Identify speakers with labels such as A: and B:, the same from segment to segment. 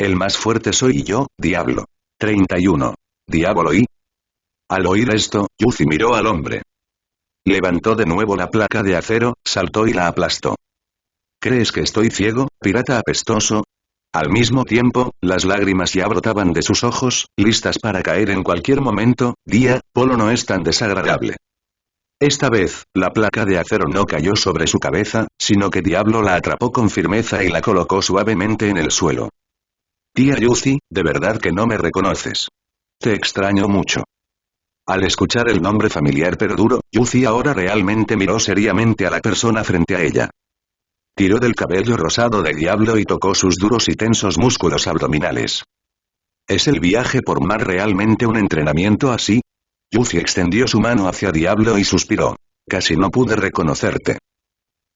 A: El más fuerte soy yo, diablo. 31. Diablo y... Al oír esto, Yuzi miró al hombre. Levantó de nuevo la placa de acero, saltó y la aplastó. ¿Crees que estoy ciego, pirata apestoso? Al mismo tiempo, las lágrimas ya brotaban de sus ojos, listas para caer en cualquier momento. Polo no es tan desagradable. Esta vez, la placa de acero no cayó sobre su cabeza, sino que Diablo la atrapó con firmeza y la colocó suavemente en el suelo. Tía Yuzi, ¿de verdad que no me reconoces? Te extraño mucho. Al escuchar el nombre familiar pero duro, Yuzi ahora realmente miró seriamente a la persona frente a ella. Tiró del cabello rosado de Diablo y tocó sus duros y tensos músculos abdominales. ¿Es el viaje por mar realmente un entrenamiento así? Yuzi extendió su mano hacia Diablo y suspiró. Casi no pude reconocerte.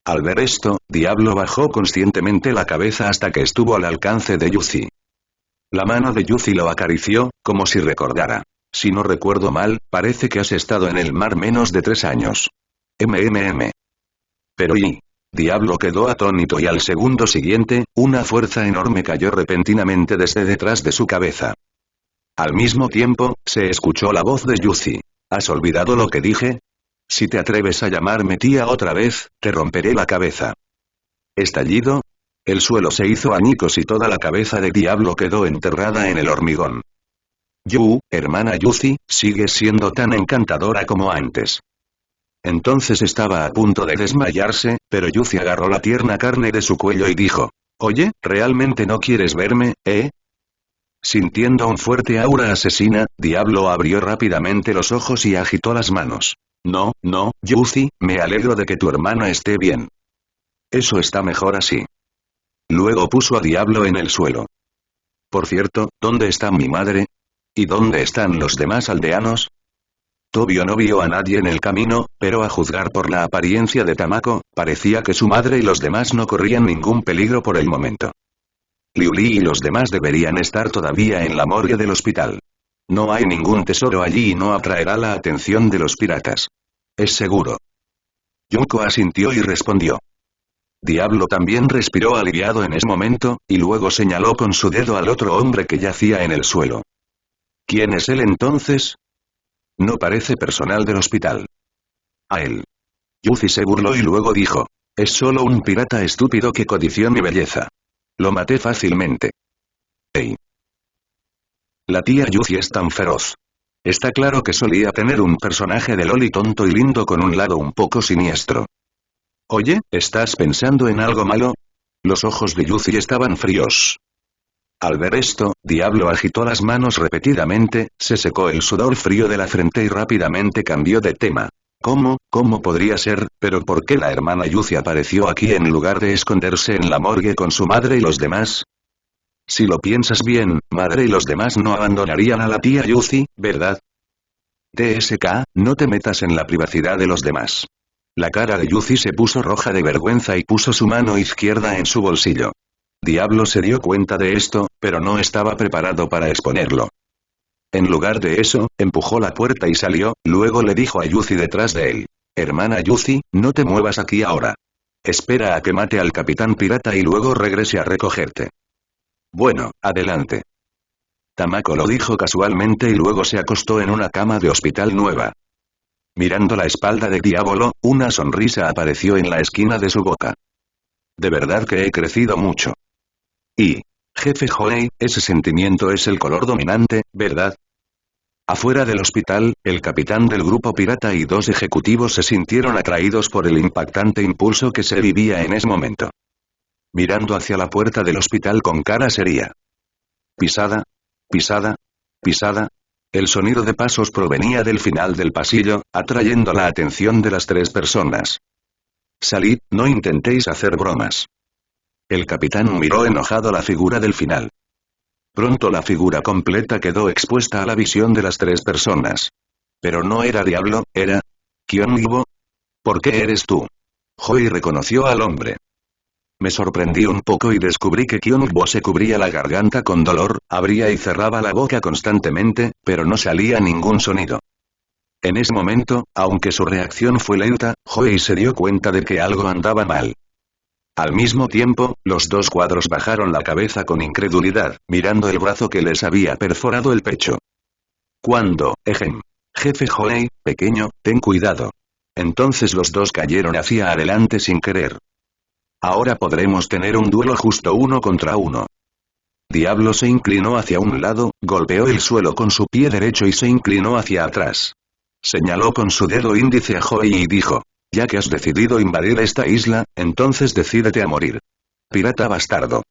A: Al ver esto, Diablo bajó conscientemente la cabeza hasta que estuvo al alcance de Yuzi. La mano de Yuzi lo acarició, como si recordara. Si no recuerdo mal, parece que has estado en el mar menos de 3 años. Pero y... Diablo quedó atónito y al segundo siguiente, una fuerza enorme cayó repentinamente desde detrás de su cabeza. Al mismo tiempo, se escuchó la voz de Yuzi. ¿Has olvidado lo que dije? Si te atreves a llamarme tía otra vez, te romperé la cabeza. ¿Estallido? El suelo se hizo añicos y toda la cabeza de Diablo quedó enterrada en el hormigón. Hermana Yuzi, sigues siendo tan encantadora como antes. Entonces estaba a punto de desmayarse, pero Yuzi agarró la tierna carne de su cuello y dijo, «Oye, ¿realmente no quieres verme, eh?» Sintiendo un fuerte aura asesina, Diablo abrió rápidamente los ojos y agitó las manos. «No, Yuzi, me alegro de que tu hermana esté bien. Eso está mejor así». Luego puso a Diablo en el suelo. «Por cierto, ¿dónde está mi madre? ¿Y dónde están los demás aldeanos?» Tobio no vio a nadie en el camino, pero a juzgar por la apariencia de Tamako, parecía que su madre y los demás no corrían ningún peligro por el momento. Liuli y los demás deberían estar todavía en la morgue del hospital. No hay ningún tesoro allí y no atraerá la atención de los piratas. Es seguro. Yuko asintió y respondió. Diablo también respiró aliviado en ese momento, y luego señaló con su dedo al otro hombre que yacía en el suelo. ¿Quién es él entonces? No parece personal del hospital. A él. Yuzi se burló y luego dijo. Es solo un pirata estúpido que codició mi belleza. Lo maté fácilmente. Ey. La tía Yuzi es tan feroz. Está claro que solía tener un personaje de loli tonto y lindo con un lado un poco siniestro. Oye, ¿estás pensando en algo malo? Los ojos de Yuzi estaban fríos. Al ver esto, Diablo agitó las manos repetidamente, se secó el sudor frío de la frente y rápidamente cambió de tema. ¿Cómo podría ser? ¿Pero por qué la hermana Yuzi apareció aquí en lugar de esconderse en la morgue con su madre y los demás? Si lo piensas bien, madre y los demás no abandonarían a la tía Yuzi, ¿verdad? TSK, no te metas en la privacidad de los demás. La cara de Yuzi se puso roja de vergüenza y puso su mano izquierda en su bolsillo. Diablo se dio cuenta de esto, pero no estaba preparado para exponerlo. En lugar de eso, empujó la puerta y salió, luego le dijo a Yuzi detrás de él. Hermana Yuzi, no te muevas aquí ahora. Espera a que mate al capitán pirata y luego regrese a recogerte. Bueno, adelante. Tamako lo dijo casualmente y luego se acostó en una cama de hospital nueva. Mirando la espalda de Diablo, una sonrisa apareció en la esquina de su boca. De verdad que he crecido mucho. Y, jefe Hoei, ese sentimiento es el color dominante, ¿verdad? Afuera del hospital, el capitán del grupo pirata y 2 ejecutivos se sintieron atraídos por el impactante impulso que se vivía en ese momento. Mirando hacia la puerta del hospital con cara seria. Pisada, pisada, pisada. El sonido de pasos provenía del final del pasillo, atrayendo la atención de las 3 personas. Salid, no intentéis hacer bromas. El capitán miró enojado la figura del final. Pronto la figura completa quedó expuesta a la visión de las 3 personas. Pero no era Diablo, era... ¿Kyongibo? ¿Por qué eres tú? Hoei reconoció al hombre. Me sorprendí un poco y descubrí que Kyongibo se cubría la garganta con dolor, abría y cerraba la boca constantemente, pero no salía ningún sonido. En ese momento, aunque su reacción fue lenta, Hoei se dio cuenta de que algo andaba mal. Al mismo tiempo, los dos cuadros bajaron la cabeza con incredulidad, mirando el brazo que les había perforado el pecho. Cuando, jefe Hoei, pequeño, ten cuidado. Entonces los dos cayeron hacia adelante sin querer. Ahora podremos tener un duelo justo 1 contra 1. Diablo se inclinó hacia un lado, golpeó el suelo con su pie derecho y se inclinó hacia atrás. Señaló con su dedo índice a Hoei y dijo: ya que has decidido invadir esta isla, entonces decídete a morir. Pirata bastardo.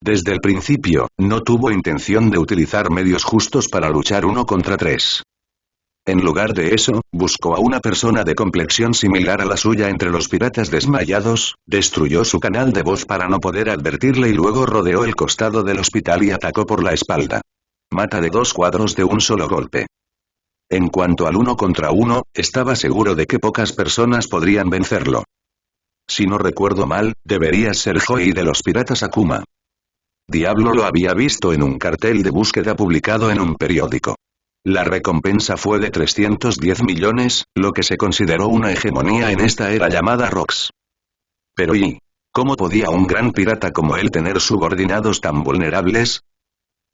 A: Desde el principio, no tuvo intención de utilizar medios justos para luchar 1 contra 3. En lugar de eso, buscó a una persona de complexión similar a la suya entre los piratas desmayados, destruyó su canal de voz para no poder advertirle y luego rodeó el costado del hospital y atacó por la espalda. Mata de 2 cuadros de un solo golpe. En cuanto al 1 contra 1, estaba seguro de que pocas personas podrían vencerlo. Si no recuerdo mal, debería ser Hoei de los piratas Akuma. Diablo lo había visto en un cartel de búsqueda publicado en un periódico. La recompensa fue de 310 millones, lo que se consideró una hegemonía en esta era llamada Rox. Pero ¿y cómo podía un gran pirata como él tener subordinados tan vulnerables?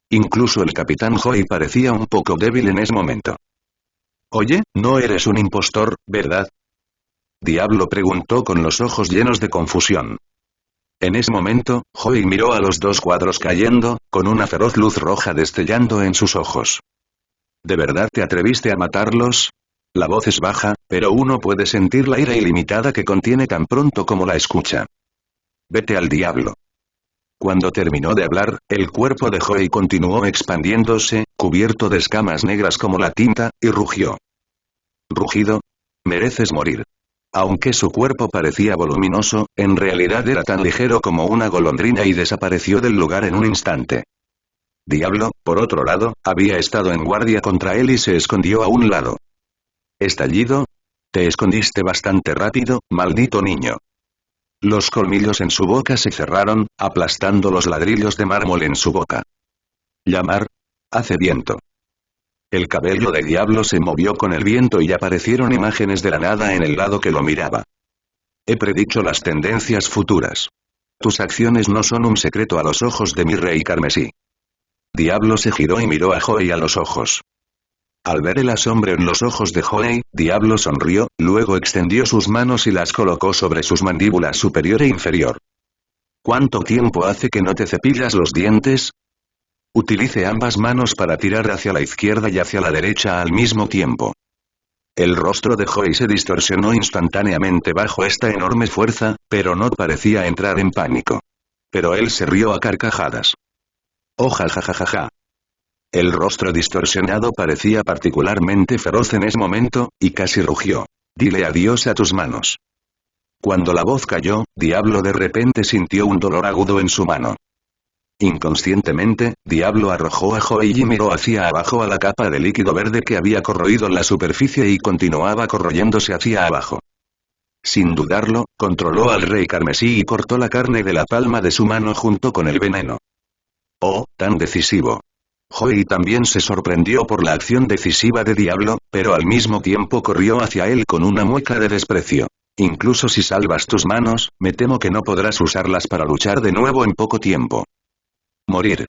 A: Incluso el capitán Hoei parecía un poco débil en ese momento. Oye, no eres un impostor, ¿verdad? Diablo preguntó con los ojos llenos de confusión. En ese momento, Hoei miró a los 2 cuadros cayendo, con una feroz luz roja destellando en sus ojos. ¿De verdad te atreviste a matarlos? La voz es baja, pero uno puede sentir la ira ilimitada que contiene tan pronto como la escucha. Vete al diablo. Cuando terminó de hablar, el cuerpo de Hoei continuó expandiéndose, cubierto de escamas negras como la tinta, y rugió. Rugido. Mereces morir. Aunque su cuerpo parecía voluminoso, en realidad era tan ligero como una golondrina y desapareció del lugar en un instante. Diablo, por otro lado, había estado en guardia contra él y se escondió a un lado. ¿Estallido? Te escondiste bastante rápido, maldito niño. Los colmillos en su boca se cerraron, aplastando los ladrillos de mármol en su boca. Llamar. Hace viento. El cabello de Diablo se movió con el viento y aparecieron imágenes de la nada en el lado que lo miraba. He predicho las tendencias futuras. Tus acciones no son un secreto a los ojos de mi rey carmesí. Diablo se giró y miró a Hoei a los ojos. Al ver el asombro en los ojos de Hoei, Diablo sonrió, luego extendió sus manos y las colocó sobre sus mandíbulas superior e inferior. ¿Cuánto tiempo hace que no te cepillas los dientes? Utilice ambas manos para tirar hacia la izquierda y hacia la derecha al mismo tiempo. El rostro de Hoei se distorsionó instantáneamente bajo esta enorme fuerza, pero no parecía entrar en pánico. Pero él se rió a carcajadas. Oh jajajaja. El rostro distorsionado parecía particularmente feroz en ese momento, y casi rugió. Dile adiós a tus manos. Cuando la voz cayó, Diablo de repente sintió un dolor agudo en su mano. Inconscientemente, Diablo arrojó a Hoei y miró hacia abajo a la capa de líquido verde que había corroído la superficie y continuaba corroyéndose hacia abajo. Sin dudarlo, controló al rey carmesí y cortó la carne de la palma de su mano junto con el veneno. Oh, tan decisivo. Hoei también se sorprendió por la acción decisiva de Diablo, pero al mismo tiempo corrió hacia él con una mueca de desprecio. Incluso si salvas tus manos, me temo que no podrás usarlas para luchar de nuevo en poco tiempo. Morir.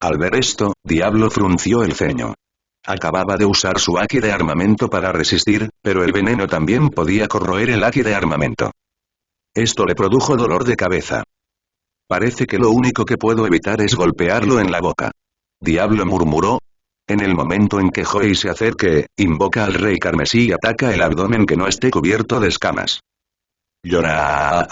A: Al ver esto, Diablo frunció el ceño. Acababa de usar su haki de armamento para resistir, pero el veneno también podía corroer el haki de armamento. Esto le produjo dolor de cabeza. Parece que lo único que puedo evitar es golpearlo en la boca. Diablo murmuró. En el momento en que Hoei se acerque, invoca al rey carmesí y ataca el abdomen que no esté cubierto de escamas. Llora.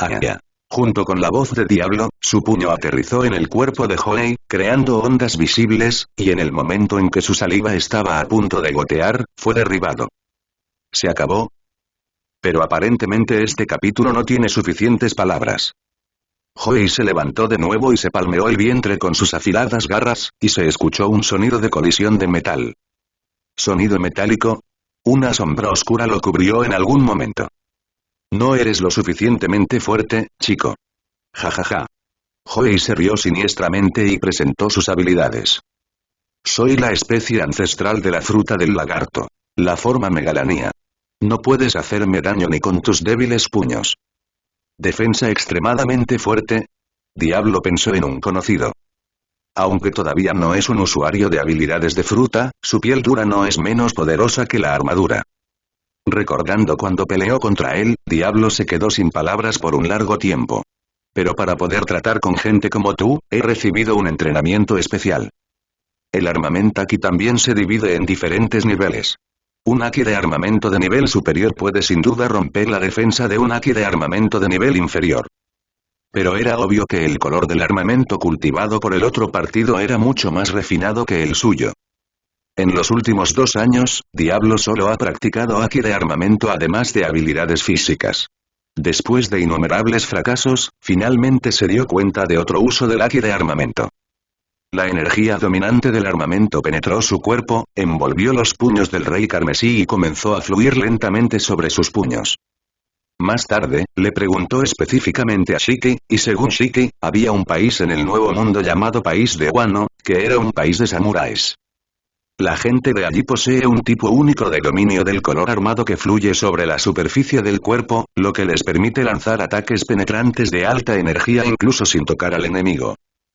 A: Junto con la voz de Diablo, su puño aterrizó en el cuerpo de Hoei, creando ondas visibles, y en el momento en que su saliva estaba a punto de gotear, fue derribado. ¿Se acabó? Pero aparentemente este capítulo no tiene suficientes palabras. Hoei se levantó de nuevo y se palmeó el vientre con sus afiladas garras, y se escuchó un sonido de colisión de metal. ¿Sonido metálico? Una sombra oscura lo cubrió en algún momento. No eres lo suficientemente fuerte, chico. Jajaja. Hoei se rió siniestramente y presentó sus habilidades. Soy la especie ancestral de la fruta del lagarto. La forma megalanía. No puedes hacerme daño ni con tus débiles puños. Defensa extremadamente fuerte. Diablo pensó en un conocido. Aunque todavía no es un usuario de habilidades de fruta, su piel dura no es menos poderosa que la armadura. Recordando cuando peleó contra él, Diablo se quedó sin palabras por un largo tiempo. Pero para poder tratar con gente como tú, he recibido un entrenamiento especial. El armamento aquí también se divide en diferentes niveles. Un Haki de armamento de nivel superior puede sin duda romper la defensa de un Haki de armamento de nivel inferior. Pero era obvio que el color del armamento cultivado por el otro partido era mucho más refinado que el suyo. En los últimos 2 años, Diablo solo ha practicado Haki de armamento además de habilidades físicas. Después de innumerables fracasos, finalmente se dio cuenta de otro uso del Haki de armamento. La energía dominante del armamento penetró su cuerpo, envolvió los puños del rey carmesí y comenzó a fluir lentamente sobre sus puños. Más tarde, le preguntó específicamente a Shiki, y según Shiki, había un país en el Nuevo Mundo llamado País de Wano, que era un país de samuráis. La gente de allí posee un tipo único de dominio del color armado que fluye sobre la superficie del cuerpo, lo que les permite lanzar ataques penetrantes de alta energía incluso sin tocar al enemigo.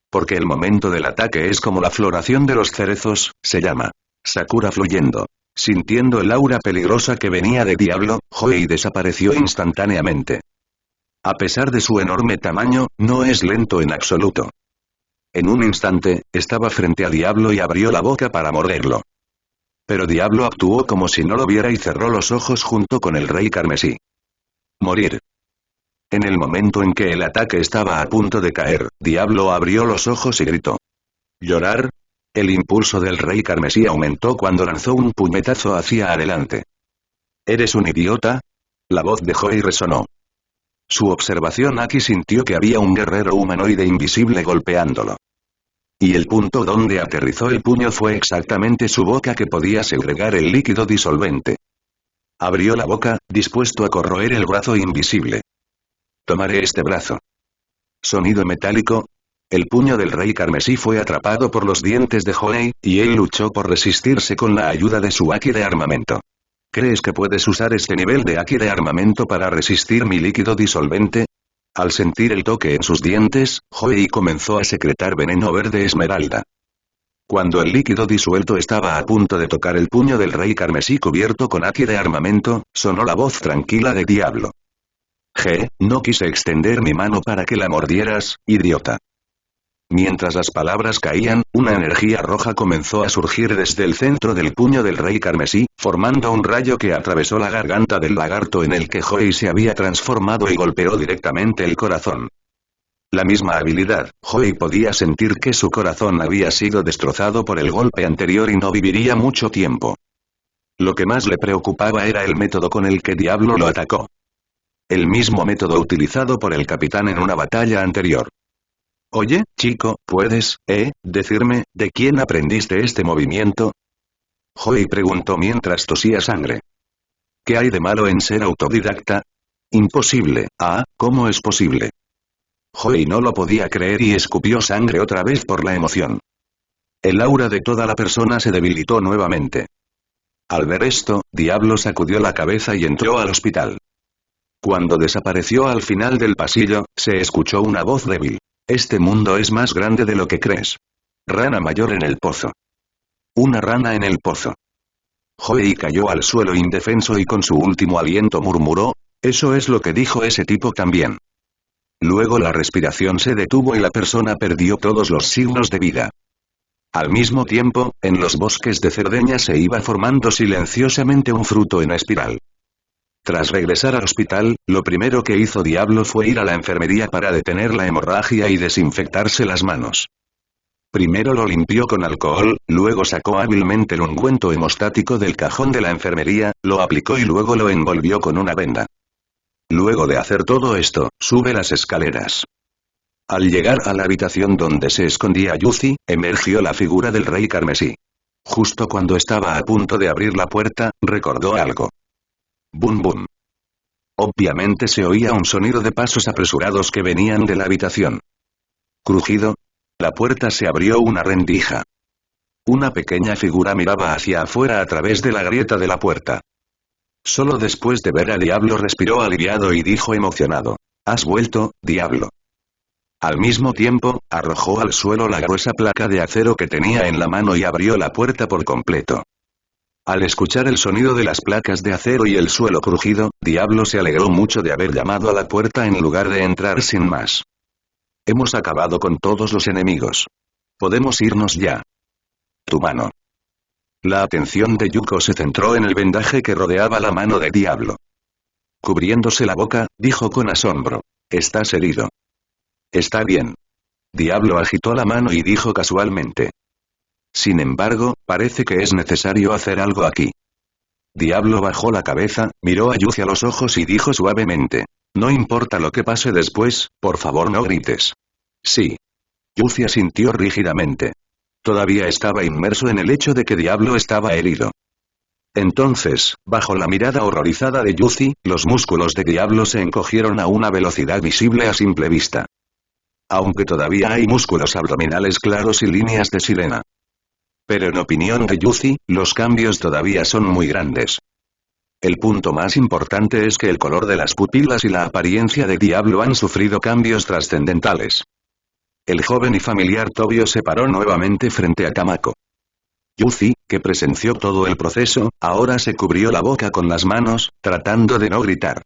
A: Porque el momento del ataque es como la floración de los cerezos, se llama Sakura fluyendo. Sintiendo el aura peligrosa que venía de Diablo, Joey desapareció instantáneamente. A pesar de su enorme tamaño, no es lento en absoluto. En un instante, estaba frente a Diablo y abrió la boca para morderlo. Pero Diablo actuó como si no lo viera y cerró los ojos junto con el rey carmesí. Morir. En el momento en que el ataque estaba a punto de caer, Diablo abrió los ojos y gritó. ¿Llorar? El impulso del rey carmesí aumentó cuando lanzó un puñetazo hacia adelante. ¿Eres un idiota? La voz de Joey resonó. Su observación aquí sintió que había un guerrero humanoide invisible golpeándolo. Y el punto donde aterrizó el puño fue exactamente su boca que podía segregar el líquido disolvente. Abrió la boca, dispuesto a corroer el brazo invisible. Tomaré este brazo. Sonido metálico. El puño del rey carmesí fue atrapado por los dientes de Joey, y él luchó por resistirse con la ayuda de su Haki de armamento. ¿Crees que puedes usar este nivel de Haki de armamento para resistir mi líquido disolvente? Al sentir el toque en sus dientes, Joey comenzó a secretar veneno verde esmeralda. Cuando el líquido disuelto estaba a punto de tocar el puño del rey carmesí cubierto con Haki de armamento, sonó la voz tranquila de Diablo. No quise extender mi mano para que la mordieras, idiota. Mientras las palabras caían, una energía roja comenzó a surgir desde el centro del puño del rey carmesí, formando un rayo que atravesó la garganta del lagarto en el que Joey se había transformado y golpeó directamente el corazón. La misma habilidad, Joey podía sentir que su corazón había sido destrozado por el golpe anterior y no viviría mucho tiempo. Lo que más le preocupaba era el método con el que Diablo lo atacó. El mismo método utilizado por el capitán en una batalla anterior. Oye, chico, ¿puedes, decirme, de quién aprendiste este movimiento? Joey preguntó mientras tosía sangre. ¿Qué hay de malo en ser autodidacta? Imposible, ¿cómo es posible? Joey no lo podía creer y escupió sangre otra vez por la emoción. El aura de toda la persona se debilitó nuevamente. Al ver esto, Diablo sacudió la cabeza y entró al hospital. Cuando desapareció al final del pasillo, se escuchó una voz débil. Este mundo es más grande de lo que crees. Rana mayor en el pozo. Una rana en el pozo. Joey cayó al suelo indefenso y con su último aliento murmuró, eso es lo que dijo ese tipo también. Luego la respiración se detuvo y la persona perdió todos los signos de vida. Al mismo tiempo, en los bosques de Cerdeña se iba formando silenciosamente un fruto en espiral. Tras regresar al hospital, lo primero que hizo Diablo fue ir a la enfermería para detener la hemorragia y desinfectarse las manos. Primero lo limpió con alcohol, luego sacó hábilmente el ungüento hemostático del cajón de la enfermería, lo aplicó y luego lo envolvió con una venda. Luego de hacer todo esto, sube las escaleras. Al llegar a la habitación donde se escondía Yuzi, emergió la figura del rey carmesí. Justo cuando estaba a punto de abrir la puerta, recordó algo. Bum bum. Obviamente se oía un sonido de pasos apresurados que venían de la habitación. Crujido. La puerta se abrió una rendija. Una pequeña figura miraba hacia afuera a través de la grieta de la puerta. Solo después de ver a Diablo respiró aliviado y dijo emocionado. Has vuelto, diablo. Al mismo tiempo, arrojó al suelo la gruesa placa de acero que tenía en la mano y abrió la puerta por completo. Al escuchar el sonido de las placas de acero y el suelo crujido, Diablo se alegró mucho de haber llamado a la puerta en lugar de entrar sin más. Hemos acabado con todos los enemigos. Podemos irnos ya. Tu mano. La atención de Yuko se centró en el vendaje que rodeaba la mano de Diablo. Cubriéndose la boca, dijo con asombro. Estás herido. Está bien. Diablo agitó la mano y dijo casualmente. Sin embargo, parece que es necesario hacer algo aquí. Diablo bajó la cabeza, miró a Yuzi a los ojos y dijo suavemente. No importa lo que pase después, por favor no grites. Sí. Yuzi asintió rígidamente. Todavía estaba inmerso en el hecho de que Diablo estaba herido. Entonces, bajo la mirada horrorizada de Yuzi, los músculos de Diablo se encogieron a una velocidad visible a simple vista. Aunque todavía hay músculos abdominales claros y líneas de sirena. Pero en opinión de Yuzi, los cambios todavía son muy grandes. El punto más importante es que el color de las pupilas y la apariencia de Diablo han sufrido cambios trascendentales. El joven y familiar Tobio se paró nuevamente frente a Kamako. Yuzi, que presenció todo el proceso, ahora se cubrió la boca con las manos, tratando de no gritar.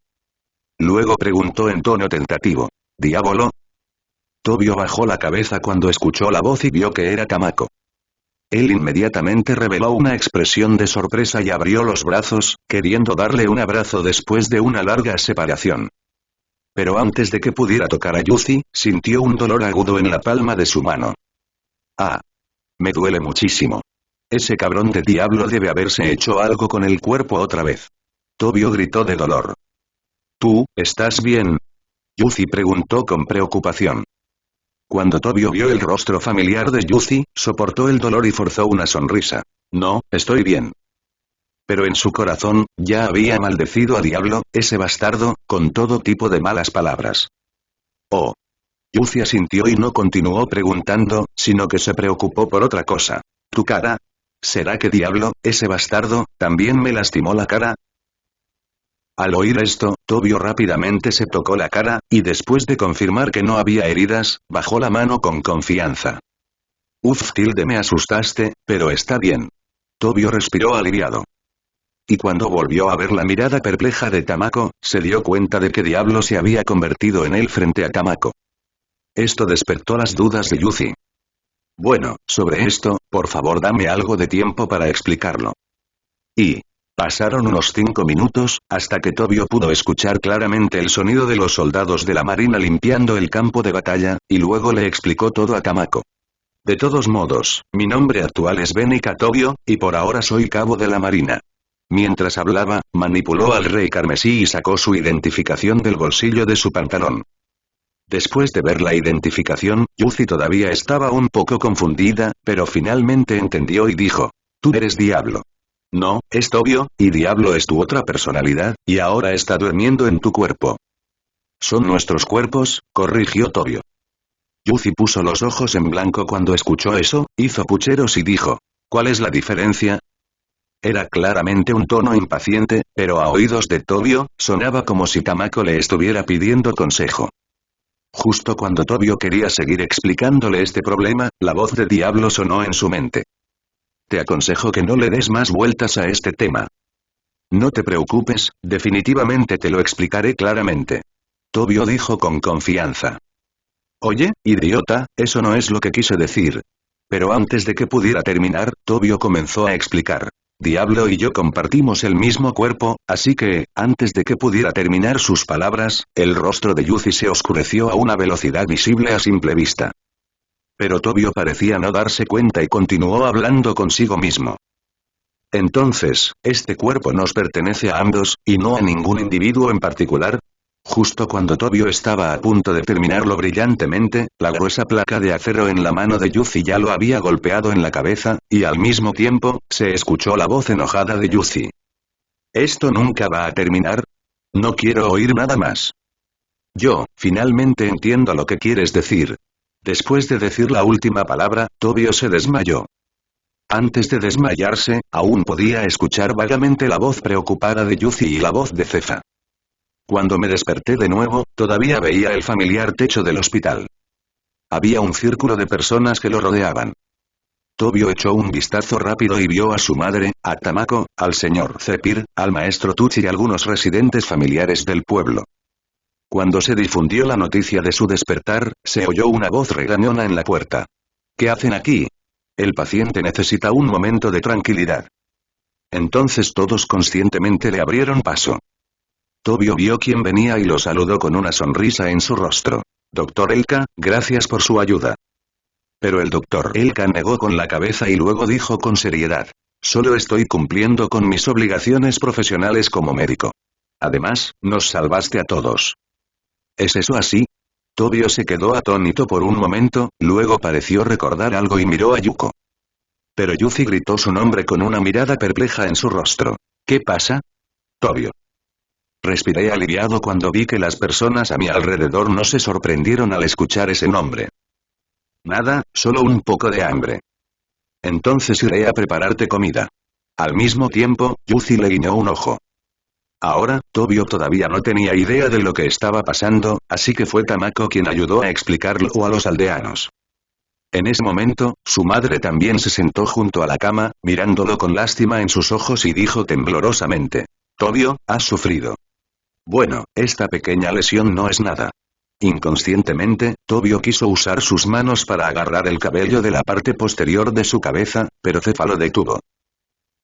A: Luego preguntó en tono tentativo. ¿Diablo? Tobio bajó la cabeza cuando escuchó la voz y vio que era Kamako. Él inmediatamente reveló una expresión de sorpresa y abrió los brazos, queriendo darle un abrazo después de una larga separación. Pero antes de que pudiera tocar a Yuzi, sintió un dolor agudo en la palma de su mano. Ah. Me duele muchísimo. Ese cabrón de Diablo debe haberse hecho algo con el cuerpo otra vez. Tobio gritó de dolor. ¿Tú, estás bien? Yuzi preguntó con preocupación. Cuando Tobio vio el rostro familiar de Yuzi, soportó el dolor y forzó una sonrisa. No, estoy bien. Pero en su corazón, ya había maldecido a Diablo, ese bastardo, con todo tipo de malas palabras. Oh. Yuzi asintió y no continuó preguntando, sino que se preocupó por otra cosa. ¿Tu cara? ¿Será que Diablo, ese bastardo, también me lastimó la cara? Al oír esto, Tobio rápidamente se tocó la cara, y después de confirmar que no había heridas, bajó la mano con confianza. Uf, tilde, me asustaste, pero está bien. Tobio respiró aliviado. Y cuando volvió a ver la mirada perpleja de Kamako, se dio cuenta de que Diablo se había convertido en él frente a Kamako. Esto despertó las dudas de Yuzi. Bueno, sobre esto, por favor dame algo de tiempo para explicarlo. Y pasaron unos 5 minutos, hasta que Tobio pudo escuchar claramente el sonido de los soldados de la marina limpiando el campo de batalla, y luego le explicó todo a Kamako. De todos modos, mi nombre actual es Benika Tobio, y por ahora soy cabo de la marina. Mientras hablaba, manipuló al rey carmesí y sacó su identificación del bolsillo de su pantalón. Después de ver la identificación, Yuzi todavía estaba un poco confundida, pero finalmente entendió y dijo. Tú eres Diablo. No, es Tobio, y Diablo es tu otra personalidad, y ahora está durmiendo en tu cuerpo. Son nuestros cuerpos, corrigió Tobio. Yuzi puso los ojos en blanco cuando escuchó eso, hizo pucheros y dijo. ¿Cuál es la diferencia? Era claramente un tono impaciente, pero a oídos de Tobio, sonaba como si Kamako le estuviera pidiendo consejo. Justo cuando Tobio quería seguir explicándole este problema, la voz de Diablo sonó en su mente. Te aconsejo que no le des más vueltas a este tema. No te preocupes, definitivamente te lo explicaré claramente. Tobio dijo con confianza. Oye, idiota, eso no es lo que quise decir. Pero antes de que pudiera terminar, Tobio comenzó a explicar. Diablo y yo compartimos el mismo cuerpo, así que, antes de que pudiera terminar sus palabras, el rostro de Yuzi se oscureció a una velocidad visible a simple vista. Pero Tobio parecía no darse cuenta y continuó hablando consigo mismo. Entonces, este cuerpo nos pertenece a ambos, y no a ningún individuo en particular. Justo cuando Tobio estaba a punto de terminarlo brillantemente, la gruesa placa de acero en la mano de Yuzi ya lo había golpeado en la cabeza, y al mismo tiempo, se escuchó la voz enojada de Yuzi. ¿Esto nunca va a terminar? No quiero oír nada más. Yo, finalmente entiendo lo que quieres decir. Después de decir la última palabra, Tobio se desmayó. Antes de desmayarse, aún podía escuchar vagamente la voz preocupada de Yuzi y la voz de Cefa. Cuando me desperté de nuevo, todavía veía el familiar techo del hospital. Había un círculo de personas que lo rodeaban. Tobio echó un vistazo rápido y vio a su madre, a Tamako, al señor Zephyr, al maestro Tuchi y algunos residentes familiares del pueblo. Cuando se difundió la noticia de su despertar, se oyó una voz regañona en la puerta. ¿Qué hacen aquí? El paciente necesita un momento de tranquilidad. Entonces todos conscientemente le abrieron paso. Tobio vio quién venía y lo saludó con una sonrisa en su rostro. Doctor Elka, gracias por su ayuda. Pero el doctor Elka negó con la cabeza y luego dijo con seriedad. Solo estoy cumpliendo con mis obligaciones profesionales como médico. Además, nos salvaste a todos. ¿Es eso así? Tobio se quedó atónito por un momento, luego pareció recordar algo y miró a Yuko. Pero Yuzi gritó su nombre con una mirada perpleja en su rostro. ¿Qué pasa? Tobio. Respiré aliviado cuando vi que las personas a mi alrededor no se sorprendieron al escuchar ese nombre. Nada, solo un poco de hambre. Entonces iré a prepararte comida. Al mismo tiempo, Yuzi le guiñó un ojo. Ahora, Tobio todavía no tenía idea de lo que estaba pasando, así que fue Tamako quien ayudó a explicarlo a los aldeanos. En ese momento, su madre también se sentó junto a la cama, mirándolo con lástima en sus ojos y dijo temblorosamente. Tobio, has sufrido. Bueno, esta pequeña lesión no es nada. Inconscientemente, Tobio quiso usar sus manos para agarrar el cabello de la parte posterior de su cabeza, pero Cefa lo detuvo.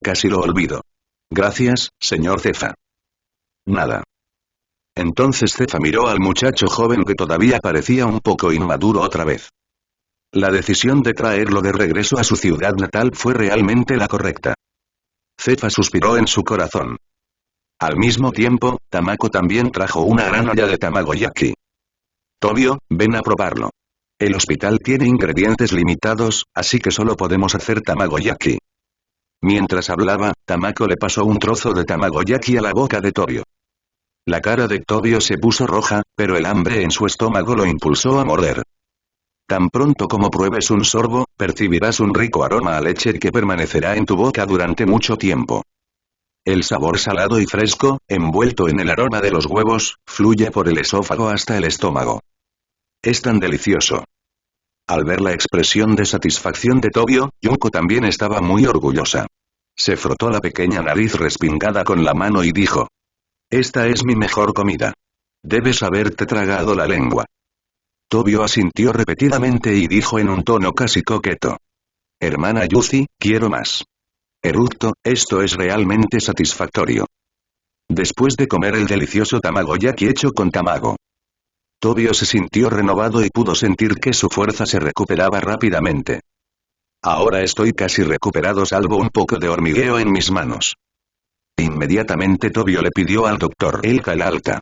A: Casi lo olvido. Gracias, señor Cefa. Nada. Entonces Cefa miró al muchacho joven que todavía parecía un poco inmaduro otra vez. La decisión de traerlo de regreso a su ciudad natal fue realmente la correcta. Cefa suspiró en su corazón. Al mismo tiempo, Tamako también trajo una gran olla de tamagoyaki. Tobio, ven a probarlo. El hospital tiene ingredientes limitados, así que solo podemos hacer tamagoyaki. Mientras hablaba, Tamako le pasó un trozo de tamagoyaki a la boca de Tobio. La cara de Tobio se puso roja, pero el hambre en su estómago lo impulsó a morder. Tan pronto como pruebes un sorbo, percibirás un rico aroma a leche que permanecerá en tu boca durante mucho tiempo. El sabor salado y fresco, envuelto en el aroma de los huevos, fluye por el esófago hasta el estómago. Es tan delicioso. Al ver la expresión de satisfacción de Tobio, Yuko también estaba muy orgullosa. Se frotó la pequeña nariz respingada con la mano y dijo. Esta es mi mejor comida. Debes haberte tragado la lengua. Tobio asintió repetidamente y dijo en un tono casi coqueto. Hermana Yuzi, quiero más. Eructo, esto es realmente satisfactorio. Después de comer el delicioso tamagoyaki hecho con tamago. Tobio se sintió renovado y pudo sentir que su fuerza se recuperaba rápidamente. Ahora estoy casi recuperado salvo un poco de hormigueo en mis manos. Inmediatamente Tobio le pidió al doctor Elka el alta.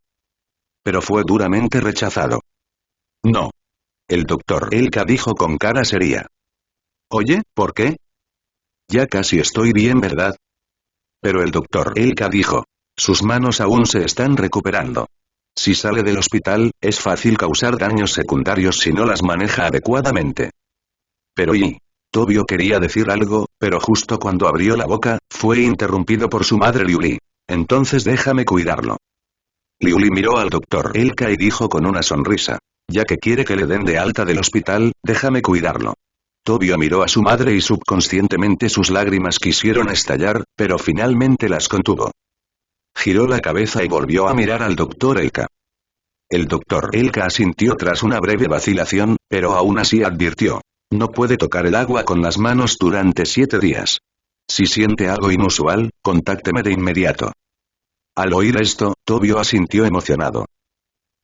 A: Pero fue duramente rechazado. No. El doctor Elka dijo con cara seria. Oye, ¿por qué? Ya casi estoy bien, ¿verdad? Pero el doctor Elka dijo. Sus manos aún se están recuperando. Si sale del hospital, es fácil causar daños secundarios si no las maneja adecuadamente. Pero Tobio quería decir algo, pero justo cuando abrió la boca, fue interrumpido por su madre Liuli. Entonces déjame cuidarlo. Liuli miró al doctor Elka y dijo con una sonrisa. Ya que quiere que le den de alta del hospital, déjame cuidarlo. Tobio miró a su madre y subconscientemente sus lágrimas quisieron estallar, pero finalmente las contuvo. Giró la cabeza y volvió a mirar al doctor Elka. El doctor Elka asintió tras una breve vacilación, pero aún así advirtió. No puede tocar el agua con las manos durante 7 días. Si siente algo inusual, contácteme de inmediato. Al oír esto, Tobio asintió emocionado.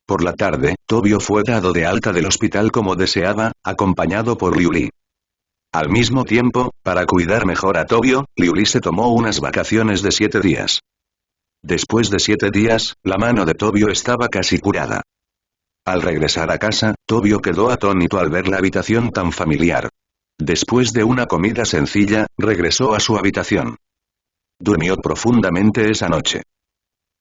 A: Por la tarde, Tobio fue dado de alta del hospital como deseaba, acompañado por Liuli. Al mismo tiempo, para cuidar mejor a Tobio, Liuli se tomó unas vacaciones de 7 días. Después de 7 días, la mano de Tobio estaba casi curada. Al regresar a casa, Tobio quedó atónito al ver la habitación tan familiar. Después de una comida sencilla, regresó a su habitación. Durmió profundamente esa noche.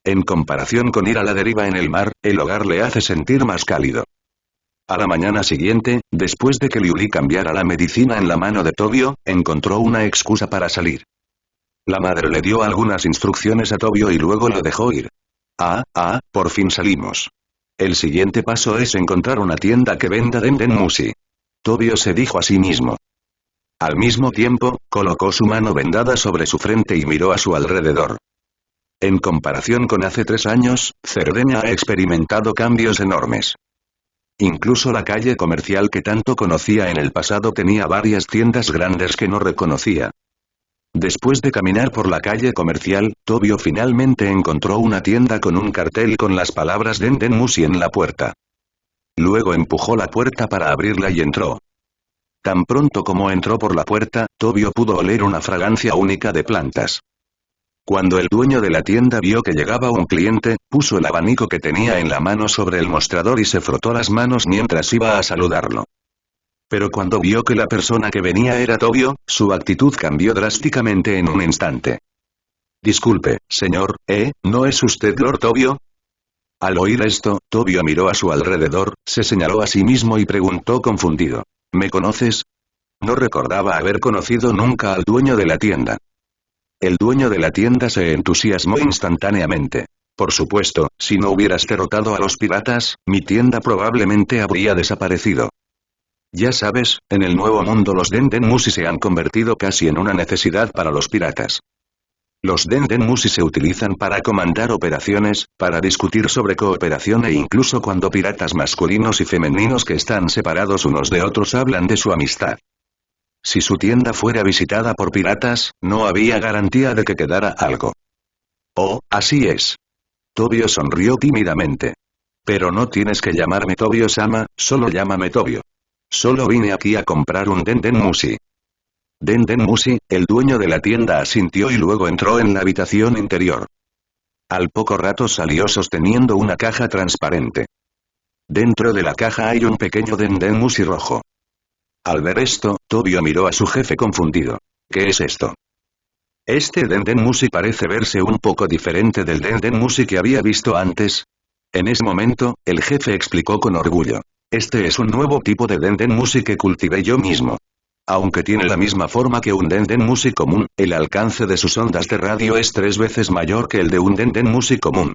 A: En comparación con ir a la deriva en el mar, el hogar le hace sentir más cálido. A la mañana siguiente, después de que Liuli cambiara la medicina en la mano de Tobio, encontró una excusa para salir. La madre le dio algunas instrucciones a Tobio y luego lo dejó ir. Por fin salimos. El siguiente paso es encontrar una tienda que venda Denden Mushi. Tobio se dijo a sí mismo. Al mismo tiempo, colocó su mano vendada sobre su frente y miró a su alrededor. En comparación con hace 3 años, Cerdeña ha experimentado cambios enormes. Incluso la calle comercial que tanto conocía en el pasado tenía varias tiendas grandes que no reconocía. Después de caminar por la calle comercial, Tobio finalmente encontró una tienda con un cartel con las palabras Denden Mushi en la puerta. Luego empujó la puerta para abrirla y entró. Tan pronto como entró por la puerta, Tobio pudo oler una fragancia única de plantas. Cuando el dueño de la tienda vio que llegaba un cliente, puso el abanico que tenía en la mano sobre el mostrador y se frotó las manos mientras iba a saludarlo. Pero cuando vio que la persona que venía era Tobio, su actitud cambió drásticamente en un instante. Disculpe, señor, ¿no es usted Lord Tobio? Al oír esto, Tobio miró a su alrededor, se señaló a sí mismo y preguntó confundido. ¿Me conoces? No recordaba haber conocido nunca al dueño de la tienda. El dueño de la tienda se entusiasmó instantáneamente. Por supuesto, si no hubieras derrotado a los piratas, mi tienda probablemente habría desaparecido. Ya sabes, en el nuevo mundo los Denden Mushi se han convertido casi en una necesidad para los piratas. Los Denden Mushi se utilizan para comandar operaciones, para discutir sobre cooperación e incluso cuando piratas masculinos y femeninos que están separados unos de otros hablan de su amistad. Si su tienda fuera visitada por piratas, no había garantía de que quedara algo. Oh, así es. Tobio sonrió tímidamente. Pero no tienes que llamarme Tobio-sama, solo llámame Tobio. Solo vine aquí a comprar un Denden Mushi. Denden Mushi, el dueño de la tienda asintió y luego entró en la habitación interior. Al poco rato salió sosteniendo una caja transparente. Dentro de la caja hay un pequeño Denden Mushi rojo. Al ver esto, Tobio miró a su jefe confundido. ¿Qué es esto? Este Denden Mushi parece verse un poco diferente del Denden Mushi que había visto antes. En ese momento, el jefe explicó con orgullo. Este es un nuevo tipo de Denden Mushi que cultivé yo mismo. Aunque tiene la misma forma que un Denden Mushi común, el alcance de sus ondas de radio es 3 veces mayor que el de un Denden Mushi común.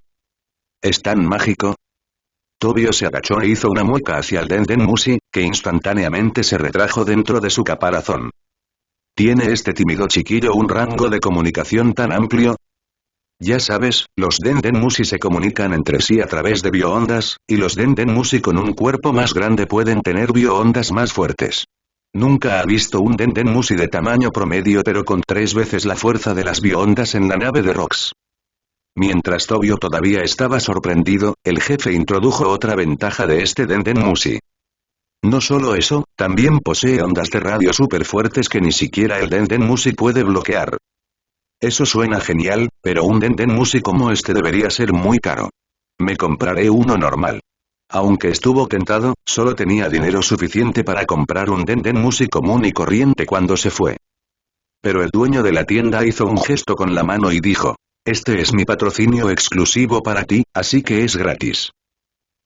A: ¿Es tan mágico? Tobio se agachó e hizo una mueca hacia el Denden Mushi, que instantáneamente se retrajo dentro de su caparazón. ¿Tiene este tímido chiquillo un rango de comunicación tan amplio? Ya sabes, los Denden Mushi se comunican entre sí a través de bioondas, y los Denden Mushi con un cuerpo más grande pueden tener bioondas más fuertes. Nunca ha visto un Denden Mushi de tamaño promedio pero con 3 veces la fuerza de las bioondas en la nave de Rox. Mientras Tobio todavía estaba sorprendido, el jefe introdujo otra ventaja de este Denden Mushi. No solo eso, también posee ondas de radio súper fuertes que ni siquiera el Denden Mushi puede bloquear. Eso suena genial, pero un Denden Mushi como este debería ser muy caro. Me compraré uno normal. Aunque estuvo tentado, solo tenía dinero suficiente para comprar un Denden Mushi común y corriente cuando se fue. Pero el dueño de la tienda hizo un gesto con la mano y dijo. Este es mi patrocinio exclusivo para ti, así que es gratis.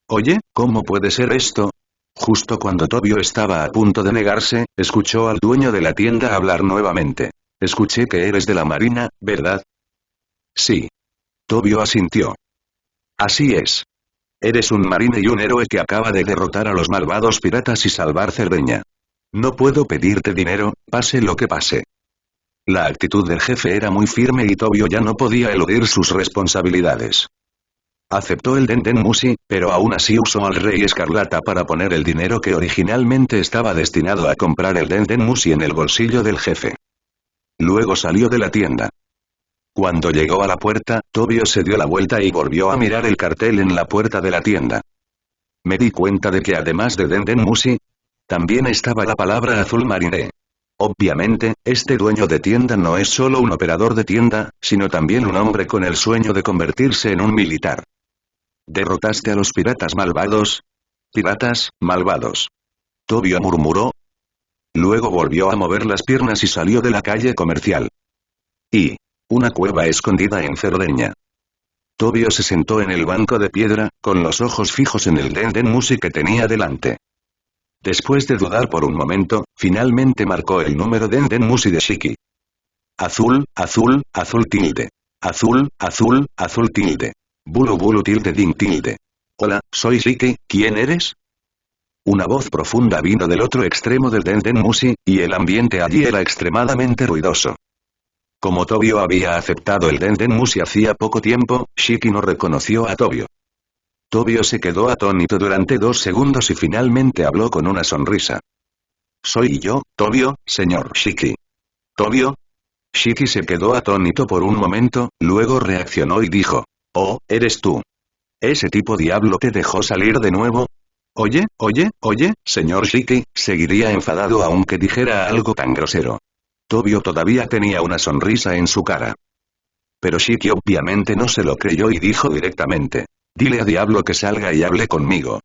A: Oye, ¿cómo puede ser esto? Justo cuando Tobio estaba a punto de negarse, escuchó al dueño de la tienda hablar nuevamente. Escuché que eres de la marina, ¿verdad? Sí. Tobio asintió. Así es. Eres un marine y un héroe que acaba de derrotar a los malvados piratas y salvar Cerdeña. No puedo pedirte dinero, pase lo que pase. La actitud del jefe era muy firme y Tobio ya no podía eludir sus responsabilidades. Aceptó el Denden Mushi, pero aún así usó al Rey Escarlata para poner el dinero que originalmente estaba destinado a comprar el Denden Mushi en el bolsillo del jefe. Luego salió de la tienda. Cuando llegó a la puerta, Tobio se dio la vuelta y volvió a mirar el cartel en la puerta de la tienda. Me di cuenta de que además de Denden Mushi, también estaba la palabra azul marine. Obviamente, este dueño de tienda no es solo un operador de tienda, sino también un hombre con el sueño de convertirse en un militar. ¿Derrotaste a los piratas malvados? Piratas, malvados. Tobio murmuró. Luego volvió a mover las piernas y salió de la calle comercial. Y una cueva escondida en Cerdeña. Tobio se sentó en el banco de piedra, con los ojos fijos en el Denden Mushi que tenía delante. Después de dudar por un momento, finalmente marcó el número Denden Mushi de Shiki. Azul, azul, azul tilde. Azul, azul, azul tilde. Bulu bulu tilde ding tilde. Hola, soy Shiki, ¿quién eres? Una voz profunda vino del otro extremo del Den Mushi, y el ambiente allí era extremadamente ruidoso. Como Tobio había aceptado el Den Mushi hacía poco tiempo, Shiki no reconoció a Tobio. Tobio se quedó atónito durante 2 segundos y finalmente habló con una sonrisa. Soy yo, Tobio, señor Shiki. ¿Tobio? Shiki se quedó atónito por un momento, luego reaccionó y dijo. Oh, eres tú. ¿Ese tipo diablo te dejó salir de nuevo? Oye, señor Shiki, seguiría enfadado aunque dijera algo tan grosero. Tobio todavía tenía una sonrisa en su cara. Pero Shiki obviamente no se lo creyó y dijo directamente. Dile a Diablo que salga y hable conmigo.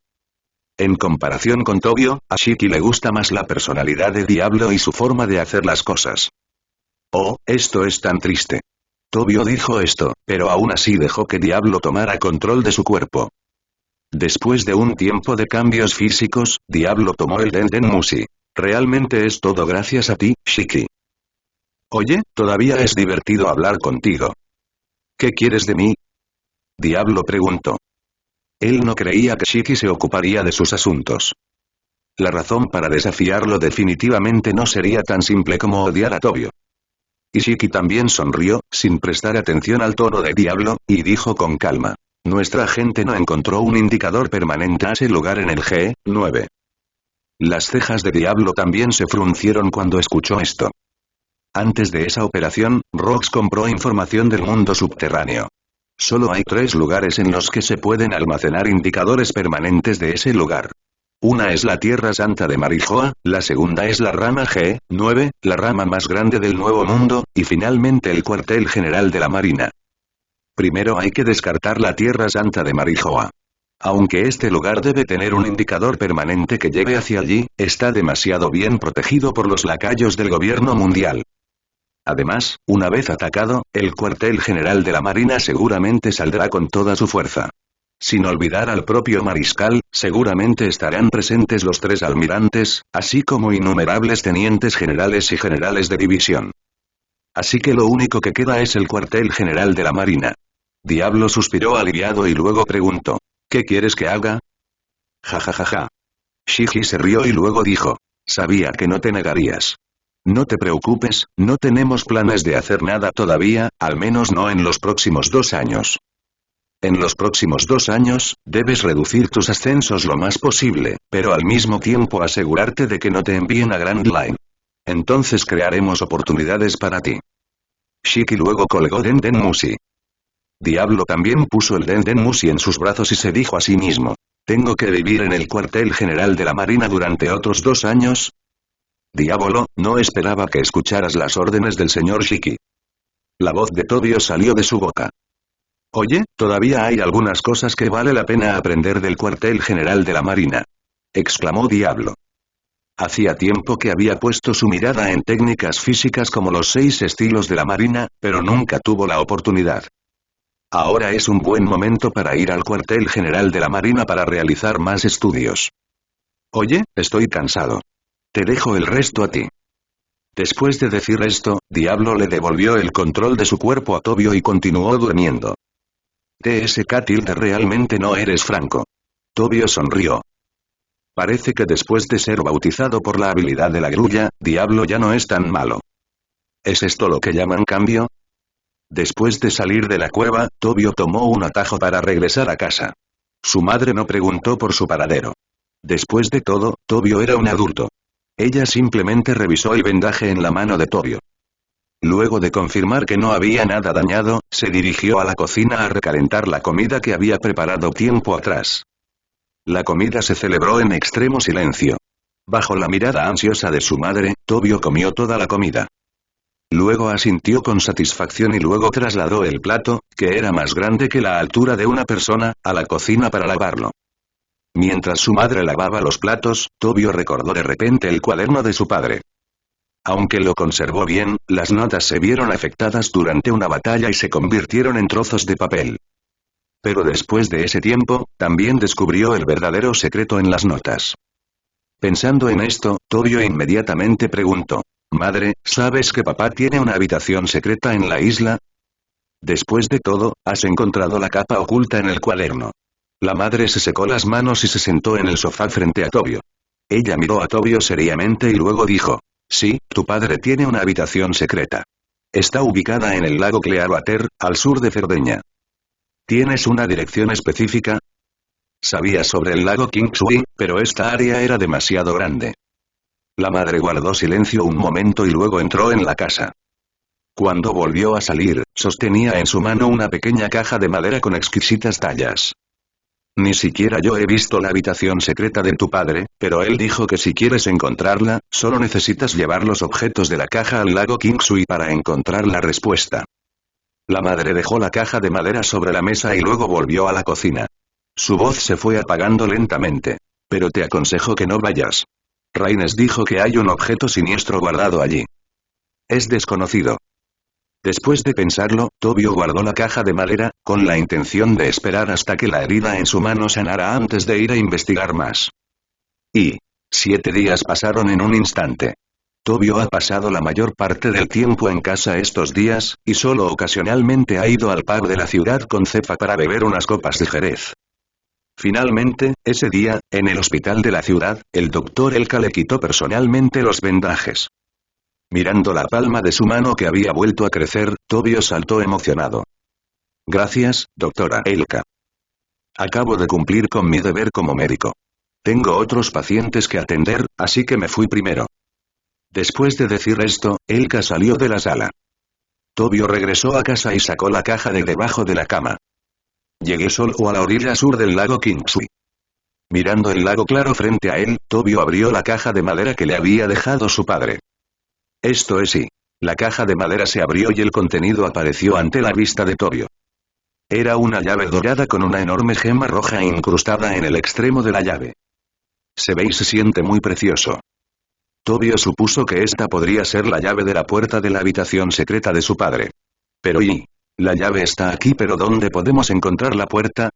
A: En comparación con Tobio, a Shiki le gusta más la personalidad de Diablo y su forma de hacer las cosas. Oh, esto es tan triste. Tobio dijo esto, pero aún así dejó que Diablo tomara control de su cuerpo. Después de un tiempo de cambios físicos, Diablo tomó el Den Mushi. Realmente es todo gracias a ti, Shiki. Oye, todavía es divertido hablar contigo. ¿Qué quieres de mí? Diablo preguntó. Él no creía que Shiki se ocuparía de sus asuntos. La razón para desafiarlo definitivamente no sería tan simple como odiar a Tobio. Y Shiki también sonrió, sin prestar atención al tono de Diablo, y dijo con calma. Nuestra gente no encontró un indicador permanente a ese lugar en el G9. Las cejas de Diablo también se fruncieron cuando escuchó esto. Antes de esa operación, Rox compró información del mundo subterráneo. Solo hay 3 lugares en los que se pueden almacenar indicadores permanentes de ese lugar. Una es la Tierra Santa de Marijoa, la segunda es la rama G9, la rama más grande del Nuevo Mundo, y finalmente el cuartel general de la Marina. Primero hay que descartar la Tierra Santa de Marijoa. Aunque este lugar debe tener un indicador permanente que lleve hacia allí, está demasiado bien protegido por los lacayos del gobierno mundial. Además, una vez atacado, el cuartel general de la Marina seguramente saldrá con toda su fuerza. Sin olvidar al propio mariscal, seguramente estarán presentes los 3 almirantes, así como innumerables tenientes generales y generales de división. Así que lo único que queda es el cuartel general de la Marina. Diablo suspiró aliviado y luego preguntó. ¿Qué quieres que haga? Ja. Shiki se rió y luego dijo. Sabía que no te negarías. No te preocupes, no tenemos planes de hacer nada todavía, al menos no en los próximos 2 años. En los próximos 2 años, debes reducir tus ascensos lo más posible, pero al mismo tiempo asegurarte de que no te envíen a Grand Line. Entonces crearemos oportunidades para ti. Shiki luego colgó Den Mushi. Diablo también puso el Den Mushi en sus brazos y se dijo a sí mismo. ¿Tengo que vivir en el cuartel general de la Marina durante otros 2 años? Diablo, no esperaba que escucharas las órdenes del señor Shiki. La voz de Tobio salió de su boca. Oye, todavía hay algunas cosas que vale la pena aprender del cuartel general de la Marina. Exclamó Diablo. Hacía tiempo que había puesto su mirada en técnicas físicas como los 6 estilos de la Marina, pero nunca tuvo la oportunidad. Ahora es un buen momento para ir al cuartel general de la Marina para realizar más estudios. Oye, estoy cansado. Te dejo el resto a ti. Después de decir esto, Diablo le devolvió el control de su cuerpo a Tobio y continuó durmiendo. TSK tilde realmente no eres franco. Tobio sonrió. Parece que después de ser bautizado por la habilidad de la grulla, Diablo ya no es tan malo. ¿Es esto lo que llaman cambio? Después de salir de la cueva, Tobio tomó un atajo para regresar a casa. Su madre no preguntó por su paradero. Después de todo, Tobio era un adulto. Ella simplemente revisó el vendaje en la mano de Tobio. Luego de confirmar que no había nada dañado, se dirigió a la cocina a recalentar la comida que había preparado tiempo atrás. La comida se celebró en extremo silencio. Bajo la mirada ansiosa de su madre, Tobio comió toda la comida. Luego asintió con satisfacción y luego trasladó el plato, que era más grande que la altura de una persona, a la cocina para lavarlo. Mientras su madre lavaba los platos, Tobio recordó de repente el cuaderno de su padre. Aunque lo conservó bien, las notas se vieron afectadas durante una batalla y se convirtieron en trozos de papel. Pero después de ese tiempo, también descubrió el verdadero secreto en las notas. Pensando en esto, Tobio inmediatamente preguntó. Madre, ¿sabes que papá tiene una habitación secreta en la isla? Después de todo, has encontrado la capa oculta en el cuaderno. La madre se secó las manos y se sentó en el sofá frente a Tobio. Ella miró a Tobio seriamente y luego dijo: sí, tu padre tiene una habitación secreta. Está ubicada en el lago Clearwater, al sur de Cerdeña. ¿Tienes una dirección específica? Sabía sobre el lago Kingsway, pero esta área era demasiado grande. La madre guardó silencio un momento y luego entró en la casa. Cuando volvió a salir, sostenía en su mano una pequeña caja de madera con exquisitas tallas. Ni siquiera yo he visto la habitación secreta de tu padre, pero él dijo que si quieres encontrarla, solo necesitas llevar los objetos de la caja al lago Kingsway para encontrar la respuesta. La madre dejó la caja de madera sobre la mesa y luego volvió a la cocina. Su voz se fue apagando lentamente. Pero te aconsejo que no vayas. Raines dijo que hay un objeto siniestro guardado allí. Es desconocido. Después de pensarlo, Tobio guardó la caja de madera, con la intención de esperar hasta que la herida en su mano sanara antes de ir a investigar más. Y 7 días pasaron en un instante. Tobio ha pasado la mayor parte del tiempo en casa estos días, y solo ocasionalmente ha ido al pub de la ciudad con Cefa para beber unas copas de jerez. Finalmente, ese día, en el hospital de la ciudad, el doctor Elka le quitó personalmente los vendajes. Mirando la palma de su mano que había vuelto a crecer, Tobio saltó emocionado. Gracias, doctora Elka. Acabo de cumplir con mi deber como médico. Tengo otros pacientes que atender, así que me fui primero. Después de decir esto, Elka salió de la sala. Tobio regresó a casa y sacó la caja de debajo de la cama. Llegué solo a la orilla sur del lago Kingsway. Mirando el lago claro frente a él, Tobio abrió la caja de madera que le había dejado su padre. Esto es sí. La caja de madera se abrió y el contenido apareció ante la vista de Tobio. Era una llave dorada con una enorme gema roja incrustada en el extremo de la llave. Se ve y se siente muy precioso. Tobio supuso que esta podría ser la llave de la puerta de la habitación secreta de su padre. Pero la llave está aquí, pero ¿dónde podemos encontrar la puerta?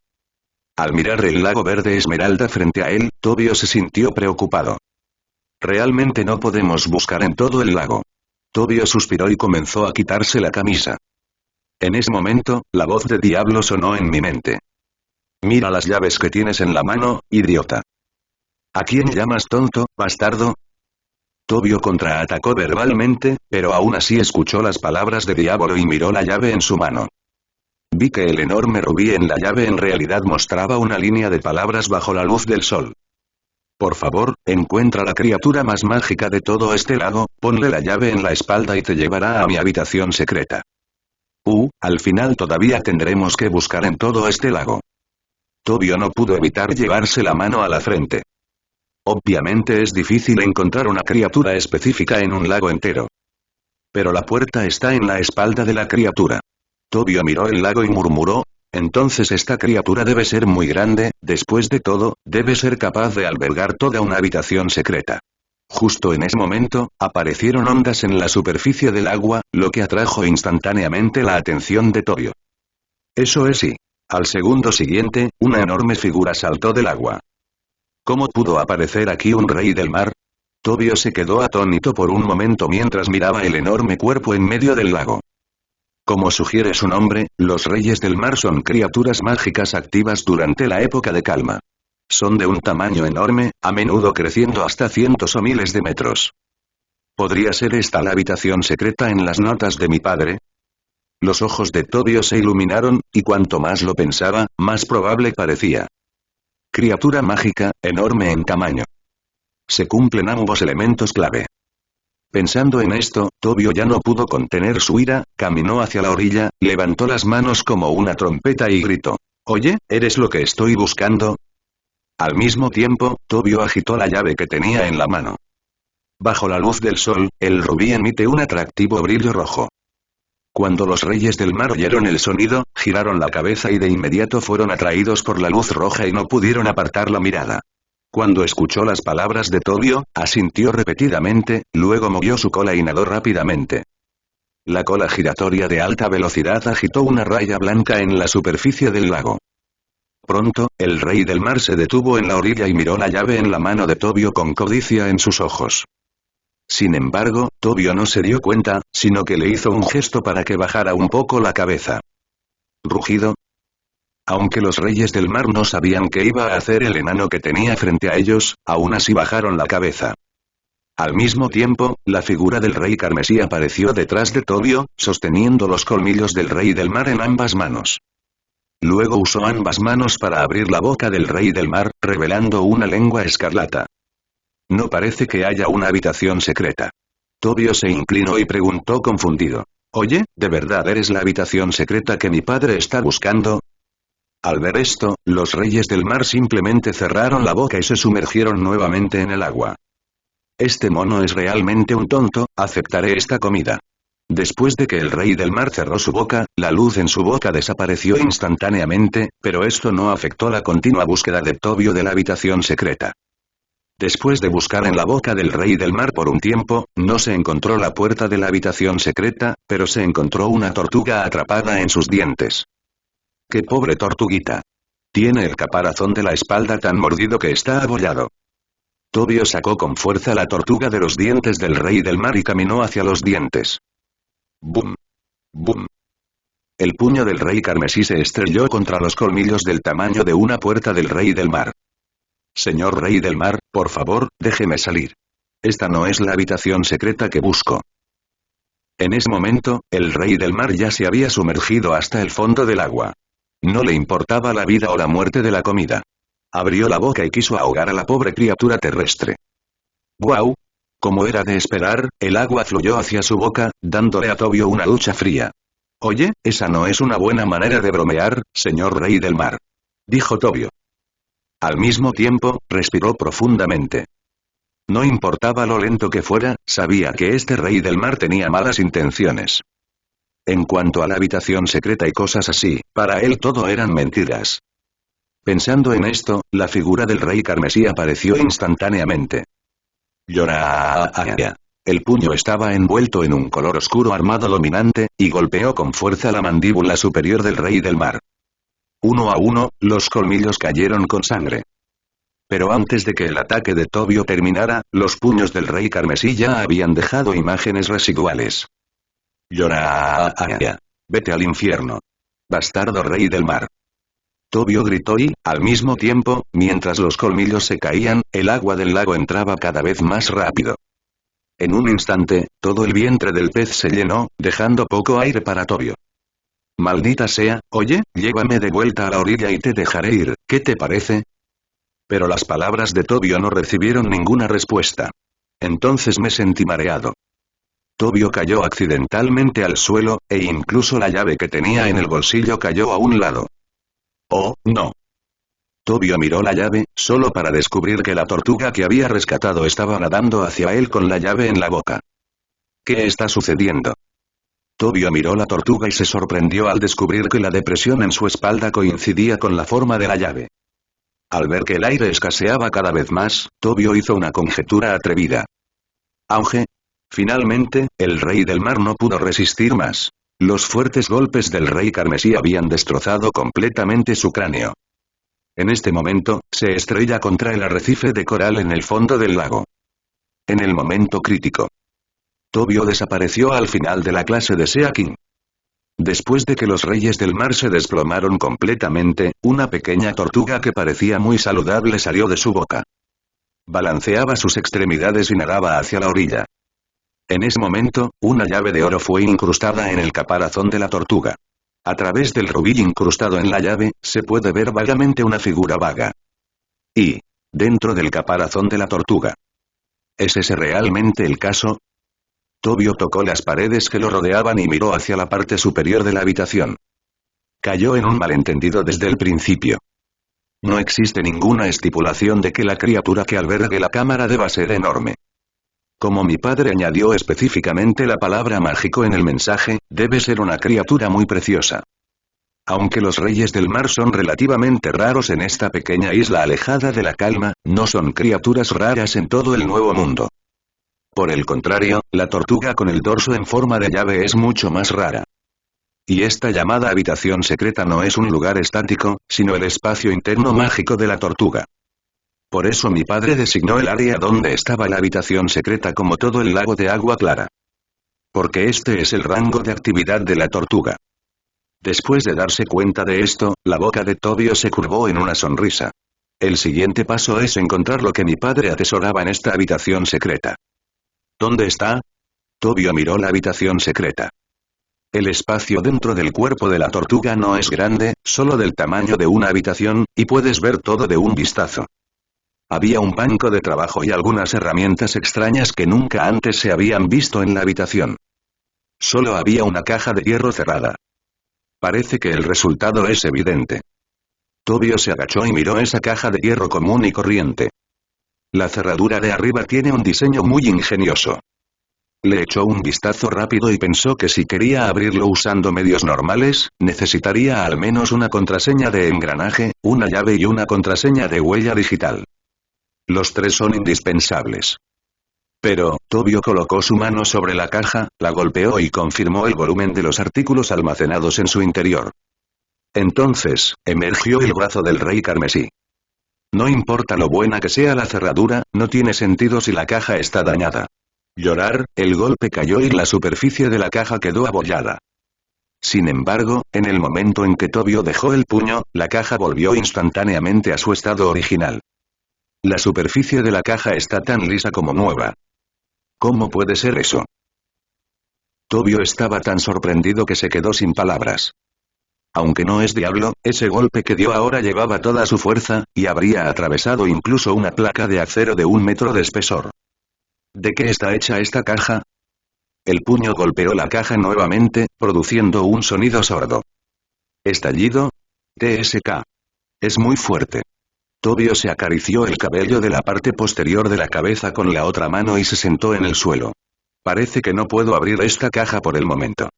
A: Al mirar el lago verde esmeralda frente a él, Tobio se sintió preocupado. Realmente no podemos buscar en todo el lago. Tobio suspiró y comenzó a quitarse la camisa. En ese momento, la voz de Diablo sonó en mi mente. Mira las llaves que tienes en la mano, idiota. ¿A quién llamas tonto, bastardo? Tobio contraatacó verbalmente, pero aún así escuchó las palabras de Diablo y miró la llave en su mano. Vi que el enorme rubí en la llave en realidad mostraba una línea de palabras bajo la luz del sol. Por favor, encuentra la criatura más mágica de todo este lago, ponle la llave en la espalda y te llevará a mi habitación secreta. Al final todavía tendremos que buscar en todo este lago. Tobio no pudo evitar llevarse la mano a la frente. Obviamente es difícil encontrar una criatura específica en un lago entero. Pero la puerta está en la espalda de la criatura. Tobio miró el lago y murmuró: entonces esta criatura debe ser muy grande, después de todo, debe ser capaz de albergar toda una habitación secreta. Justo en ese momento, aparecieron ondas en la superficie del agua, lo que atrajo instantáneamente la atención de Tobio. Eso es y al segundo siguiente, una enorme figura saltó del agua. ¿Cómo pudo aparecer aquí un rey del mar? Tobio se quedó atónito por un momento mientras miraba el enorme cuerpo en medio del lago. Como sugiere su nombre, los reyes del mar son criaturas mágicas activas durante la época de calma. Son de un tamaño enorme, a menudo creciendo hasta cientos o miles de metros. ¿Podría ser esta la habitación secreta en las notas de mi padre? Los ojos de Tobio se iluminaron, y cuanto más lo pensaba, más probable parecía. Criatura mágica, enorme en tamaño. Se cumplen ambos elementos clave. Pensando en esto, Tobio ya no pudo contener su ira, caminó hacia la orilla, levantó las manos como una trompeta y gritó: «Oye, ¿eres lo que estoy buscando?». Al mismo tiempo, Tobio agitó la llave que tenía en la mano. Bajo la luz del sol, el rubí emite un atractivo brillo rojo. Cuando los reyes del mar oyeron el sonido, giraron la cabeza y de inmediato fueron atraídos por la luz roja y no pudieron apartar la mirada. Cuando escuchó las palabras de Tobio, asintió repetidamente, luego movió su cola y nadó rápidamente. La cola giratoria de alta velocidad agitó una raya blanca en la superficie del lago. Pronto, el rey del mar se detuvo en la orilla y miró la llave en la mano de Tobio con codicia en sus ojos. Sin embargo, Tobio no se dio cuenta, sino que le hizo un gesto para que bajara un poco la cabeza. ¿Rugido? Aunque los reyes del mar no sabían qué iba a hacer el enano que tenía frente a ellos, aún así bajaron la cabeza. Al mismo tiempo, la figura del rey carmesí apareció detrás de Tobio, sosteniendo los colmillos del rey del mar en ambas manos. Luego usó ambas manos para abrir la boca del rey del mar, revelando una lengua escarlata. No parece que haya una habitación secreta. Tobio se inclinó y preguntó confundido. Oye, ¿de verdad eres la habitación secreta que mi padre está buscando? Al ver esto, los reyes del mar simplemente cerraron la boca y se sumergieron nuevamente en el agua. Este mono es realmente un tonto, aceptaré esta comida. Después de que el rey del mar cerró su boca, la luz en su boca desapareció instantáneamente, pero esto no afectó la continua búsqueda de Tobio de la habitación secreta. Después de buscar en la boca del rey del mar por un tiempo, no se encontró la puerta de la habitación secreta, pero se encontró una tortuga atrapada en sus dientes. ¡Qué pobre tortuguita! Tiene el caparazón de la espalda tan mordido que está abollado. Tobio sacó con fuerza la tortuga de los dientes del rey del mar y caminó hacia los dientes. ¡Bum! ¡Bum! El puño del rey carmesí se estrelló contra los colmillos del tamaño de una puerta del rey del mar. Señor rey del mar, por favor, déjeme salir. Esta no es la habitación secreta que busco. En ese momento, el rey del mar ya se había sumergido hasta el fondo del agua. No le importaba la vida o la muerte de la comida. Abrió la boca y quiso ahogar a la pobre criatura terrestre. ¡Guau! Como era de esperar, el agua fluyó hacia su boca, dándole a Tobio una ducha fría. Oye, esa no es una buena manera de bromear, señor rey del mar. Dijo Tobio. Al mismo tiempo, respiró profundamente. No importaba lo lento que fuera, sabía que este rey del mar tenía malas intenciones. En cuanto a la habitación secreta y cosas así, para él todo eran mentiras. Pensando en esto, la figura del rey carmesí apareció instantáneamente. Llora. El puño estaba envuelto en un color oscuro armado dominante, y golpeó con fuerza la mandíbula superior del rey del mar. Uno a uno, los colmillos cayeron con sangre. Pero antes de que el ataque de Tobio terminara, los puños del rey carmesí ya habían dejado imágenes residuales. Llora. Vete al infierno. Bastardo rey del mar. Tobio gritó y, al mismo tiempo, mientras los colmillos se caían, el agua del lago entraba cada vez más rápido. En un instante, todo el vientre del pez se llenó, dejando poco aire para Tobio. Maldita sea, oye, llévame de vuelta a la orilla y te dejaré ir, ¿qué te parece? Pero las palabras de Tobio no recibieron ninguna respuesta. Entonces me sentí mareado. Tobio cayó accidentalmente al suelo, e incluso la llave que tenía en el bolsillo cayó a un lado. ¡Oh, no! Tobio miró la llave, solo para descubrir que la tortuga que había rescatado estaba nadando hacia él con la llave en la boca. ¿Qué está sucediendo? Tobio miró la tortuga y se sorprendió al descubrir que la depresión en su espalda coincidía con la forma de la llave. Al ver que el aire escaseaba cada vez más, Tobio hizo una conjetura atrevida. Auge. Finalmente, el rey del mar no pudo resistir más. Los fuertes golpes del rey carmesí habían destrozado completamente su cráneo. En este momento, se estrella contra el arrecife de coral en el fondo del lago. En el momento crítico, Tobio desapareció al final de la clase de Sea King. Después de que los reyes del mar se desplomaron completamente, una pequeña tortuga que parecía muy saludable salió de su boca. Balanceaba sus extremidades y nadaba hacia la orilla. En ese momento, una llave de oro fue incrustada en el caparazón de la tortuga. A través del rubí incrustado en la llave, se puede ver vagamente una figura vaga. Y, dentro del caparazón de la tortuga. ¿Es ese realmente el caso? Tobio tocó las paredes que lo rodeaban y miró hacia la parte superior de la habitación. Cayó en un malentendido desde el principio. No existe ninguna estipulación de que la criatura que albergue la cámara deba ser enorme. Como mi padre añadió específicamente la palabra mágico en el mensaje, debe ser una criatura muy preciosa. Aunque los reyes del mar son relativamente raros en esta pequeña isla alejada de la calma, no son criaturas raras en todo el Nuevo Mundo. Por el contrario, la tortuga con el dorso en forma de llave es mucho más rara. Y esta llamada habitación secreta no es un lugar estático, sino el espacio interno mágico de la tortuga. Por eso mi padre designó el área donde estaba la habitación secreta como todo el lago de agua clara. Porque este es el rango de actividad de la tortuga. Después de darse cuenta de esto, la boca de Tobio se curvó en una sonrisa. El siguiente paso es encontrar lo que mi padre atesoraba en esta habitación secreta. ¿Dónde está? Tobio miró la habitación secreta. El espacio dentro del cuerpo de la tortuga no es grande, solo del tamaño de una habitación, y puedes ver todo de un vistazo. Había un banco de trabajo y algunas herramientas extrañas que nunca antes se habían visto en la habitación. Solo había una caja de hierro cerrada. Parece que el resultado es evidente. Tobio se agachó y miró esa caja de hierro común y corriente. La cerradura de arriba tiene un diseño muy ingenioso. Le echó un vistazo rápido y pensó que si quería abrirlo usando medios normales, necesitaría al menos una contraseña de engranaje, una llave y una contraseña de huella digital. Los tres son indispensables. Pero, Tobio colocó su mano sobre la caja, la golpeó y confirmó el volumen de los artículos almacenados en su interior. Entonces, emergió el brazo del rey carmesí. No importa lo buena que sea la cerradura, no tiene sentido si la caja está dañada. Llorar, el golpe cayó y la superficie de la caja quedó abollada. Sin embargo, en el momento en que Tobio dejó el puño, la caja volvió instantáneamente a su estado original. La superficie de la caja está tan lisa como nueva. ¿Cómo puede ser eso? Tobio estaba tan sorprendido que se quedó sin palabras. Aunque no es diablo, ese golpe que dio ahora llevaba toda su fuerza, y habría atravesado incluso una placa de acero de 1 metro de espesor. ¿De qué está hecha esta caja? El puño golpeó la caja nuevamente, produciendo un sonido sordo. ¿Estallido? TSK. Es muy fuerte. Tobio se acarició el cabello de la parte posterior de la cabeza con la otra mano y se sentó en el suelo. Parece que no puedo abrir esta caja por el momento.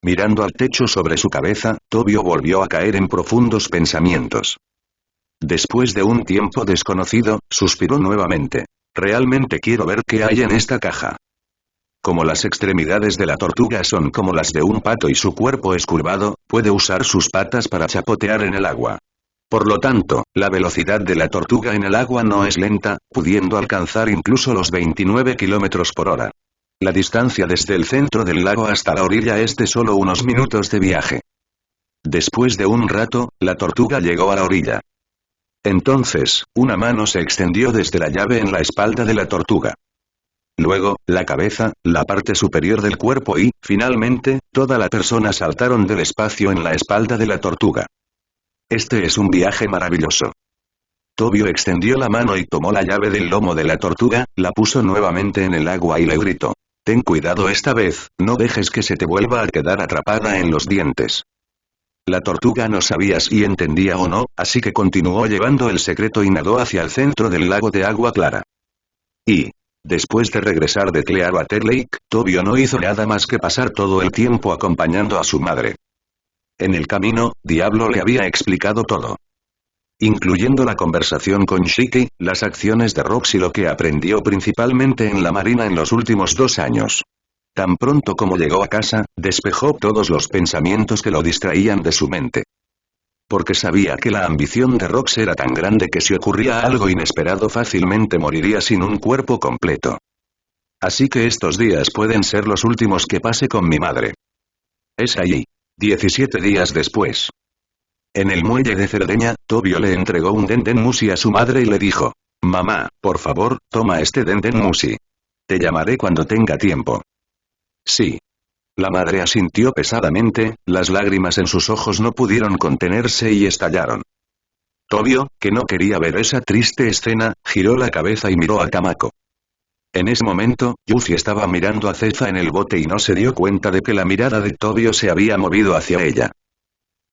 A: Mirando al techo sobre su cabeza, Tobio volvió a caer en profundos pensamientos. Después de un tiempo desconocido, suspiró nuevamente. Realmente quiero ver qué hay en esta caja. Como las extremidades de la tortuga son como las de un pato y su cuerpo es curvado, puede usar sus patas para chapotear en el agua. Por lo tanto, la velocidad de la tortuga en el agua no es lenta, pudiendo alcanzar incluso los 29 km por hora. La distancia desde el centro del lago hasta la orilla es de solo unos minutos de viaje. Después de un rato, la tortuga llegó a la orilla. Entonces, una mano se extendió desde la llave en la espalda de la tortuga. Luego, la cabeza, la parte superior del cuerpo y, finalmente, toda la persona saltaron del espacio en la espalda de la tortuga. Este es un viaje maravilloso. Tobio extendió la mano y tomó la llave del lomo de la tortuga, la puso nuevamente en el agua y le gritó. Ten cuidado esta vez, no dejes que se te vuelva a quedar atrapada en los dientes. La tortuga no sabía si entendía o no, así que continuó llevando el secreto y nadó hacia el centro del lago de agua clara. Y, después de regresar de Clearwater Lake, Tobio no hizo nada más que pasar todo el tiempo acompañando a su madre. En el camino, Diablo le había explicado todo. Incluyendo la conversación con Shiki, las acciones de Rox y lo que aprendió principalmente en la marina en los últimos 2 años. Tan pronto como llegó a casa, despejó todos los pensamientos que lo distraían de su mente. Porque sabía que la ambición de Rox era tan grande que si ocurría algo inesperado fácilmente moriría sin un cuerpo completo. Así que estos días pueden ser los últimos que pase con mi madre. Es allí. 17 días después. En el muelle de Cerdeña, Tobio le entregó un Denden Mushi a su madre y le dijo. Mamá, por favor, toma este Denden Mushi. Te llamaré cuando tenga tiempo. Sí. La madre asintió pesadamente, las lágrimas en sus ojos no pudieron contenerse y estallaron. Tobio, que no quería ver esa triste escena, giró la cabeza y miró a Tamako. En ese momento, Yuffie estaba mirando a Cefa en el bote y no se dio cuenta de que la mirada de Tobio se había movido hacia ella.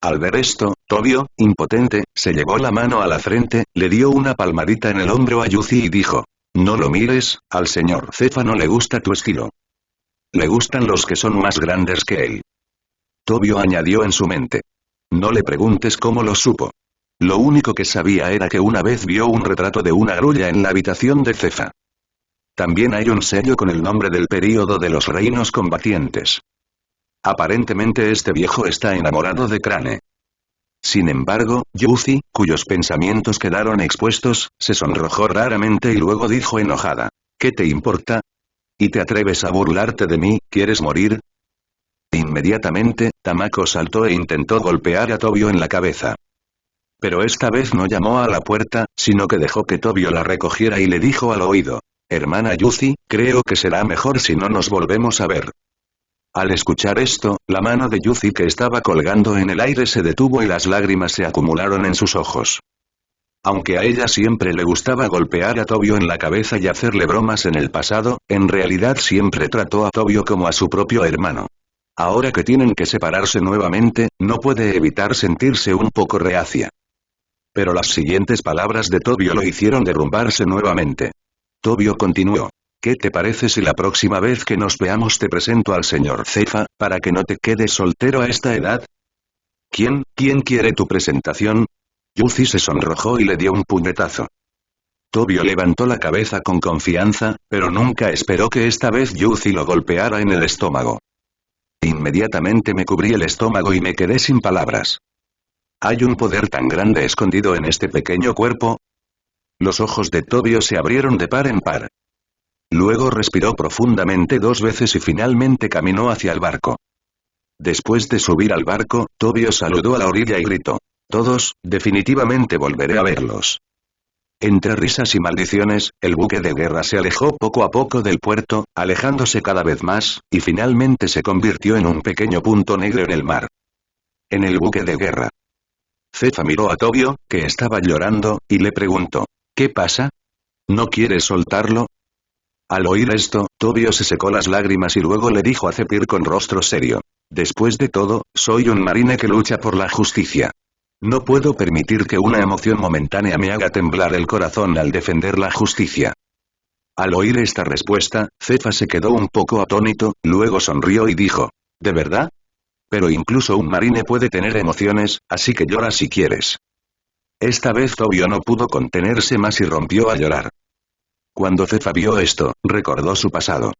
A: Al ver esto, Tobio, impotente, se llevó la mano a la frente, le dio una palmadita en el hombro a Yuffie y dijo. No lo mires, al señor Cefa no le gusta tu estilo. Le gustan los que son más grandes que él. Tobio añadió en su mente. No le preguntes cómo lo supo. Lo único que sabía era que una vez vio un retrato de una grulla en la habitación de Cefa. También hay un sello con el nombre del período de los reinos combatientes. Aparentemente este viejo está enamorado de Crane. Sin embargo, Yuffie, cuyos pensamientos quedaron expuestos, se sonrojó raramente y luego dijo enojada. ¿Qué te importa? ¿Y te atreves a burlarte de mí, quieres morir? Inmediatamente, Tamako saltó e intentó golpear a Tobio en la cabeza. Pero esta vez no llamó a la puerta, sino que dejó que Tobio la recogiera y le dijo al oído: «Hermana Yuzi, creo que será mejor si no nos volvemos a ver». Al escuchar esto, la mano de Yuzi que estaba colgando en el aire se detuvo y las lágrimas se acumularon en sus ojos. Aunque a ella siempre le gustaba golpear a Tobio en la cabeza y hacerle bromas en el pasado, en realidad siempre trató a Tobio como a su propio hermano. Ahora que tienen que separarse nuevamente, no puede evitar sentirse un poco reacia. Pero las siguientes palabras de Tobio lo hicieron derrumbarse nuevamente. Tobio continuó: «¿Qué te parece si la próxima vez que nos veamos te presento al señor Zefa, para que no te quedes soltero a esta edad?» ¿Quién quiere tu presentación? Yuzi se sonrojó y le dio un puñetazo. Tobio levantó la cabeza con confianza, pero nunca esperó que esta vez Yuzi lo golpeara en el estómago. Inmediatamente me cubrí el estómago y me quedé sin palabras. ¿Hay un poder tan grande escondido en este pequeño cuerpo? Los ojos de Tobio se abrieron de par en par. Luego respiró profundamente 2 veces y finalmente caminó hacia el barco. Después de subir al barco, Tobio saludó a la orilla y gritó: «Todos, definitivamente volveré a verlos». Entre risas y maldiciones, el buque de guerra se alejó poco a poco del puerto, alejándose cada vez más, y finalmente se convirtió en un pequeño punto negro en el mar. En el buque de guerra. Zefa miró a Tobio, que estaba llorando, y le preguntó: «¿Qué pasa? ¿No quieres soltarlo?» Al oír esto, Tobio se secó las lágrimas y luego le dijo a Zephyr con rostro serio: «Después de todo, soy un marine que lucha por la justicia. No puedo permitir que una emoción momentánea me haga temblar el corazón al defender la justicia». Al oír esta respuesta, Zefa se quedó un poco atónito, luego sonrió y dijo: «¿De verdad? Pero incluso un marine puede tener emociones, así que llora si quieres». Esta vez Tobio no pudo contenerse más y rompió a llorar. Cuando Zefa vio esto, recordó su pasado.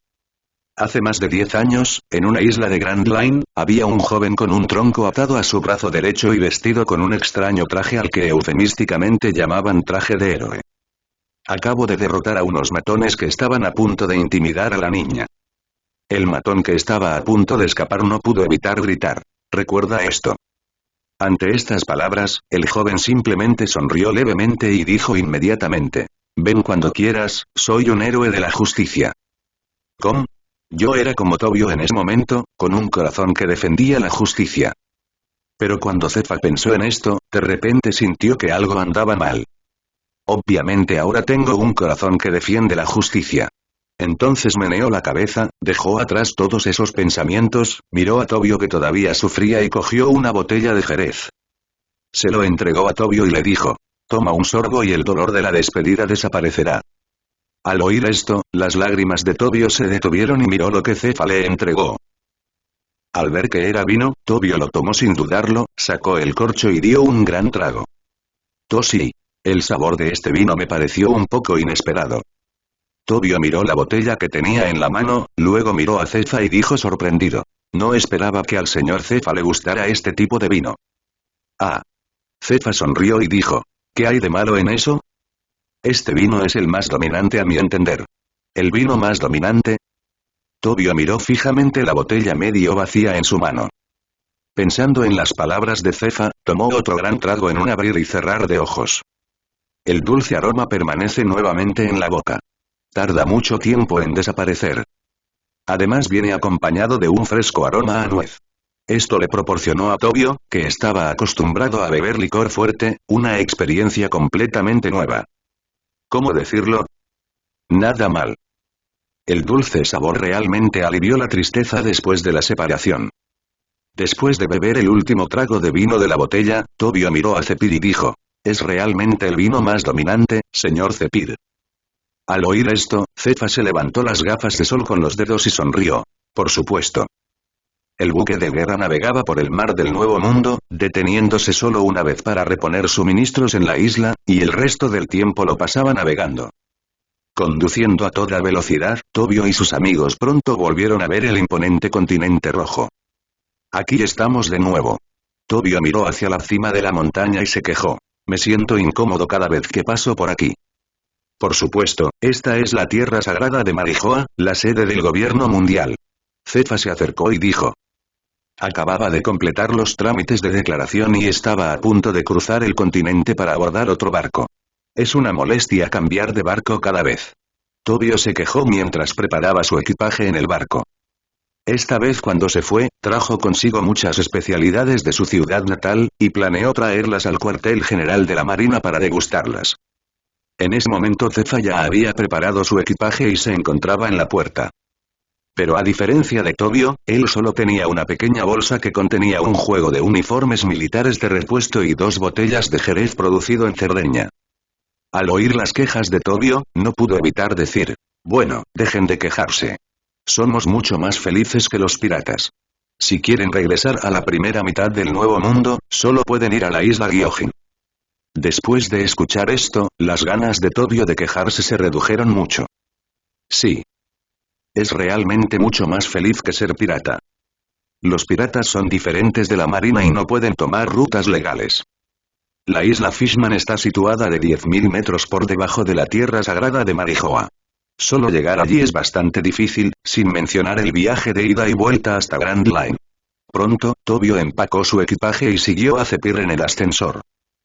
A: Hace más de 10 años, en una isla de Grand Line, había un joven con un tronco atado a su brazo derecho y vestido con un extraño traje al que eufemísticamente llamaban traje de héroe. Acabo de derrotar a unos matones que estaban a punto de intimidar a la niña. El matón que estaba a punto de escapar no pudo evitar gritar: «Recuerda esto». Ante estas palabras, el joven simplemente sonrió levemente y dijo inmediatamente: «Ven cuando quieras, soy un héroe de la justicia». ¿Cómo? Yo era como Tobio en ese momento, con un corazón que defendía la justicia. Pero cuando Zefa pensó en esto, de repente sintió que algo andaba mal. Obviamente ahora tengo un corazón que defiende la justicia. Entonces meneó la cabeza, dejó atrás todos esos pensamientos, miró a Tobio que todavía sufría y cogió una botella de jerez. Se lo entregó a Tobio y le dijo: «Toma un sorbo y el dolor de la despedida desaparecerá». Al oír esto, las lágrimas de Tobio se detuvieron y miró lo que Zefa le entregó. Al ver que era vino, Tobio lo tomó sin dudarlo, sacó el corcho y dio un gran trago. Tosí. El sabor de este vino me pareció un poco inesperado. Tobio miró la botella que tenía en la mano, luego miró a Zefa y dijo sorprendido: «No esperaba que al señor Zefa le gustara este tipo de vino». «Ah». Zefa sonrió y dijo: «¿Qué hay de malo en eso? Este vino es el más dominante a mi entender». «¿El vino más dominante?» Tobio miró fijamente la botella medio vacía en su mano. Pensando en las palabras de Zefa, tomó otro gran trago en un abrir y cerrar de ojos. El dulce aroma permanece nuevamente en la boca. Tarda mucho tiempo en desaparecer. Además viene acompañado de un fresco aroma a nuez. Esto le proporcionó a Tobio, que estaba acostumbrado a beber licor fuerte, una experiencia completamente nueva. ¿Cómo decirlo? Nada mal. El dulce sabor realmente alivió la tristeza después de la separación. Después de beber el último trago de vino de la botella, Tobio miró a Zephyr y dijo: «Es realmente el vino más dominante, señor Zephyr». Al oír esto, Zefa se levantó las gafas de sol con los dedos y sonrió. Por supuesto. El buque de guerra navegaba por el mar del Nuevo Mundo, deteniéndose solo una vez para reponer suministros en la isla, y el resto del tiempo lo pasaba navegando. Conduciendo a toda velocidad, Tobio y sus amigos pronto volvieron a ver el imponente continente rojo. «Aquí estamos de nuevo». Tobio miró hacia la cima de la montaña y se quejó: «Me siento incómodo cada vez que paso por aquí». Por supuesto, esta es la tierra sagrada de Marijoa, la sede del gobierno mundial. Zefa se acercó y dijo: Acababa de completar los trámites de declaración y estaba a punto de cruzar el continente para abordar otro barco. Es una molestia cambiar de barco cada vez. Tobio se quejó mientras preparaba su equipaje en el barco. Esta vez cuando se fue, trajo consigo muchas especialidades de su ciudad natal, y planeó traerlas al cuartel general de la Marina para degustarlas. En ese momento Zefa ya había preparado su equipaje y se encontraba en la puerta. Pero a diferencia de Tobio, él solo tenía una pequeña bolsa que contenía un juego de uniformes militares de repuesto y 2 botellas de jerez producido en Cerdeña. Al oír las quejas de Tobio, no pudo evitar decir: bueno, dejen de quejarse. Somos mucho más felices que los piratas. Si quieren regresar a la primera mitad del Nuevo Mundo, solo pueden ir a la isla Gyojin. Después de escuchar esto, las ganas de Tobio de quejarse se redujeron mucho. Sí. Es realmente mucho más feliz que ser pirata. Los piratas son diferentes de la marina y no pueden tomar rutas legales. La isla Fishman está situada de 10.000 metros por debajo de la tierra sagrada de Marijoa. Solo llegar allí es bastante difícil, sin mencionar el viaje de ida y vuelta hasta Grand Line. Pronto, Tobio empacó su equipaje y siguió a Zephyr en el ascensor.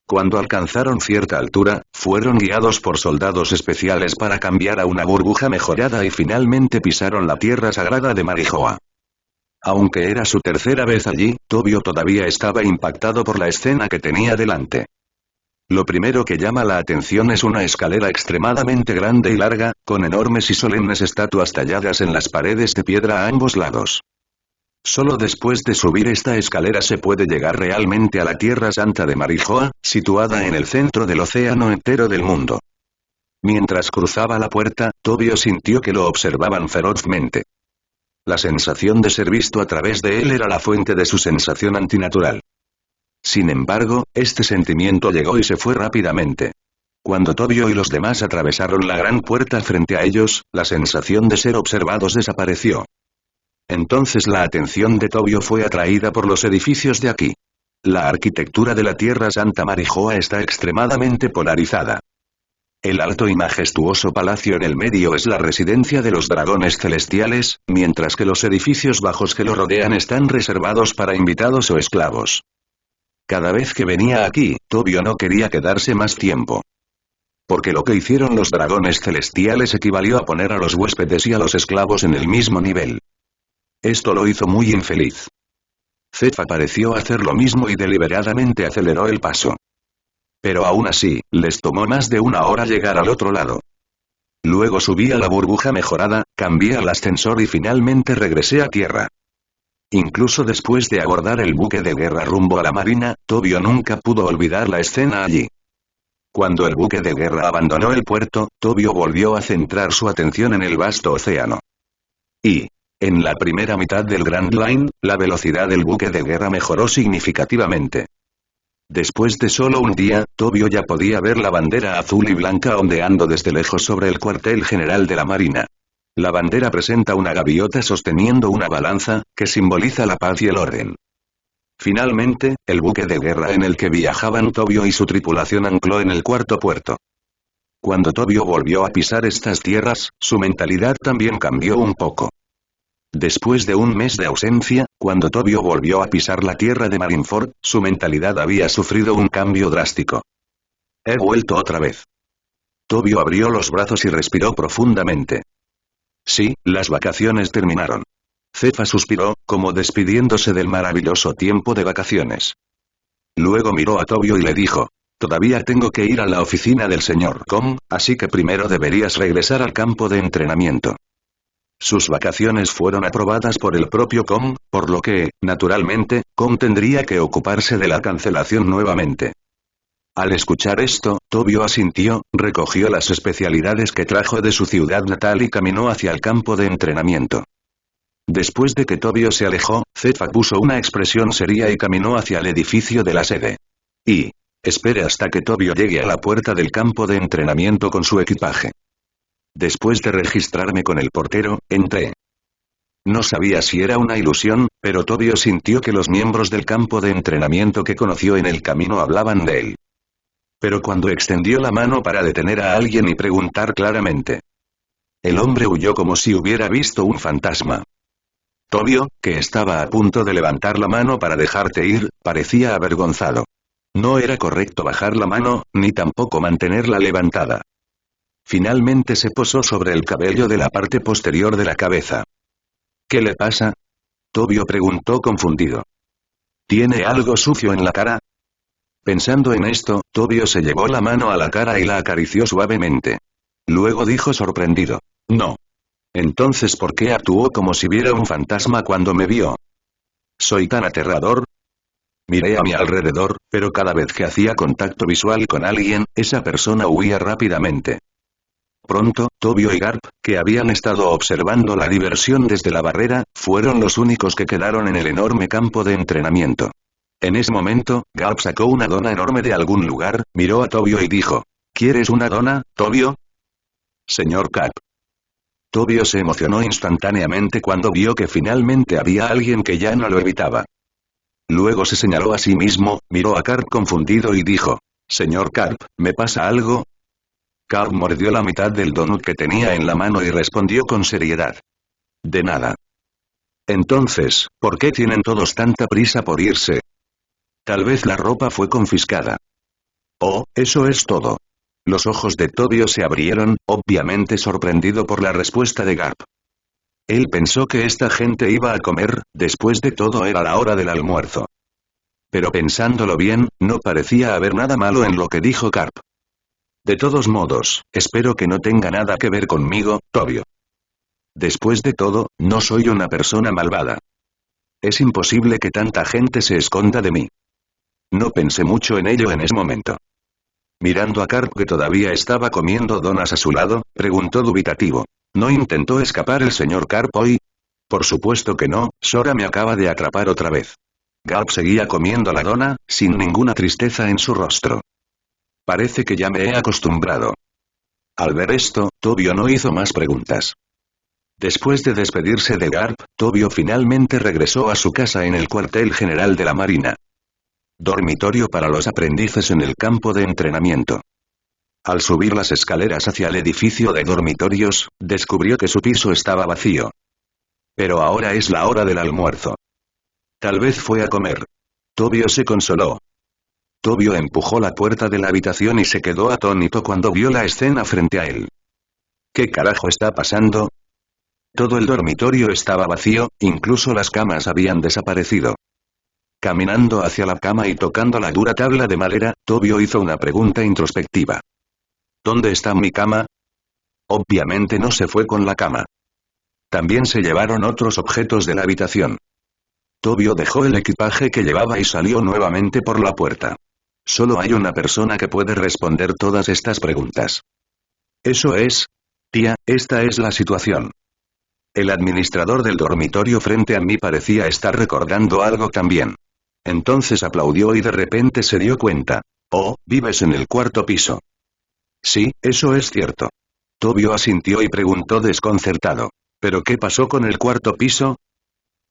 A: Cuando alcanzaron cierta altura, fueron guiados por soldados especiales para cambiar a una burbuja mejorada y finalmente pisaron la tierra sagrada de Marijoa. Aunque era su tercera vez allí, Tobio todavía estaba impactado por la escena que tenía delante. Lo primero que llama la atención es una escalera extremadamente grande y larga, con enormes y solemnes estatuas talladas en las paredes de piedra a ambos lados. Solo después de subir esta escalera se puede llegar realmente a la Tierra Santa de Marijoa, situada en el centro del océano entero del mundo. Mientras cruzaba la puerta, Tobio sintió que lo observaban ferozmente. La sensación de ser visto a través de él era la fuente de su sensación antinatural. Sin embargo, este sentimiento llegó y se fue rápidamente. Cuando Tobio y los demás atravesaron la gran puerta frente a ellos, la sensación de ser observados desapareció. Entonces la atención de Tobio fue atraída por los edificios de aquí. La arquitectura de la Tierra Santa Marijoa está extremadamente polarizada. El alto y majestuoso palacio en el medio es la residencia de los dragones celestiales, mientras que los edificios bajos que lo rodean están reservados para invitados o esclavos. Cada vez que venía aquí, Tobio no quería quedarse más tiempo. Porque lo que hicieron los dragones celestiales equivalió a poner a los huéspedes y a los esclavos en el mismo nivel. Esto lo hizo muy infeliz. Zefa pareció hacer lo mismo y deliberadamente aceleró el paso. Pero aún así, les tomó más de 1 hora llegar al otro lado. Luego subí a la burbuja mejorada, cambié al ascensor y finalmente regresé a tierra. Incluso después de abordar el buque de guerra rumbo a la marina, Tobio nunca pudo olvidar la escena allí. Cuando el buque de guerra abandonó el puerto, Tobio volvió a centrar su atención en el vasto océano. Y, en la primera mitad del Grand Line, la velocidad del buque de guerra mejoró significativamente. Después de solo un día, Tobio ya podía ver la bandera azul y blanca ondeando desde lejos sobre el cuartel general de la Marina. La bandera presenta una gaviota sosteniendo una balanza, que simboliza la paz y el orden. Finalmente, el buque de guerra en el que viajaban Tobio y su tripulación ancló en el cuarto puerto. Cuando Tobio volvió a pisar estas tierras, su mentalidad también cambió un poco. Después de un mes de ausencia, cuando Tobio volvió a pisar la tierra de Marineford, su mentalidad había sufrido un cambio drástico. He vuelto otra vez. Tobio abrió los brazos y respiró profundamente. Sí, las vacaciones terminaron. Zefa suspiró, como despidiéndose del maravilloso tiempo de vacaciones. Luego miró a Tobio y le dijo: todavía tengo que ir a la oficina del señor Kong, así que primero deberías regresar al campo de entrenamiento. Sus vacaciones fueron aprobadas por el propio Kong, por lo que, naturalmente, Kong tendría que ocuparse de la cancelación nuevamente. Al escuchar esto, Tobio asintió, recogió las especialidades que trajo de su ciudad natal y caminó hacia el campo de entrenamiento. Después de que Tobio se alejó, Zefa puso una expresión seria y caminó hacia el edificio de la sede. Y espere hasta que Tobio llegue a la puerta del campo de entrenamiento con su equipaje. Después de registrarme con el portero, entré. No sabía si era una ilusión, pero Tobio sintió que los miembros del campo de entrenamiento que conoció en el camino hablaban de él. Pero cuando extendió la mano para detener a alguien y preguntar claramente, el hombre huyó como si hubiera visto un fantasma. Tobio, que estaba a punto de levantar la mano para dejarte ir, parecía avergonzado. No era correcto bajar la mano, ni tampoco mantenerla levantada. Finalmente se posó sobre el cabello de la parte posterior de la cabeza. ¿Qué le pasa? Tobio preguntó confundido. ¿Tiene algo sucio en la cara? Pensando en esto, Tobio se llevó la mano a la cara y la acarició suavemente. Luego dijo sorprendido. No. Entonces, ¿por qué actuó como si viera un fantasma cuando me vio? ¿Soy tan aterrador? Miré a mi alrededor, pero cada vez que hacía contacto visual con alguien, esa persona huía rápidamente. Pronto, Tobio y Garp, que habían estado observando la diversión desde la barrera, fueron los únicos que quedaron en el enorme campo de entrenamiento. En ese momento, Garp sacó una dona enorme de algún lugar, miró a Tobio y dijo: ¿Quieres una dona, Tobio? Señor Garp. Tobio se emocionó instantáneamente cuando vio que finalmente había alguien que ya no lo evitaba. Luego se señaló a sí mismo, miró a Garp confundido y dijo: Señor Garp, ¿me pasa algo? Garp mordió la mitad del donut que tenía en la mano y respondió con seriedad: De nada. Entonces, ¿por qué tienen todos tanta prisa por irse? Tal vez la ropa fue confiscada. Oh, eso es todo. Los ojos de Tobio se abrieron, obviamente sorprendido por la respuesta de Garp. Él pensó que esta gente iba a comer, después de todo era la hora del almuerzo. Pero pensándolo bien, no parecía haber nada malo en lo que dijo Garp. De todos modos, espero que no tenga nada que ver conmigo, Tobio. Después de todo, no soy una persona malvada. Es imposible que tanta gente se esconda de mí. No pensé mucho en ello en ese momento. Mirando a Garp, que todavía estaba comiendo donas a su lado, preguntó dubitativo: ¿No intentó escapar el señor Garp hoy? Por supuesto que no, Sora me acaba de atrapar otra vez. Garp seguía comiendo la dona, sin ninguna tristeza en su rostro. Parece que ya me he acostumbrado. Al ver esto, Tobio no hizo más preguntas. Después de despedirse de Garp, Tobio finalmente regresó a su casa en el cuartel general de la Marina. Dormitorio para los aprendices en el campo de entrenamiento. Al subir las escaleras hacia el edificio de dormitorios, descubrió que su piso estaba vacío. Pero ahora es la hora del almuerzo. Tal vez fue a comer. Tobio se consoló. Tobio empujó la puerta de la habitación y se quedó atónito cuando vio la escena frente a él. ¿Qué carajo está pasando? Todo el dormitorio estaba vacío, incluso las camas habían desaparecido. Caminando hacia la cama y tocando la dura tabla de madera, Tobio hizo una pregunta introspectiva. ¿Dónde está mi cama? Obviamente no se fue con la cama. También se llevaron otros objetos de la habitación. Tobio dejó el equipaje que llevaba y salió nuevamente por la puerta. Solo hay una persona que puede responder todas estas preguntas. Eso es... Tía, esta es la situación. El administrador del dormitorio frente a mí parecía estar recordando algo también. Entonces aplaudió y de repente se dio cuenta. Oh, ¿vives en el cuarto piso? Sí, eso es cierto. Tobio asintió y preguntó desconcertado. ¿Pero qué pasó con el cuarto piso?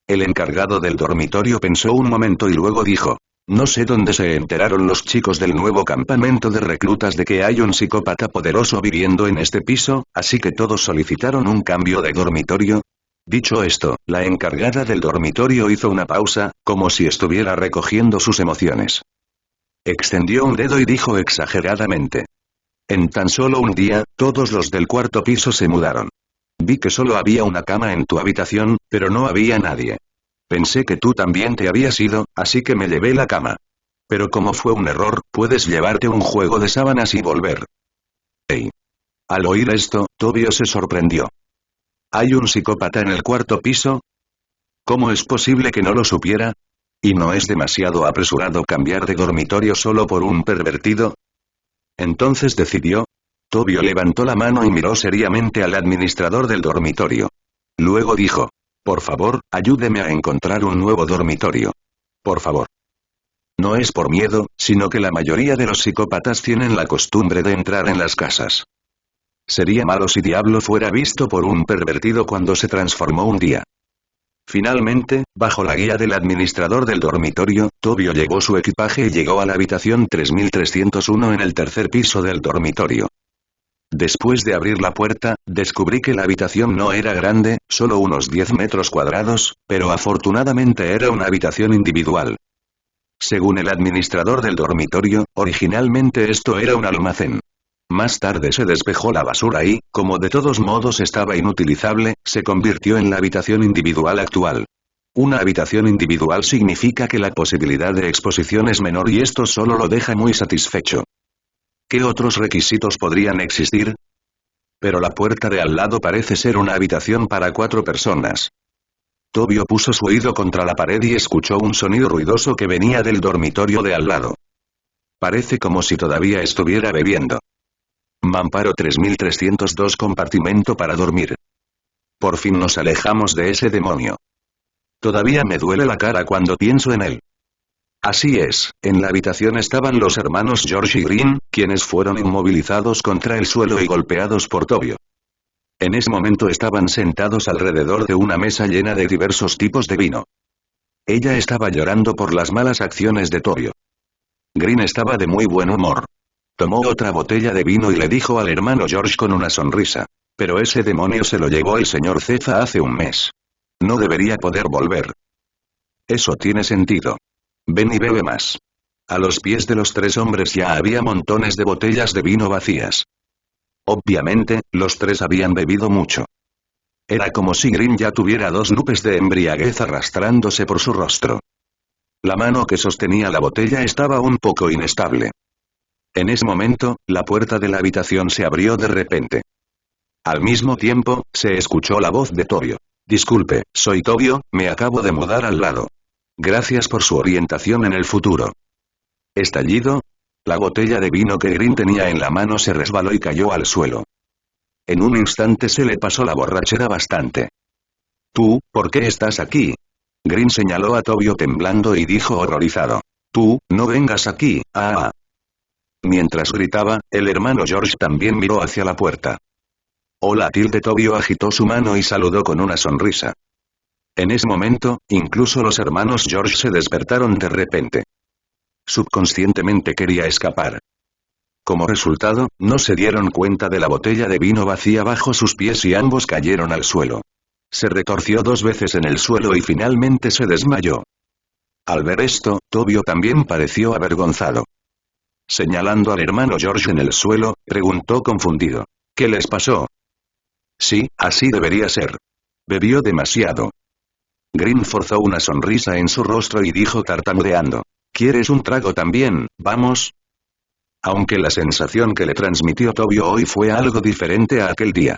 A: El encargado del dormitorio pensó un momento y luego dijo: No sé dónde se enteraron los chicos del nuevo campamento de reclutas de que hay un psicópata poderoso viviendo en este piso, así que todos solicitaron un cambio de dormitorio. Dicho esto, la encargada del dormitorio hizo una pausa, como si estuviera recogiendo sus emociones. Extendió un dedo y dijo exageradamente: En tan solo un día, todos los del cuarto piso se mudaron. Vi que solo había una cama en tu habitación, pero no había nadie. Pensé que tú también te habías ido, así que me llevé la cama. Pero como fue un error, puedes llevarte un juego de sábanas y volver. Hey. Al oír esto, Tobio se sorprendió. ¿Hay un psicópata en el cuarto piso? ¿Cómo es posible que no lo supiera? ¿Y no es demasiado apresurado cambiar de dormitorio solo por un pervertido? Entonces decidió. Tobio levantó la mano y miró seriamente al administrador del dormitorio. Luego dijo: Por favor, ayúdeme a encontrar un nuevo dormitorio. Por favor. No es por miedo, sino que la mayoría de los psicópatas tienen la costumbre de entrar en las casas. Sería malo si Diablo fuera visto por un pervertido cuando se transformó un día. Finalmente, bajo la guía del administrador del dormitorio, Tobio llevó su equipaje y llegó a la habitación 3301 en el tercer piso del dormitorio. Después de abrir la puerta, descubrí que la habitación no era grande, solo unos 10 metros cuadrados, pero afortunadamente era una habitación individual. Según el administrador del dormitorio, originalmente esto era un almacén. Más tarde se despejó la basura y, como de todos modos estaba inutilizable, se convirtió en la habitación individual actual. Una habitación individual significa que la posibilidad de exposición es menor y esto solo lo deja muy satisfecho. ¿Qué otros requisitos podrían existir? Pero la puerta de al lado parece ser una habitación para 4 personas. Tobio puso su oído contra la pared y escuchó un sonido ruidoso que venía del dormitorio de al lado. Parece como si todavía estuviera bebiendo. Mamparo 3302 compartimento para dormir. Por fin nos alejamos de ese demonio. Todavía me duele la cara cuando pienso en él. Así es, en la habitación estaban los hermanos George y Green, quienes fueron inmovilizados contra el suelo y golpeados por Tobio. En ese momento estaban sentados alrededor de una mesa llena de diversos tipos de vino. Ella estaba llorando por las malas acciones de Tobio. Green estaba de muy buen humor. Tomó otra botella de vino y le dijo al hermano George con una sonrisa. Pero ese demonio se lo llevó el señor Cefa hace un mes. No debería poder volver. Eso tiene sentido. Ven y bebe más. A los pies de los 3 hombres ya había montones de botellas de vino vacías. Obviamente, los 3 habían bebido mucho. Era como si Green ya tuviera 2 nubes de embriaguez arrastrándose por su rostro. La mano que sostenía la botella estaba un poco inestable. En ese momento, la puerta de la habitación se abrió de repente. Al mismo tiempo, se escuchó la voz de Tobio. Disculpe, soy Tobio, me acabo de mudar al lado. Gracias por su orientación en el futuro. Estallido. La botella de vino que Green tenía en la mano se resbaló y cayó al suelo. En un instante se le pasó la borrachera bastante. Tú, ¿por qué estás aquí? Green señaló a Tobio temblando y dijo horrorizado. Tú, no vengas aquí, ah. Mientras gritaba, el hermano George también miró hacia la puerta. Hola Tobio agitó su mano y saludó con una sonrisa. En ese momento, incluso los hermanos George se despertaron de repente. Subconscientemente quería escapar. Como resultado, no se dieron cuenta de la botella de vino vacía bajo sus pies y ambos cayeron al suelo. Se retorció 2 veces en el suelo y finalmente se desmayó. Al ver esto, Tobio también pareció avergonzado. Señalando al hermano George en el suelo, preguntó confundido. ¿Qué les pasó? Sí, así debería ser. Bebió demasiado. Green forzó una sonrisa en su rostro y dijo tartamudeando. ¿Quieres un trago también, vamos? Aunque la sensación que le transmitió Tobio hoy fue algo diferente a aquel día.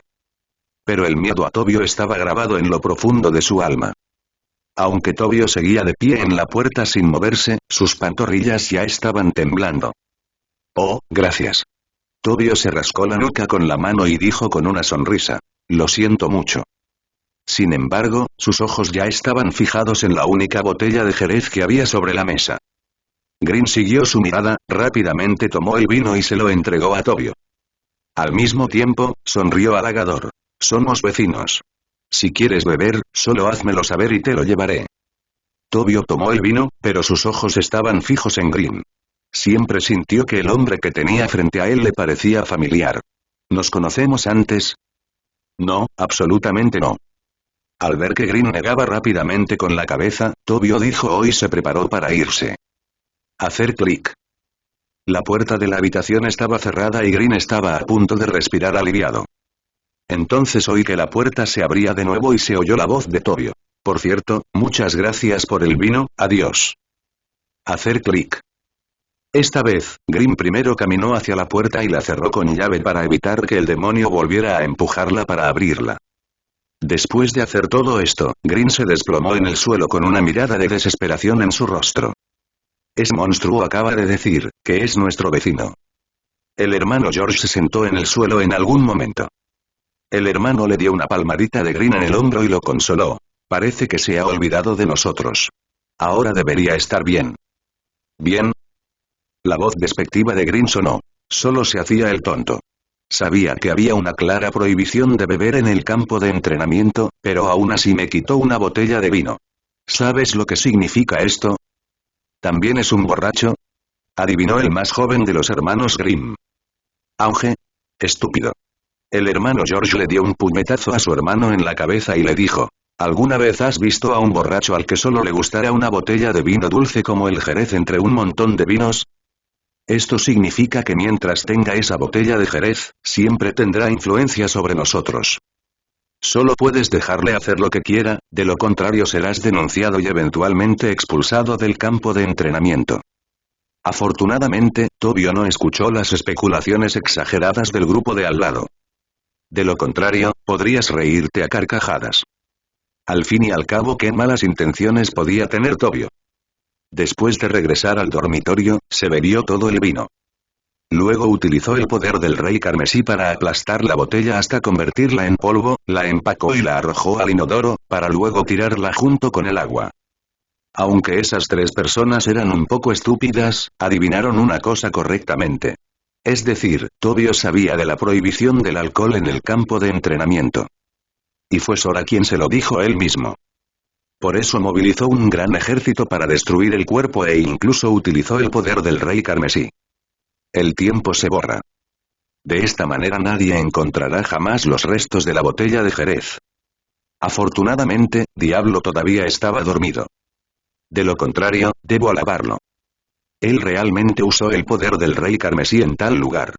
A: Pero el miedo a Tobio estaba grabado en lo profundo de su alma. Aunque Tobio seguía de pie en la puerta sin moverse, sus pantorrillas ya estaban temblando. Oh, gracias. Tobio se rascó la nuca con la mano y dijo con una sonrisa. Lo siento mucho. Sin embargo, sus ojos ya estaban fijados en la única botella de Jerez que había sobre la mesa. Green siguió su mirada, rápidamente tomó el vino y se lo entregó a Tobio. Al mismo tiempo, sonrió halagador. Somos vecinos. Si quieres beber, solo házmelo saber y te lo llevaré. Tobio tomó el vino, pero sus ojos estaban fijos en Green. Siempre sintió que el hombre que tenía frente a él le parecía familiar. ¿Nos conocemos antes? No, absolutamente no. Al ver que Green negaba rápidamente con la cabeza, Tobio dijo y se preparó para irse. Hacer clic. La puerta de la habitación estaba cerrada y Green estaba a punto de respirar aliviado. Entonces oí que la puerta se abría de nuevo y se oyó la voz de Tobio. Por cierto, muchas gracias por el vino, adiós. Hacer clic. Esta vez, Green primero caminó hacia la puerta y la cerró con llave para evitar que el demonio volviera a empujarla para abrirla. Después de hacer todo esto, Green se desplomó en el suelo con una mirada de desesperación en su rostro. Ese monstruo acaba de decir, que es nuestro vecino. El hermano George se sentó en el suelo en algún momento. El hermano le dio una palmadita de Green en el hombro y lo consoló. Parece que se ha olvidado de nosotros. Ahora debería estar bien. ¿Bien? La voz despectiva de Green sonó. Solo se hacía el tonto. Sabía que había una clara prohibición de beber en el campo de entrenamiento, pero aún así me quitó una botella de vino. ¿Sabes lo que significa esto? ¿También es un borracho? Adivinó el más joven de los hermanos Grimm. Auge. Estúpido. El hermano George le dio un puñetazo a su hermano en la cabeza y le dijo: ¿Alguna vez has visto a un borracho al que solo le gustará una botella de vino dulce como el Jerez entre un montón de vinos? Esto significa que mientras tenga esa botella de Jerez, siempre tendrá influencia sobre nosotros. Solo puedes dejarle hacer lo que quiera, de lo contrario serás denunciado y eventualmente expulsado del campo de entrenamiento. Afortunadamente, Tobio no escuchó las especulaciones exageradas del grupo de al lado. De lo contrario, podrías reírte a carcajadas. Al fin y al cabo, ¿qué malas intenciones podía tener Tobio? Después de regresar al dormitorio, se bebió todo el vino. Luego utilizó el poder del rey carmesí para aplastar la botella hasta convertirla en polvo, la empacó y la arrojó al inodoro, para luego tirarla junto con el agua. Aunque esas tres personas eran un poco estúpidas, adivinaron una cosa correctamente. Es decir, Tobio sabía de la prohibición del alcohol en el campo de entrenamiento. Y fue Sora quien se lo dijo él mismo. Por eso movilizó un gran ejército para destruir el cuerpo e incluso utilizó el poder del rey carmesí. El tiempo se borra. De esta manera nadie encontrará jamás los restos de la botella de Jerez. Afortunadamente, Diablo todavía estaba dormido. De lo contrario, debo alabarlo. Él realmente usó el poder del rey carmesí en tal lugar.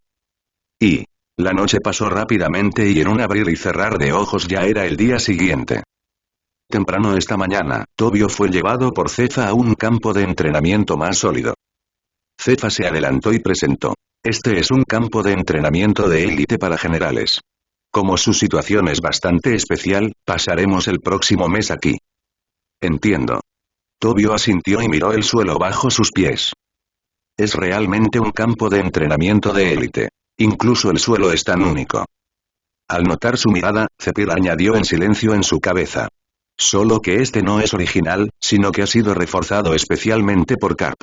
A: Y la noche pasó rápidamente y en un abrir y cerrar de ojos ya era el día siguiente. Temprano esta mañana, Tobio fue llevado por Cefa a un campo de entrenamiento más sólido. Cefa se adelantó y presentó: este es un campo de entrenamiento de élite para generales. Como su situación es bastante especial, pasaremos el próximo mes aquí. Entiendo. Tobio asintió y miró el suelo bajo sus pies. Es realmente un campo de entrenamiento de élite. Incluso el suelo es tan único. Al notar su mirada, Zephyr añadió en silencio en su cabeza: solo que este no es original, sino que ha sido reforzado especialmente por Carp.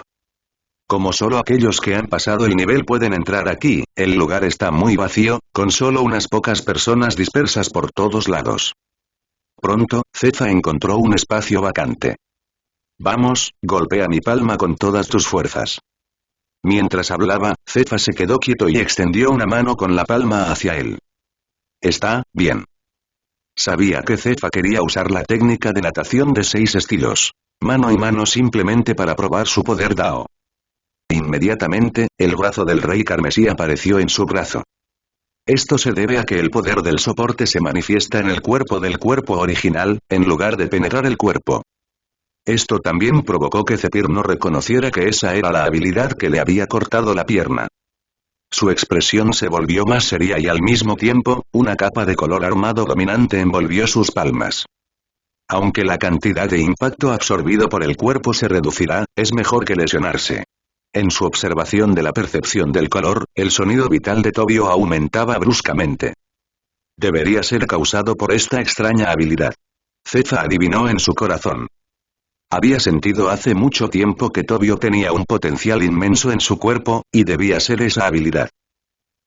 A: Como solo aquellos que han pasado el nivel pueden entrar aquí, el lugar está muy vacío, con solo unas pocas personas dispersas por todos lados. Pronto, Cefa encontró un espacio vacante. Vamos, golpea mi palma con todas tus fuerzas. Mientras hablaba, Cefa se quedó quieto y extendió una mano con la palma hacia él. Está bien. Sabía que Cefa quería usar la técnica de natación de 6 estilos. Mano y mano simplemente para probar su poder Dao. Inmediatamente, el brazo del rey carmesí apareció en su brazo. Esto se debe a que el poder del soporte se manifiesta en el cuerpo del cuerpo original, en lugar de penetrar el cuerpo. Esto también provocó que Zephyr no reconociera que esa era la habilidad que le había cortado la pierna. Su expresión se volvió más seria y al mismo tiempo, una capa de color armado dominante envolvió sus palmas. Aunque la cantidad de impacto absorbido por el cuerpo se reducirá, es mejor que lesionarse. En su observación de la percepción del color, el sonido vital de Tobio aumentaba bruscamente. Debería ser causado por esta extraña habilidad. Cefa adivinó en su corazón. Había sentido hace mucho tiempo que Tobio tenía un potencial inmenso en su cuerpo, y debía ser esa habilidad.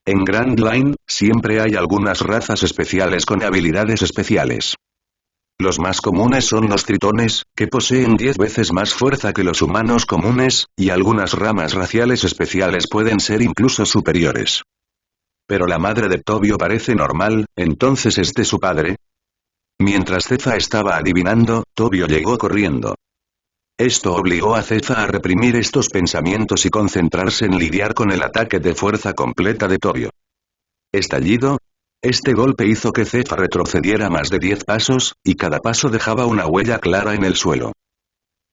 A: En Grand Line, siempre hay algunas razas especiales con habilidades especiales. Los más comunes son los tritones, que poseen 10 veces más fuerza que los humanos comunes, y algunas ramas raciales especiales pueden ser incluso superiores. Pero la madre de Tobio parece normal, ¿entonces es de su padre? Mientras Cefa estaba adivinando, Tobio llegó corriendo. Esto obligó a Cefa a reprimir estos pensamientos y concentrarse en lidiar con el ataque de fuerza completa de Tobio. ¿Estallido? Este golpe hizo que Cefa retrocediera más de 10 pasos, y cada paso dejaba una huella clara en el suelo.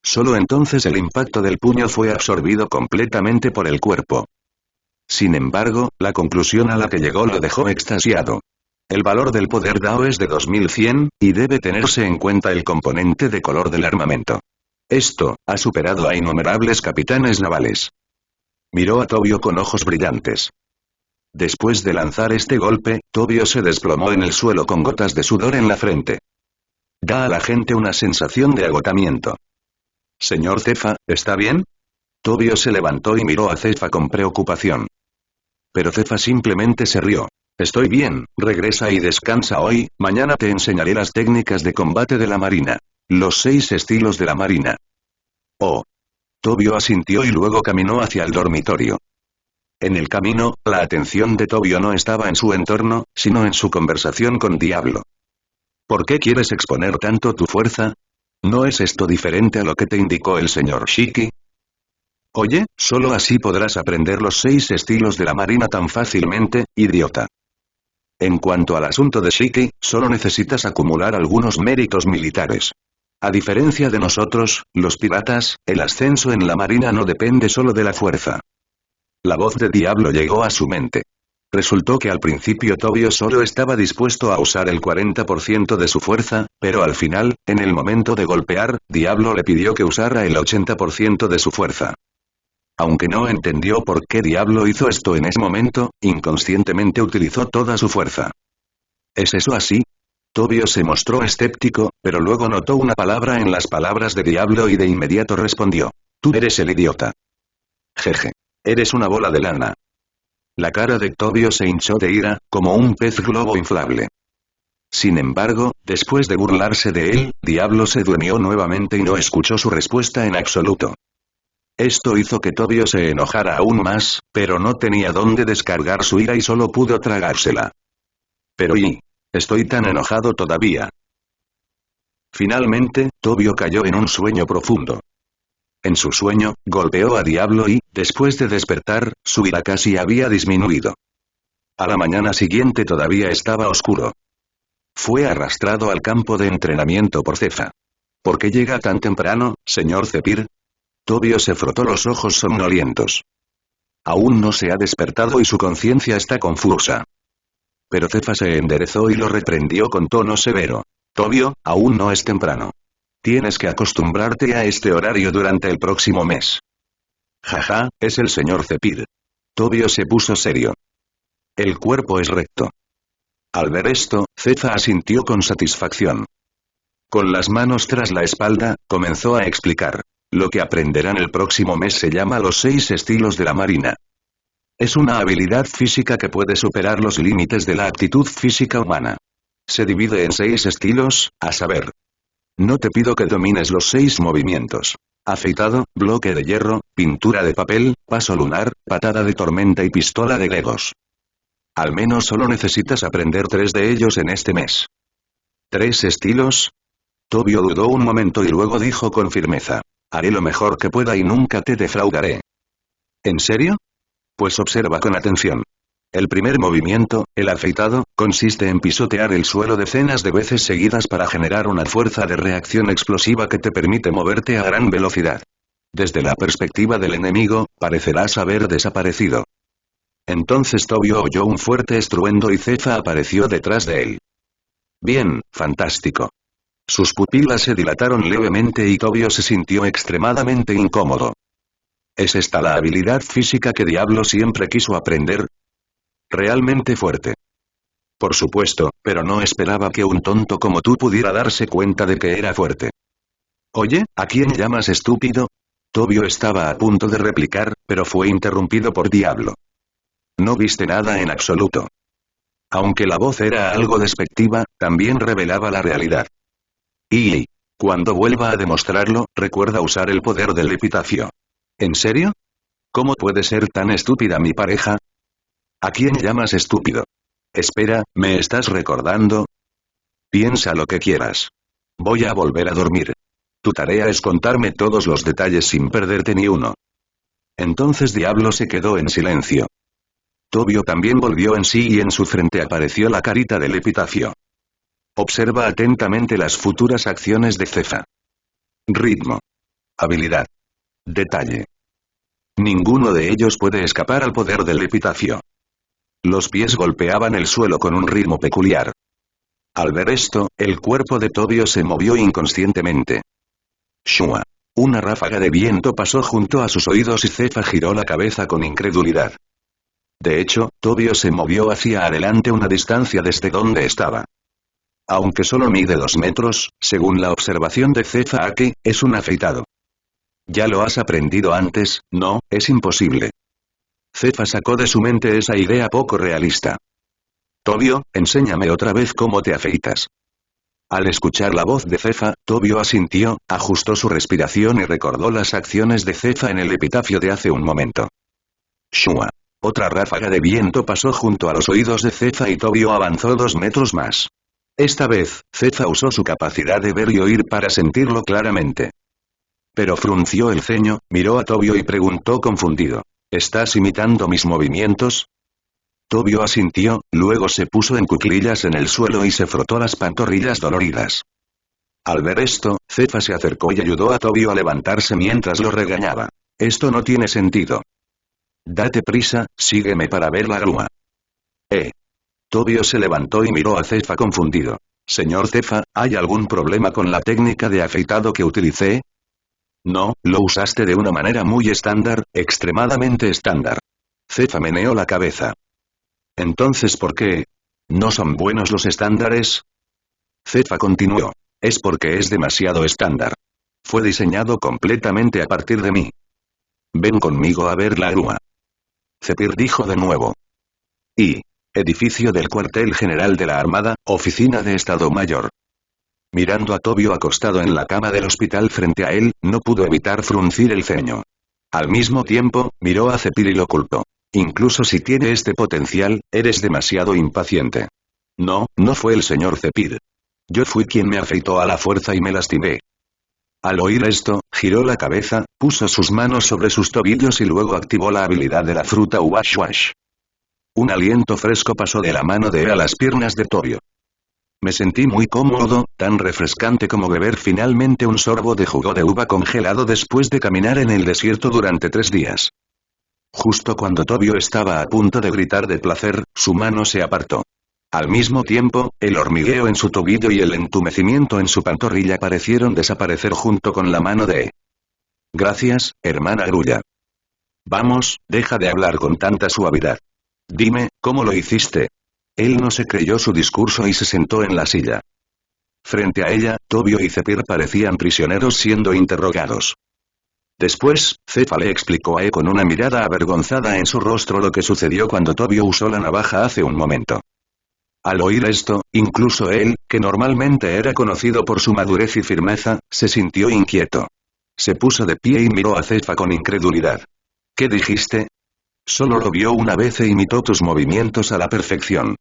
A: Solo entonces el impacto del puño fue absorbido completamente por el cuerpo. Sin embargo, la conclusión a la que llegó lo dejó extasiado. El valor del poder Dao es de 2100, y debe tenerse en cuenta el componente de color del armamento. Esto ha superado a innumerables capitanes navales. Miró a Tobio con ojos brillantes. Después de lanzar este golpe, Tobio se desplomó en el suelo con gotas de sudor en la frente. Da a la gente una sensación de agotamiento. Señor Cefa, ¿está bien? Tobio se levantó y miró a Cefa con preocupación. Pero Cefa simplemente se rió. Estoy bien, regresa y descansa hoy, mañana te enseñaré las técnicas de combate de la marina. Los 6 estilos de la marina. Oh. Tobio asintió y luego caminó hacia el dormitorio. En el camino, la atención de Tobio no estaba en su entorno, sino en su conversación con Diablo. ¿Por qué quieres exponer tanto tu fuerza? ¿No es esto diferente a lo que te indicó el señor Shiki? Oye, solo así podrás aprender los 6 estilos de la marina tan fácilmente, idiota. En cuanto al asunto de Shiki, solo necesitas acumular algunos méritos militares. A diferencia de nosotros, los piratas, el ascenso en la marina no depende solo de la fuerza. La voz de Diablo llegó a su mente. Resultó que al principio Tobio solo estaba dispuesto a usar el 40% de su fuerza, pero al final, en el momento de golpear, Diablo le pidió que usara el 80% de su fuerza. Aunque no entendió por qué Diablo hizo esto en ese momento, inconscientemente utilizó toda su fuerza. ¿Es eso así? Tobio se mostró escéptico, pero luego notó una palabra en las palabras de Diablo y de inmediato respondió. Tú eres el idiota. Jeje. Eres una bola de lana. La cara de Tobio se hinchó de ira, como un pez globo inflable. Sin embargo, después de burlarse de él, Diablo se durmió nuevamente y no escuchó su respuesta en absoluto. Esto hizo que Tobio se enojara aún más, pero no tenía dónde descargar su ira y solo pudo tragársela. Pero estoy tan enojado todavía. Finalmente, Tobio cayó en un sueño profundo. En su sueño, golpeó a Diablo y, después de despertar, su ira casi había disminuido. A la mañana siguiente todavía estaba oscuro. Fue arrastrado al campo de entrenamiento por Cefa. ¿Por qué llega tan temprano, señor Zephyr? Tobio se frotó los ojos somnolientos. Aún no se ha despertado y su conciencia está confusa. Pero Cefa se enderezó y lo reprendió con tono severo. Tobio, aún no es temprano. Tienes que acostumbrarte a este horario durante el próximo mes. Jaja, es el señor Zephyr. Tobio se puso serio. El cuerpo es recto. Al ver esto, Cefa asintió con satisfacción. Con las manos tras la espalda, comenzó a explicar. Lo que aprenderán el próximo mes se llama los 6 estilos de la marina. Es una habilidad física que puede superar los límites de la aptitud física humana. Se divide en 6 estilos, a saber. No te pido que domines los 6 movimientos. Afeitado, bloque de hierro, pintura de papel, paso lunar, patada de tormenta y pistola de legos. Al menos solo necesitas aprender 3 de ellos en este mes. ¿3 estilos? Tobio dudó un momento y luego dijo con firmeza. Haré lo mejor que pueda y nunca te defraudaré. ¿En serio? Pues observa con atención. El primer movimiento, el afeitado, consiste en pisotear el suelo decenas de veces seguidas para generar una fuerza de reacción explosiva que te permite moverte a gran velocidad. Desde la perspectiva del enemigo, parecerás haber desaparecido. Entonces Tobio oyó un fuerte estruendo y Cefa apareció detrás de él. Bien, fantástico. Sus pupilas se dilataron levemente y Tobio se sintió extremadamente incómodo. ¿Es esta la habilidad física que Diablo siempre quiso aprender? Realmente fuerte. Por supuesto, pero no esperaba que un tonto como tú pudiera darse cuenta de que era fuerte. Oye, ¿a quién llamas estúpido? Tobio estaba a punto de replicar, pero fue interrumpido por Diablo. No viste nada en absoluto. Aunque la voz era algo despectiva, también revelaba la realidad. Y cuando vuelva a demostrarlo, recuerda usar el poder del epitafio. ¿En serio? ¿Cómo puede ser tan estúpida mi pareja? ¿A quién llamas estúpido? Espera, ¿me estás recordando? Piensa lo que quieras. Voy a volver a dormir. Tu tarea es contarme todos los detalles sin perderte ni uno. Entonces Diablo se quedó en silencio. Tobio también volvió en sí y en su frente apareció la carita del epitafio. Observa atentamente las futuras acciones de Cefa. Ritmo. Habilidad. Detalle. Ninguno de ellos puede escapar al poder del epitafio. Los pies golpeaban el suelo con un ritmo peculiar. Al ver esto, el cuerpo de Tobio se movió inconscientemente. Shua. Una ráfaga de viento pasó junto a sus oídos y Cefa giró la cabeza con incredulidad. De hecho, Tobio se movió hacia adelante una distancia desde donde estaba. Aunque solo mide 2 metros, según la observación de Cefa aquí, es un afeitado. Ya lo has aprendido antes, no, es imposible. Cefa sacó de su mente esa idea poco realista. Tobio, enséñame otra vez cómo te afeitas. Al escuchar la voz de Cefa, Tobio asintió, ajustó su respiración y recordó las acciones de Cefa en el epitafio de hace un momento. Shua. Otra ráfaga de viento pasó junto a los oídos de Zefa y Tobio avanzó 2 metros más. Esta vez, Zefa usó su capacidad de ver y oír para sentirlo claramente. Pero frunció el ceño, miró a Tobio y preguntó confundido. ¿Estás imitando mis movimientos? Tobio asintió, luego se puso en cuclillas en el suelo y se frotó las pantorrillas doloridas. Al ver esto, Zefa se acercó y ayudó a Tobio a levantarse mientras lo regañaba. Esto no tiene sentido. Date prisa, sígueme para ver la grúa. Tobio se levantó y miró a Zefa confundido. Señor Zefa, ¿hay algún problema con la técnica de afeitado que utilicé? No, lo usaste de una manera muy estándar, extremadamente estándar. Zefa meneó la cabeza. Entonces, ¿por qué? ¿No son buenos los estándares? Zefa continuó. Es porque es demasiado estándar. Fue diseñado completamente a partir de mí. Ven conmigo a ver la grúa. Zephyr dijo de nuevo. Edificio del cuartel general de la Armada, oficina de Estado Mayor. Mirando a Tobio acostado en la cama del hospital frente a él, no pudo evitar fruncir el ceño. Al mismo tiempo, miró a Zephyr y lo culpó. Incluso si tiene este potencial, eres demasiado impaciente. No, no fue el señor Zephyr. Yo fui quien me afeitó a la fuerza y me lastimé. Al oír esto, giró la cabeza, puso sus manos sobre sus tobillos y luego activó la habilidad de la fruta Wash Wash. Un aliento fresco pasó de la mano de él a las piernas de Tobio. Me sentí muy cómodo, tan refrescante como beber finalmente un sorbo de jugo de uva congelado después de caminar en el desierto durante 3 días. Justo cuando Tobio estaba a punto de gritar de placer, su mano se apartó. Al mismo tiempo, el hormigueo en su tobillo y el entumecimiento en su pantorrilla parecieron desaparecer junto con la mano de... Gracias, hermana Grulla. Vamos, deja de hablar con tanta suavidad. Dime, ¿cómo lo hiciste? Él no se creyó su discurso y se sentó en la silla. Frente a ella, Tobio y Zephyr parecían prisioneros siendo interrogados. Después, Zefa le explicó a con una mirada avergonzada en su rostro lo que sucedió cuando Tobio usó la navaja hace un momento. Al oír esto, incluso él, que normalmente era conocido por su madurez y firmeza, se sintió inquieto. Se puso de pie y miró a Zefa con incredulidad. ¿Qué dijiste? Solo lo vio una vez e imitó tus movimientos a la perfección.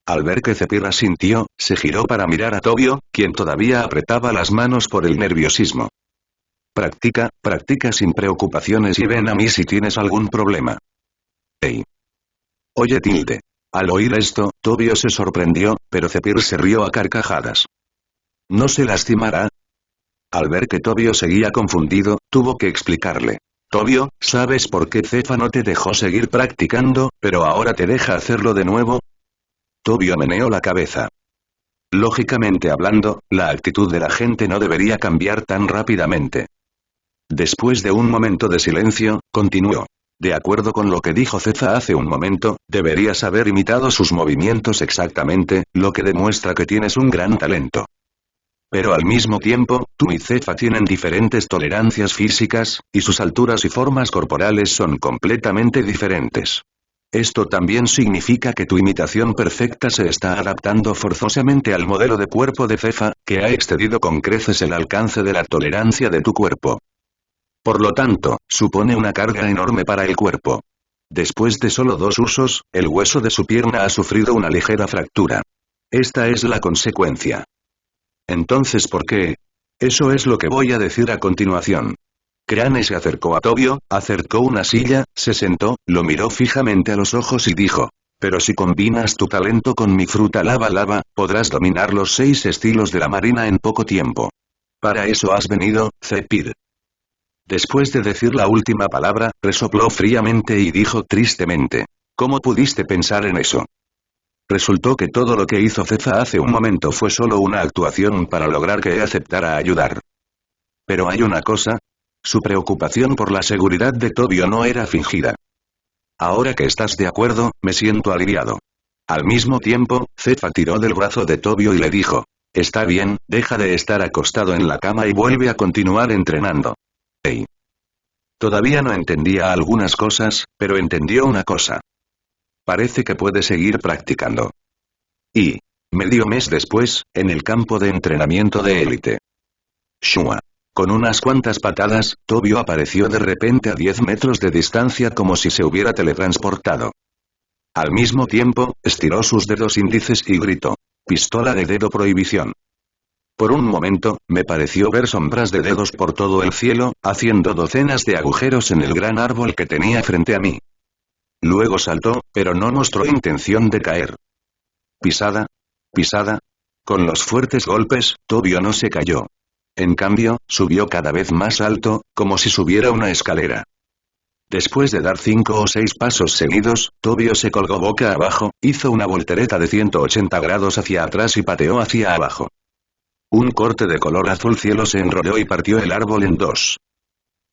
A: Al ver que Zephyr asintió, se giró para mirar a Tobio, quien todavía apretaba las manos por el nerviosismo. Practica, practica sin preocupaciones y ven a mí si tienes algún problema. Oye Tilde. Al oír esto, Tobio se sorprendió, pero Zephyr se rió a carcajadas. ¿No se lastimará? Al ver que Tobio seguía confundido, tuvo que explicarle. Tobio, ¿sabes por qué Zefa no te dejó seguir practicando, pero ahora te deja hacerlo de nuevo? Tobio meneó la cabeza. Lógicamente hablando, la actitud de la gente no debería cambiar tan rápidamente. Después de un momento de silencio, continuó. De acuerdo con lo que dijo Zefa hace un momento, deberías haber imitado sus movimientos exactamente, lo que demuestra que tienes un gran talento. Pero al mismo tiempo, tú y Zefa tienen diferentes tolerancias físicas, y sus alturas y formas corporales son completamente diferentes. Esto también significa que tu imitación perfecta se está adaptando forzosamente al modelo de cuerpo de Zefa, que ha excedido con creces el alcance de la tolerancia de tu cuerpo. Por lo tanto, supone una carga enorme para el cuerpo. Después de solo 2 usos, el hueso de su pierna ha sufrido una ligera fractura. Esta es la consecuencia. Entonces, ¿por qué? Eso es lo que voy a decir a continuación. Crane se acercó a Tobio, acercó una silla, se sentó, lo miró fijamente a los ojos y dijo. Pero si combinas tu talento con mi fruta lava lava, podrás dominar los 6 estilos de la marina en poco tiempo. Para eso has venido, Zephyr. Después de decir la última palabra, resopló fríamente y dijo tristemente. ¿Cómo pudiste pensar en eso? Resultó que todo lo que hizo Zefa hace un momento fue solo una actuación para lograr que aceptara ayudar. Pero hay una cosa. Su preocupación por la seguridad de Tobio no era fingida. Ahora que estás de acuerdo, me siento aliviado. Al mismo tiempo, Zefa tiró del brazo de Tobio y le dijo. Está bien, deja de estar acostado en la cama y vuelve a continuar entrenando. Todavía no entendía algunas cosas, pero entendió una cosa. Parece que puede seguir practicando. Medio mes después, en el campo de entrenamiento de élite. Shua. Con unas cuantas patadas, Tobio apareció de repente a 10 metros de distancia como si se hubiera teletransportado. Al mismo tiempo, estiró sus dedos índices y gritó: «Pistola de dedo prohibición». Por un momento, me pareció ver sombras de dedos por todo el cielo, haciendo docenas de agujeros en el gran árbol que tenía frente a mí. Luego saltó, pero no mostró intención de caer. Pisada. Pisada. Con los fuertes golpes, Tobio no se cayó. En cambio, subió cada vez más alto, como si subiera una escalera. Después de dar 5 o 6 pasos seguidos, Tobio se colgó boca abajo, hizo una voltereta de 180 grados hacia atrás y pateó hacia abajo. Un corte de color azul cielo se enrolló y partió el árbol en dos.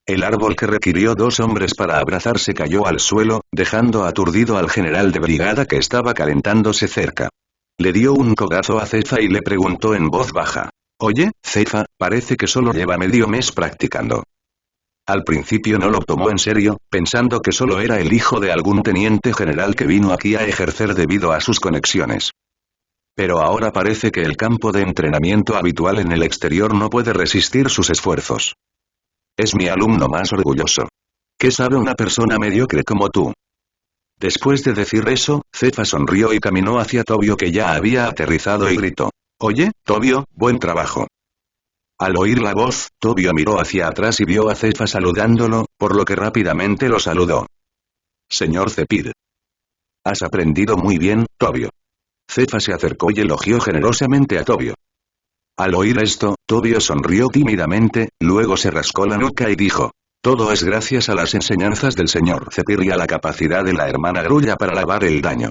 A: El árbol, que requirió 2 hombres para abrazarse, cayó al suelo, dejando aturdido al general de brigada que estaba calentándose cerca. Le dio un codazo a Cefa y le preguntó en voz baja: «Oye, Cefa, parece que solo lleva medio mes practicando». Al principio no lo tomó en serio, pensando que solo era el hijo de algún teniente general que vino aquí a ejercer debido a sus conexiones. Pero ahora parece que el campo de entrenamiento habitual en el exterior no puede resistir sus esfuerzos. Es mi alumno más orgulloso. ¿Qué sabe una persona mediocre como tú? Después de decir eso, Cefa sonrió y caminó hacia Tobio, que ya había aterrizado, y gritó: «Oye, Tobio, buen trabajo». Al oír la voz, Tobio miró hacia atrás y vio a Cefa saludándolo, por lo que rápidamente lo saludó. «Señor Cepir. Has aprendido muy bien, Tobio». Cefa se acercó y elogió generosamente a Tobio. Al oír esto, Tobio sonrió tímidamente, luego se rascó la nuca y dijo: «Todo es gracias a las enseñanzas del señor Cepir y a la capacidad de la hermana Grulla para lavar el daño».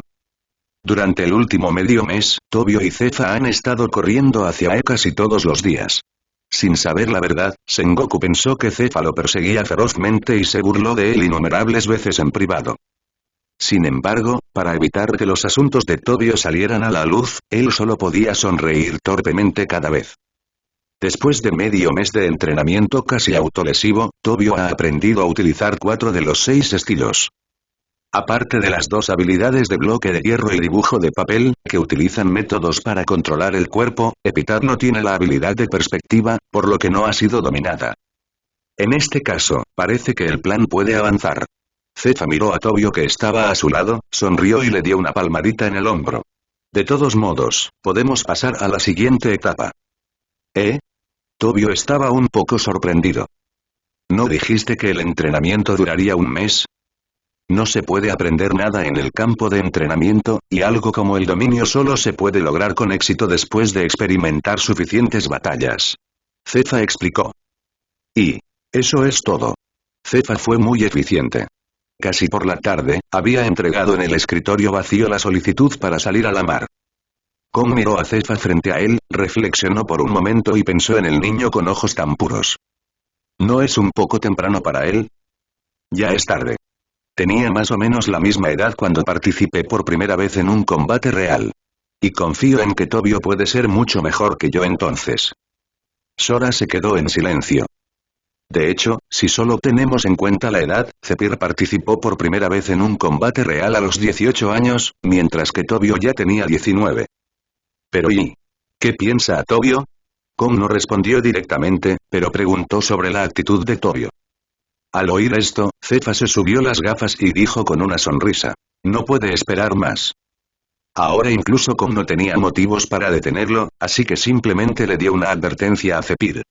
A: Durante el último medio mes, Tobio y Cefa han estado corriendo hacia casi todos los días. Sin saber la verdad, Sengoku pensó que Cefa lo perseguía ferozmente y se burló de él innumerables veces en privado. Sin embargo, para evitar que los asuntos de Tobio salieran a la luz, él solo podía sonreír torpemente cada vez. Después de medio mes de entrenamiento casi autolesivo, Tobio ha aprendido a utilizar 4 de los 6 estilos. Aparte de las 2 habilidades de bloque de hierro y dibujo de papel, que utilizan métodos para controlar el cuerpo, Epitar no tiene la habilidad de perspectiva, por lo que no ha sido dominada. En este caso, parece que el plan puede avanzar. Cefa miró a Tobio, que estaba a su lado, sonrió y le dio una palmadita en el hombro. «De todos modos, podemos pasar a la siguiente etapa». «¿Eh?» Tobio estaba un poco sorprendido. ¿No dijiste que el entrenamiento duraría un mes? No se puede aprender nada en el campo de entrenamiento, y algo como el dominio solo se puede lograr con éxito después de experimentar suficientes batallas. Cefa explicó. Y eso es todo. Cefa fue muy eficiente. Casi por la tarde, había entregado en el escritorio vacío la solicitud para salir a la mar. Kong miró a Cefa frente a él, reflexionó por un momento y pensó en el niño con ojos tan puros. ¿No es un poco temprano para él? Ya es tarde. Tenía más o menos la misma edad cuando participé por primera vez en un combate real. Y confío en que Tobio puede ser mucho mejor que yo entonces. Sora se quedó en silencio. De hecho, si solo tenemos en cuenta la edad, Cepir participó por primera vez en un combate real a los 18 años, mientras que Tobio ya tenía 19. Pero ¿y qué piensa Tobio? Kong no respondió directamente, pero preguntó sobre la actitud de Tobio. Al oír esto, Cefa se subió las gafas y dijo con una sonrisa: «No puede esperar más». Ahora incluso Kong no tenía motivos para detenerlo, así que simplemente le dio una advertencia a Cepir.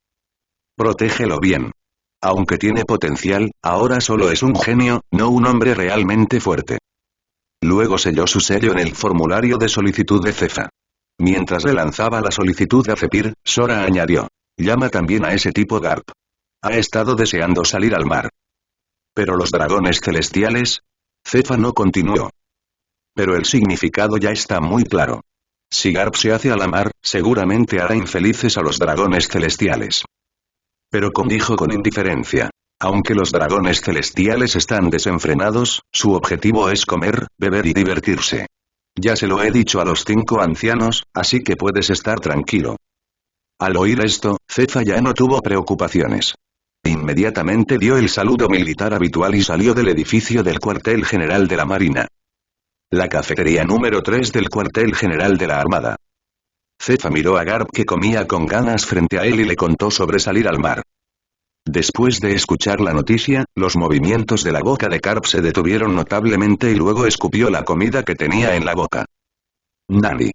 A: «Protégelo bien. Aunque tiene potencial, ahora solo es un genio, no un hombre realmente fuerte». Luego selló su sello en el formulario de solicitud de Cefa. Mientras le lanzaba la solicitud a Cepir, Sora añadió: «Llama también a ese tipo Garp. Ha estado deseando salir al mar». «¿Pero los dragones celestiales?» Cefa no continuó. «Pero el significado ya está muy claro. Si Garp se hace a la mar, seguramente hará infelices a los dragones celestiales». Pero Kong dijo con indiferencia: «Aunque los dragones celestiales están desenfrenados, su objetivo es comer, beber y divertirse. Ya se lo he dicho a los 5 ancianos, así que puedes estar tranquilo». Al oír esto, Cefa ya no tuvo preocupaciones. Inmediatamente dio el saludo militar habitual y salió del edificio del cuartel general de la Marina. La cafetería número 3 del cuartel general de la Armada. Cefa miró a Garp, que comía con ganas frente a él, y le contó sobre salir al mar. Después de escuchar la noticia, los movimientos de la boca de Garp se detuvieron notablemente y luego escupió la comida que tenía en la boca. Nani.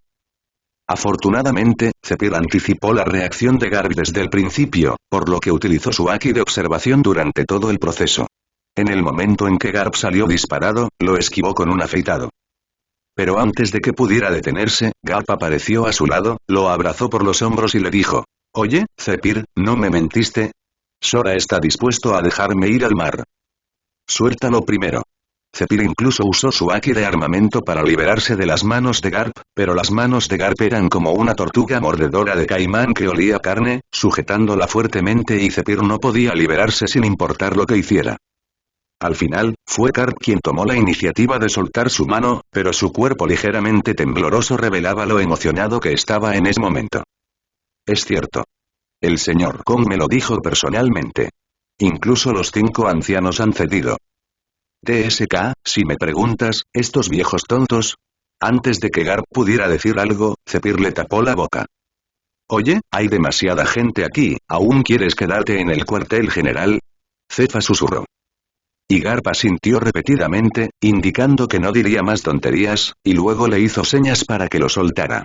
A: Afortunadamente, Zephyr anticipó la reacción de Garp desde el principio, por lo que utilizó su Haki de observación durante todo el proceso. En el momento en que Garp salió disparado, lo esquivó con un afeitado. Pero antes de que pudiera detenerse, Garp apareció a su lado, lo abrazó por los hombros y le dijo: «Oye, Zephyr, ¿no me mentiste? Sora está dispuesto a dejarme ir al mar. Suéltalo primero». Zephyr incluso usó su Haki de armamento para liberarse de las manos de Garp, pero las manos de Garp eran como una tortuga mordedora de caimán que olía carne, sujetándola fuertemente y Zephyr no podía liberarse sin importar lo que hiciera. Al final, fue Garp quien tomó la iniciativa de soltar su mano, pero su cuerpo ligeramente tembloroso revelaba lo emocionado que estaba en ese momento. Es cierto. El señor Kong me lo dijo personalmente. Incluso los 5 ancianos han cedido. TSK, si me preguntas, estos viejos tontos. Antes de que Garp pudiera decir algo, Zephyr le tapó la boca. Oye, hay demasiada gente aquí, ¿aún quieres quedarte en el cuartel general? Zefa susurró. Y Garp asintió repetidamente, indicando que no diría más tonterías, y luego le hizo señas para que lo soltara.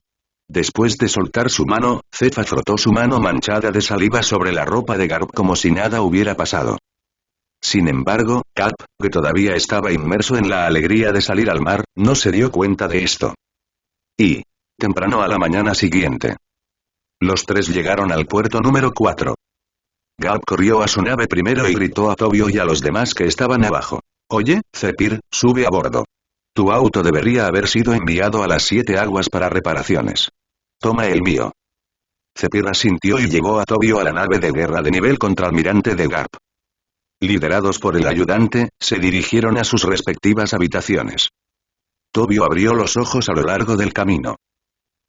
A: Después de soltar su mano, Zefa frotó su mano manchada de saliva sobre la ropa de Garp como si nada hubiera pasado. Sin embargo, Garp, que todavía estaba inmerso en la alegría de salir al mar, no se dio cuenta de esto. Y temprano a la mañana siguiente. Los 3 llegaron al puerto número 4. Garp corrió a su nave primero y gritó a Tobio y a los demás que estaban abajo. Oye, Zephyr, sube a bordo. Tu auto debería haber sido enviado a las 7 aguas para reparaciones. Toma el mío. Zephyr asintió y llevó a Tobio a la nave de guerra de nivel contraalmirante de Garp. Liderados por el ayudante, se dirigieron a sus respectivas habitaciones. Tobio abrió los ojos a lo largo del camino.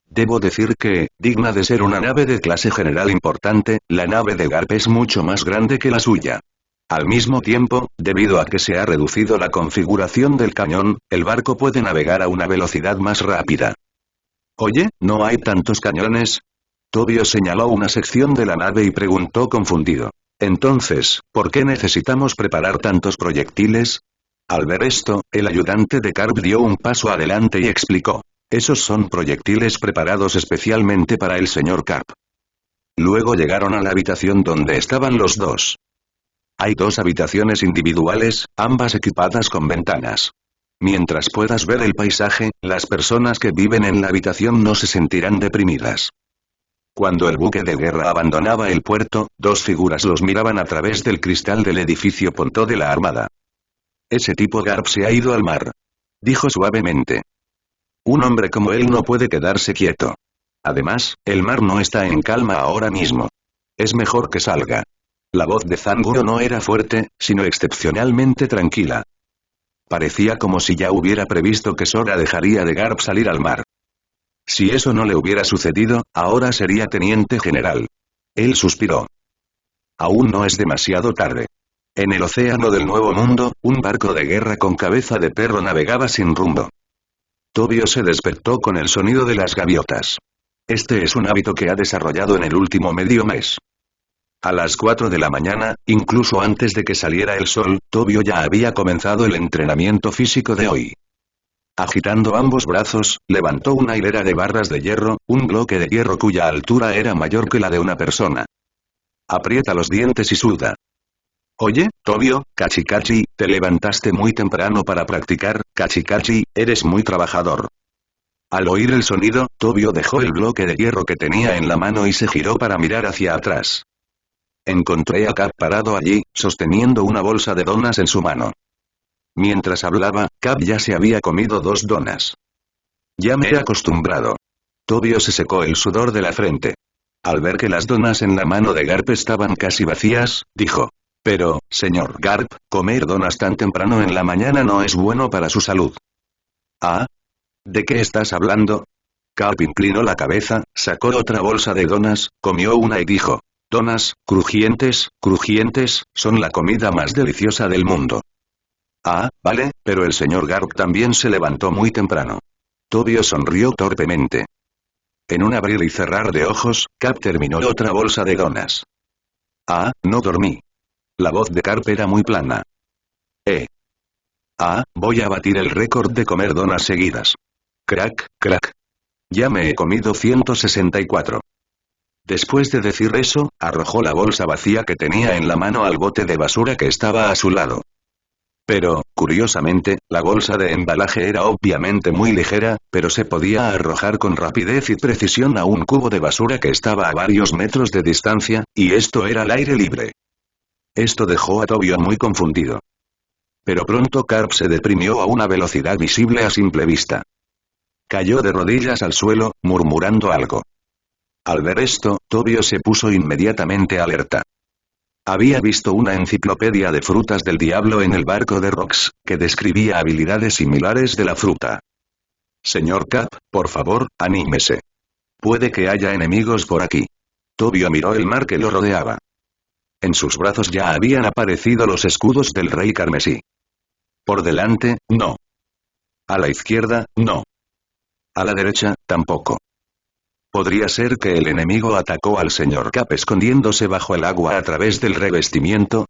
A: Debo decir que, digna de ser una nave de clase general importante, la nave de Garp es mucho más grande que la suya. Al mismo tiempo, debido a que se ha reducido la configuración del cañón, el barco puede navegar a una velocidad más rápida. Oye, ¿no hay tantos cañones? Tobio señaló una sección de la nave y preguntó confundido. Entonces, ¿por qué necesitamos preparar tantos proyectiles? Al ver esto, el ayudante de Garp dio un paso adelante y explicó. Esos son proyectiles preparados especialmente para el señor Garp. Luego llegaron a la habitación donde estaban los 2. Hay 2 habitaciones individuales, ambas equipadas con ventanas. Mientras puedas ver el paisaje, las personas que viven en la habitación no se sentirán deprimidas. Cuando el buque de guerra abandonaba el puerto, 2 figuras los miraban a través del cristal del edificio Ponto de la Armada. Ese tipo Garp se ha ido al mar. Dijo suavemente. Un hombre como él no puede quedarse quieto. Además, el mar no está en calma ahora mismo. Es mejor que salga. La voz de Zanguro no era fuerte, sino excepcionalmente tranquila. Parecía como si ya hubiera previsto que Sora dejaría de Garp salir al mar. Si eso no le hubiera sucedido, ahora sería teniente general. Él suspiró. Aún no es demasiado tarde. En el océano del Nuevo Mundo, un barco de guerra con cabeza de perro navegaba sin rumbo. Tobio se despertó con el sonido de las gaviotas. Este es un hábito que ha desarrollado en el último medio mes. A las 4 de la mañana, incluso antes de que saliera el sol, Tobio ya había comenzado el entrenamiento físico de hoy. Agitando ambos brazos, levantó una hilera de barras de hierro, un bloque de hierro cuya altura era mayor que la de una persona. Aprieta los dientes y suda. Oye, Tobio, Kachi, te levantaste muy temprano para practicar, Kachi, eres muy trabajador. Al oír el sonido, Tobio dejó el bloque de hierro que tenía en la mano y se giró para mirar hacia atrás. Encontré a Cap parado allí, sosteniendo una bolsa de donas en su mano. Mientras hablaba, Cap ya se había comido 2 donas. Ya me he acostumbrado. Tobio se secó el sudor de la frente. Al ver que las donas en la mano de Garp estaban casi vacías, dijo. Pero, señor Garp, comer donas tan temprano en la mañana no es bueno para su salud. ¿Ah? ¿De qué estás hablando? Garp inclinó la cabeza, sacó otra bolsa de donas, comió una y dijo. Donas, crujientes, son la comida más deliciosa del mundo. Ah, vale, pero el señor Garp también se levantó muy temprano. Tobio sonrió torpemente. En un abrir y cerrar de ojos, Cap terminó otra bolsa de donas. Ah, no dormí. La voz de Garp era muy plana. Voy a batir el récord de comer donas seguidas. Crack, crack. Ya me he comido 164. Después de decir eso, arrojó la bolsa vacía que tenía en la mano al bote de basura que estaba a su lado. Pero, curiosamente, la bolsa de embalaje era obviamente muy ligera, pero se podía arrojar con rapidez y precisión a un cubo de basura que estaba a varios metros de distancia, y esto era al aire libre. Esto dejó a Tobio muy confundido. Pero pronto Garp se deprimió a una velocidad visible a simple vista. Cayó de rodillas al suelo, murmurando algo. Al ver esto, Tobio se puso inmediatamente alerta. Había visto una enciclopedia de frutas del diablo en el barco de Rox, que describía habilidades similares de la fruta. Señor Cap, por favor, anímese. Puede que haya enemigos por aquí. Tobio miró el mar que lo rodeaba. En sus brazos ya habían aparecido los escudos del rey carmesí. Por delante, no. A la izquierda, no. A la derecha, tampoco. Podría ser que el enemigo atacó al señor Cap escondiéndose bajo el agua a través del revestimiento.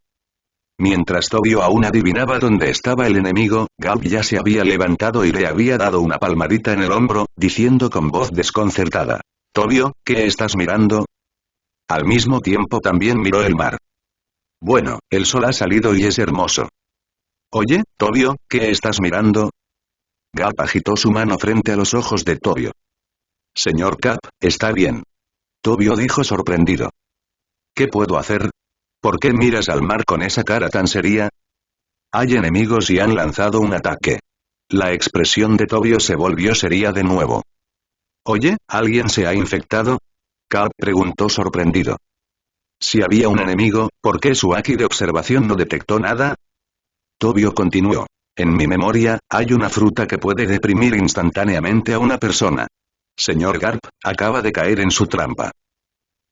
A: Mientras Tobio aún adivinaba dónde estaba el enemigo, Garp ya se había levantado y le había dado una palmadita en el hombro, diciendo con voz desconcertada. Tobio, ¿qué estás mirando? Al mismo tiempo también miró el mar. Bueno, el sol ha salido y es hermoso. Oye, Tobio, ¿qué estás mirando? Garp agitó su mano frente a los ojos de Tobio. Señor Cap, está bien. Tobio dijo sorprendido. ¿Qué puedo hacer? ¿Por qué miras al mar con esa cara tan seria? Hay enemigos y han lanzado un ataque. La expresión de Tobio se volvió seria de nuevo. Oye, ¿alguien se ha infectado? Garp preguntó sorprendido. Si había un enemigo, ¿por qué su Aki de observación no detectó nada? Tobio continuó. En mi memoria, hay una fruta que puede deprimir instantáneamente a una persona. Señor Garp, acaba de caer en su trampa.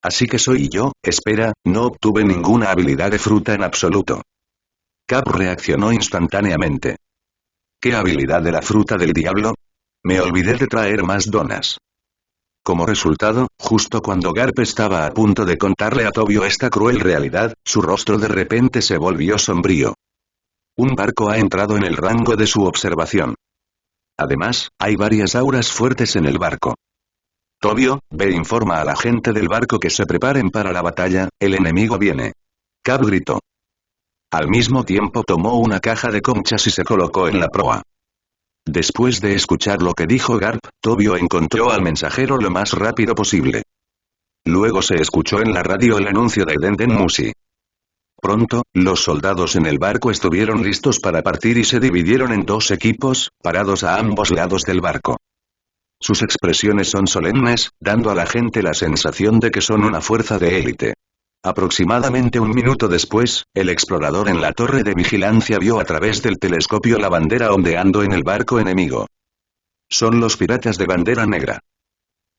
A: Así que soy yo, espera, no obtuve ninguna habilidad de fruta en absoluto. Garp reaccionó instantáneamente. ¿Qué habilidad de la fruta del diablo? Me olvidé de traer más donas. Como resultado, justo cuando Garp estaba a punto de contarle a Tobio esta cruel realidad, su rostro de repente se volvió sombrío. Un barco ha entrado en el rango de su observación. Además, hay varias auras fuertes en el barco. Tobio, ve informa a la gente del barco que se preparen para la batalla, el enemigo viene. Garp gritó. Al mismo tiempo tomó una caja de conchas y se colocó en la proa. Después de escuchar lo que dijo Garp, Tobio encontró al mensajero lo más rápido posible. Luego se escuchó en la radio el anuncio de Denden Musi. Pronto, los soldados en el barco estuvieron listos para partir y se dividieron en dos equipos, parados a ambos lados del barco. Sus expresiones son solemnes, dando a la gente la sensación de que son una fuerza de élite. Aproximadamente un minuto después, el explorador en la torre de vigilancia vio a través del telescopio la bandera ondeando en el barco enemigo. Son los piratas de bandera negra.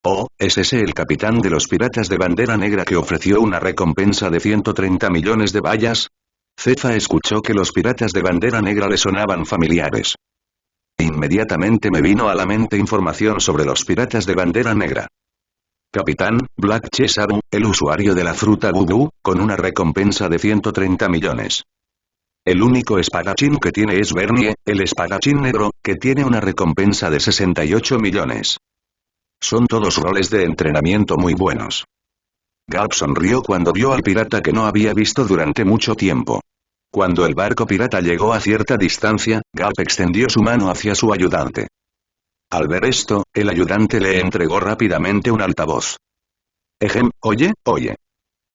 A: Oh, ¿es ese el capitán de los piratas de bandera negra que ofreció una recompensa de 130 millones de bayas? Cefa escuchó que los piratas de bandera negra le sonaban familiares. Inmediatamente me vino a la mente información sobre los piratas de bandera negra. Capitán, Black Chesaru, el usuario de la fruta Bubu, con una recompensa de 130 millones. El único espadachín que tiene es Bernie, el espadachín negro, que tiene una recompensa de 68 millones. Son todos roles de entrenamiento muy buenos. Garp sonrió cuando vio al pirata que no había visto durante mucho tiempo. Cuando el barco pirata llegó a cierta distancia, Garp extendió su mano hacia su ayudante. Al ver esto, el ayudante le entregó rápidamente un altavoz. Oye.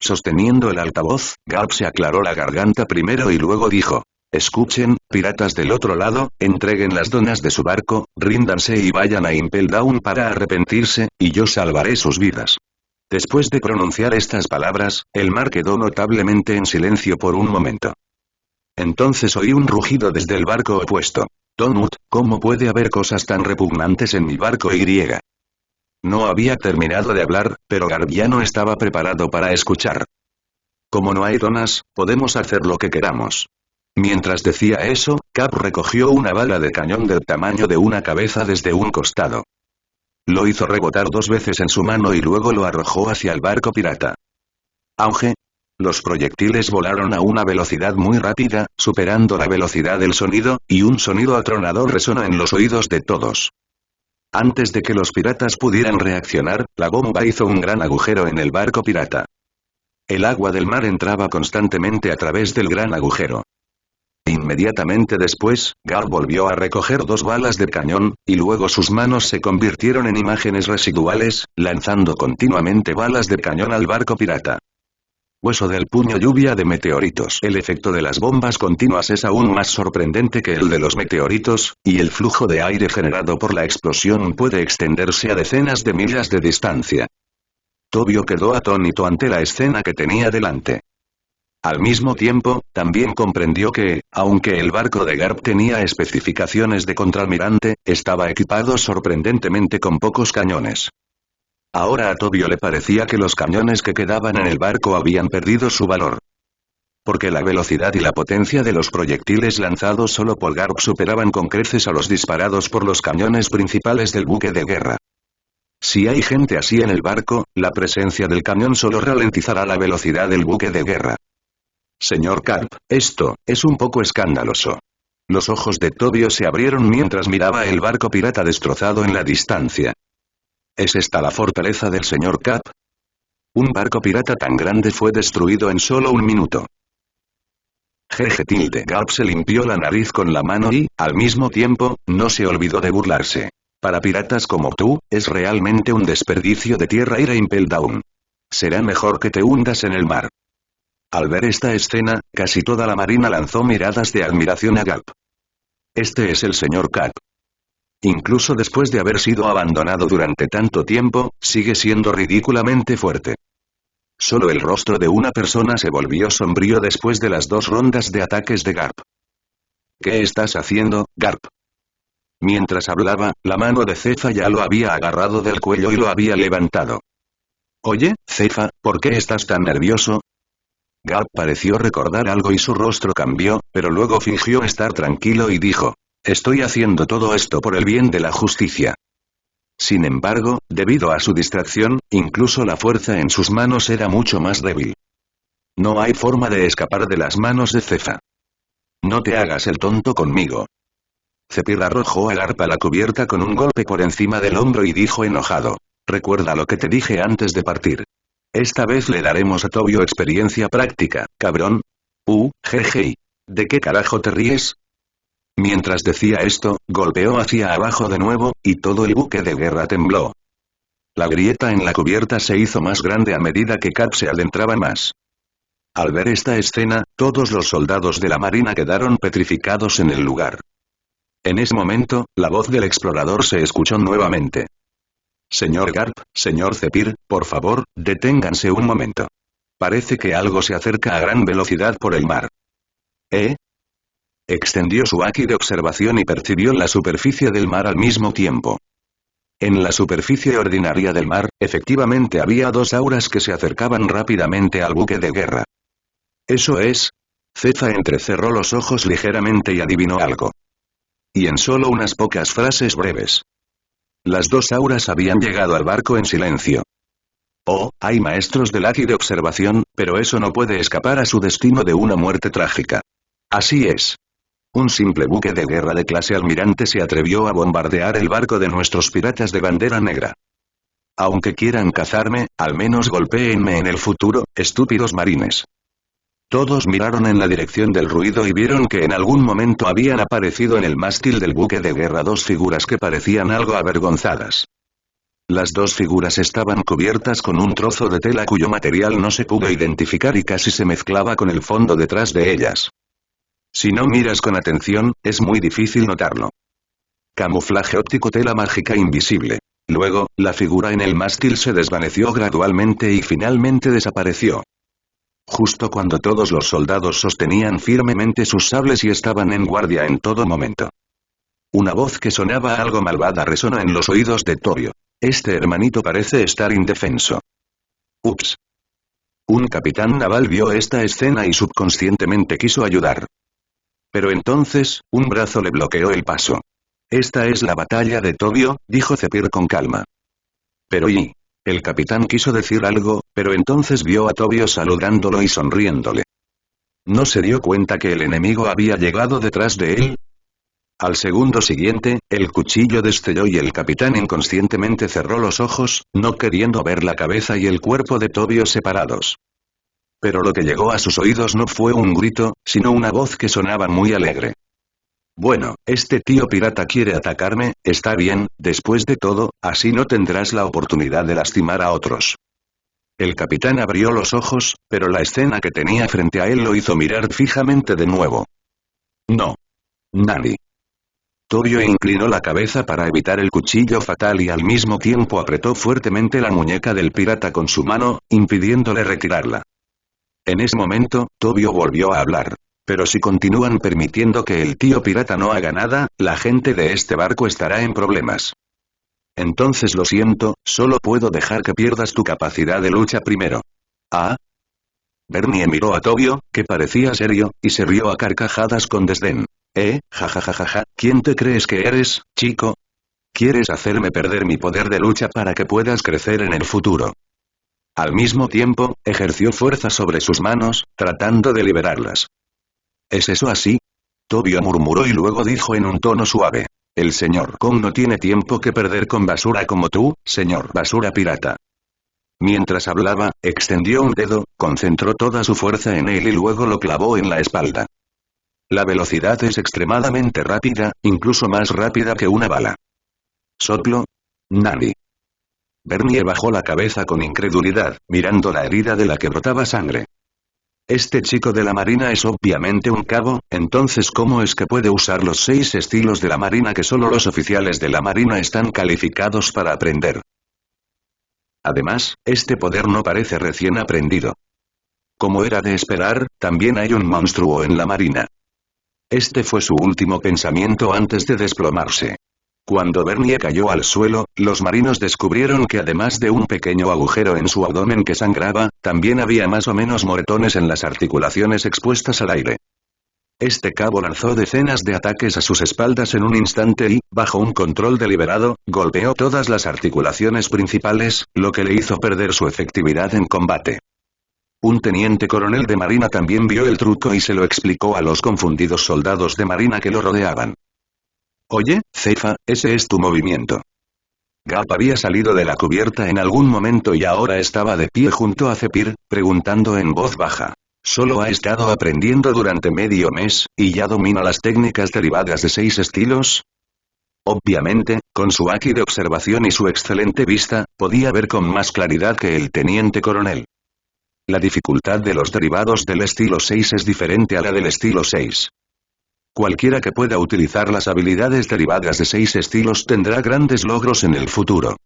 A: Sosteniendo el altavoz, Garp se aclaró la garganta primero y luego dijo. Escuchen, piratas del otro lado, entreguen las donas de su barco, ríndanse y vayan a Impel Down para arrepentirse, y yo salvaré sus vidas. Después de pronunciar estas palabras, el mar quedó notablemente en silencio por un momento. Entonces oí un rugido desde el barco opuesto. Donut, ¿cómo puede haber cosas tan repugnantes en mi barco Y? No había terminado de hablar, pero Garp ya no estaba preparado para escuchar. Como no hay donas, podemos hacer lo que queramos. Mientras decía eso, Garp recogió una bala de cañón del tamaño de una cabeza desde un costado. Lo hizo rebotar 2 veces en su mano y luego lo arrojó hacia el barco pirata. Auge. Los proyectiles volaron a una velocidad muy rápida, superando la velocidad del sonido, y un sonido atronador resonó en los oídos de todos. Antes de que los piratas pudieran reaccionar, la bomba hizo un gran agujero en el barco pirata. El agua del mar entraba constantemente a través del gran agujero. Inmediatamente después, Garp volvió a recoger 2 balas de cañón, y luego sus manos se convirtieron en imágenes residuales, lanzando continuamente balas de cañón al barco pirata. Hueso del puño, lluvia de meteoritos. El efecto de las bombas continuas es aún más sorprendente que el de los meteoritos, y el flujo de aire generado por la explosión puede extenderse a decenas de millas de distancia. Tobio quedó atónito ante la escena que tenía delante. Al mismo tiempo, también comprendió que, aunque el barco de Garp tenía especificaciones de contraalmirante, estaba equipado sorprendentemente con pocos cañones. Ahora a Tobio le parecía que los cañones que quedaban en el barco habían perdido su valor. Porque la velocidad y la potencia de los proyectiles lanzados solo por Garp superaban con creces a los disparados por los cañones principales del buque de guerra. Si hay gente así en el barco, la presencia del cañón solo ralentizará la velocidad del buque de guerra. Señor Garp, esto es un poco escandaloso. Los ojos de Tobio se abrieron mientras miraba el barco pirata destrozado en la distancia. ¿Es esta la fortaleza del señor Garp? Un barco pirata tan grande fue destruido en solo un minuto. Garp se limpió la nariz con la mano y, al mismo tiempo, no se olvidó de burlarse. Para piratas como tú, es realmente un desperdicio de tierra ir a Impel Down. Será mejor que te hundas en el mar. Al ver esta escena, casi toda la marina lanzó miradas de admiración a Garp. Este es el señor Garp. Incluso después de haber sido abandonado durante tanto tiempo, sigue siendo ridículamente fuerte. Solo el rostro de una persona se volvió sombrío después de las 2 rondas de ataques de Garp. ¿Qué estás haciendo, Garp? Mientras hablaba, la mano de Cefa ya lo había agarrado del cuello y lo había levantado. Oye, Cefa, ¿por qué estás tan nervioso? Garp pareció recordar algo y su rostro cambió, pero luego fingió estar tranquilo y dijo: estoy haciendo todo esto por el bien de la justicia. Sin embargo, debido a su distracción, incluso la fuerza en sus manos era mucho más débil. No hay forma de escapar de las manos de Cefa. No te hagas el tonto conmigo. Zephyr arrojó a Garp a la cubierta con un golpe por encima del hombro y dijo enojado: recuerda lo que te dije antes de partir. Esta vez le daremos a Tobio experiencia práctica, cabrón. Jeje. ¿De qué carajo te ríes? Mientras decía esto, golpeó hacia abajo de nuevo, y todo el buque de guerra tembló. La grieta en la cubierta se hizo más grande a medida que Garp se adentraba más. Al ver esta escena, todos los soldados de la marina quedaron petrificados en el lugar. En ese momento, la voz del explorador se escuchó nuevamente. Señor Garp, señor Zephyr, por favor, deténganse un momento. Parece que algo se acerca a gran velocidad por el mar. Extendió su haki de observación y percibió la superficie del mar al mismo tiempo. En la superficie ordinaria del mar, efectivamente había 2 auras que se acercaban rápidamente al buque de guerra. ¿Eso es? Cefa entrecerró los ojos ligeramente y adivinó algo. Y en solo unas pocas frases breves. Las 2 auras habían llegado al barco en silencio. Oh, hay maestros del haki de observación, pero eso no puede escapar a su destino de una muerte trágica. Así es. Un simple buque de guerra de clase almirante se atrevió a bombardear el barco de nuestros piratas de bandera negra. Aunque quieran cazarme, al menos golpéenme en el futuro, estúpidos marines. Todos miraron en la dirección del ruido y vieron que en algún momento habían aparecido en el mástil del buque de guerra 2 figuras que parecían algo avergonzadas. Las 2 figuras estaban cubiertas con un trozo de tela cuyo material no se pudo identificar y casi se mezclaba con el fondo detrás de ellas. Si no miras con atención, es muy difícil notarlo. Camuflaje óptico, tela mágica invisible. Luego, la figura en el mástil se desvaneció gradualmente y finalmente desapareció. Justo cuando todos los soldados sostenían firmemente sus sables y estaban en guardia en todo momento. Una voz que sonaba algo malvada resonó en los oídos de Tobio. Este hermanito parece estar indefenso. Ups. Un capitán naval vio esta escena y subconscientemente quiso ayudar. Pero entonces, un brazo le bloqueó el paso. Esta es la batalla de Tobio, dijo Zephyr con calma. Pero El capitán quiso decir algo, pero entonces vio a Tobio saludándolo y sonriéndole. ¿No se dio cuenta que el enemigo había llegado detrás de él? Al segundo siguiente, el cuchillo destelló y el capitán inconscientemente cerró los ojos, no queriendo ver la cabeza y el cuerpo de Tobio separados. Pero lo que llegó a sus oídos no fue un grito, sino una voz que sonaba muy alegre. Bueno, este tío pirata quiere atacarme, está bien, después de todo, así no tendrás la oportunidad de lastimar a otros. El capitán abrió los ojos, pero la escena que tenía frente a él lo hizo mirar fijamente de nuevo. No. Nani. Tobio inclinó la cabeza para evitar el cuchillo fatal y al mismo tiempo apretó fuertemente la muñeca del pirata con su mano, impidiéndole retirarla. En ese momento, Tobio volvió a hablar. Pero si continúan permitiendo que el tío pirata no haga nada, la gente de este barco estará en problemas. Entonces lo siento, solo puedo dejar que pierdas tu capacidad de lucha primero. ¿Ah? Bernie miró a Tobio, que parecía serio, y se rió a carcajadas con desdén. Jajajaja, ¿quién te crees que eres, chico? ¿Quieres hacerme perder mi poder de lucha para que puedas crecer en el futuro? Al mismo tiempo, ejerció fuerza sobre sus manos, tratando de liberarlas. ¿Es eso así? Tobio murmuró y luego dijo en un tono suave. El señor Kong no tiene tiempo que perder con basura como tú, señor basura pirata. Mientras hablaba, extendió un dedo, concentró toda su fuerza en él y luego lo clavó en la espalda. La velocidad es extremadamente rápida, incluso más rápida que una bala. Soplo. Nani. Bernie bajó la cabeza con incredulidad, mirando la herida de la que brotaba sangre. Este chico de la marina es obviamente un cabo, entonces ¿cómo es que puede usar los 6 estilos de la marina que solo los oficiales de la marina están calificados para aprender? Además, este poder no parece recién aprendido. Como era de esperar, también hay un monstruo en la marina. Este fue su último pensamiento antes de desplomarse. Cuando Bernie cayó al suelo, los marinos descubrieron que además de un pequeño agujero en su abdomen que sangraba, también había más o menos moretones en las articulaciones expuestas al aire. Este cabo lanzó decenas de ataques a sus espaldas en un instante y, bajo un control deliberado, golpeó todas las articulaciones principales, lo que le hizo perder su efectividad en combate. Un teniente coronel de marina también vio el truco y se lo explicó a los confundidos soldados de marina que lo rodeaban. Oye, Cefa, ese es tu movimiento. Gap había salido de la cubierta en algún momento y ahora estaba de pie junto a Zephyr, preguntando en voz baja. Solo ha estado aprendiendo durante medio mes, y ya domina las técnicas derivadas de 6 estilos. Obviamente, con su haki de observación y su excelente vista, podía ver con más claridad que el teniente coronel. La dificultad de los derivados del estilo 6 es diferente a la del estilo 6. Cualquiera que pueda utilizar las habilidades derivadas de 6 estilos tendrá grandes logros en el futuro.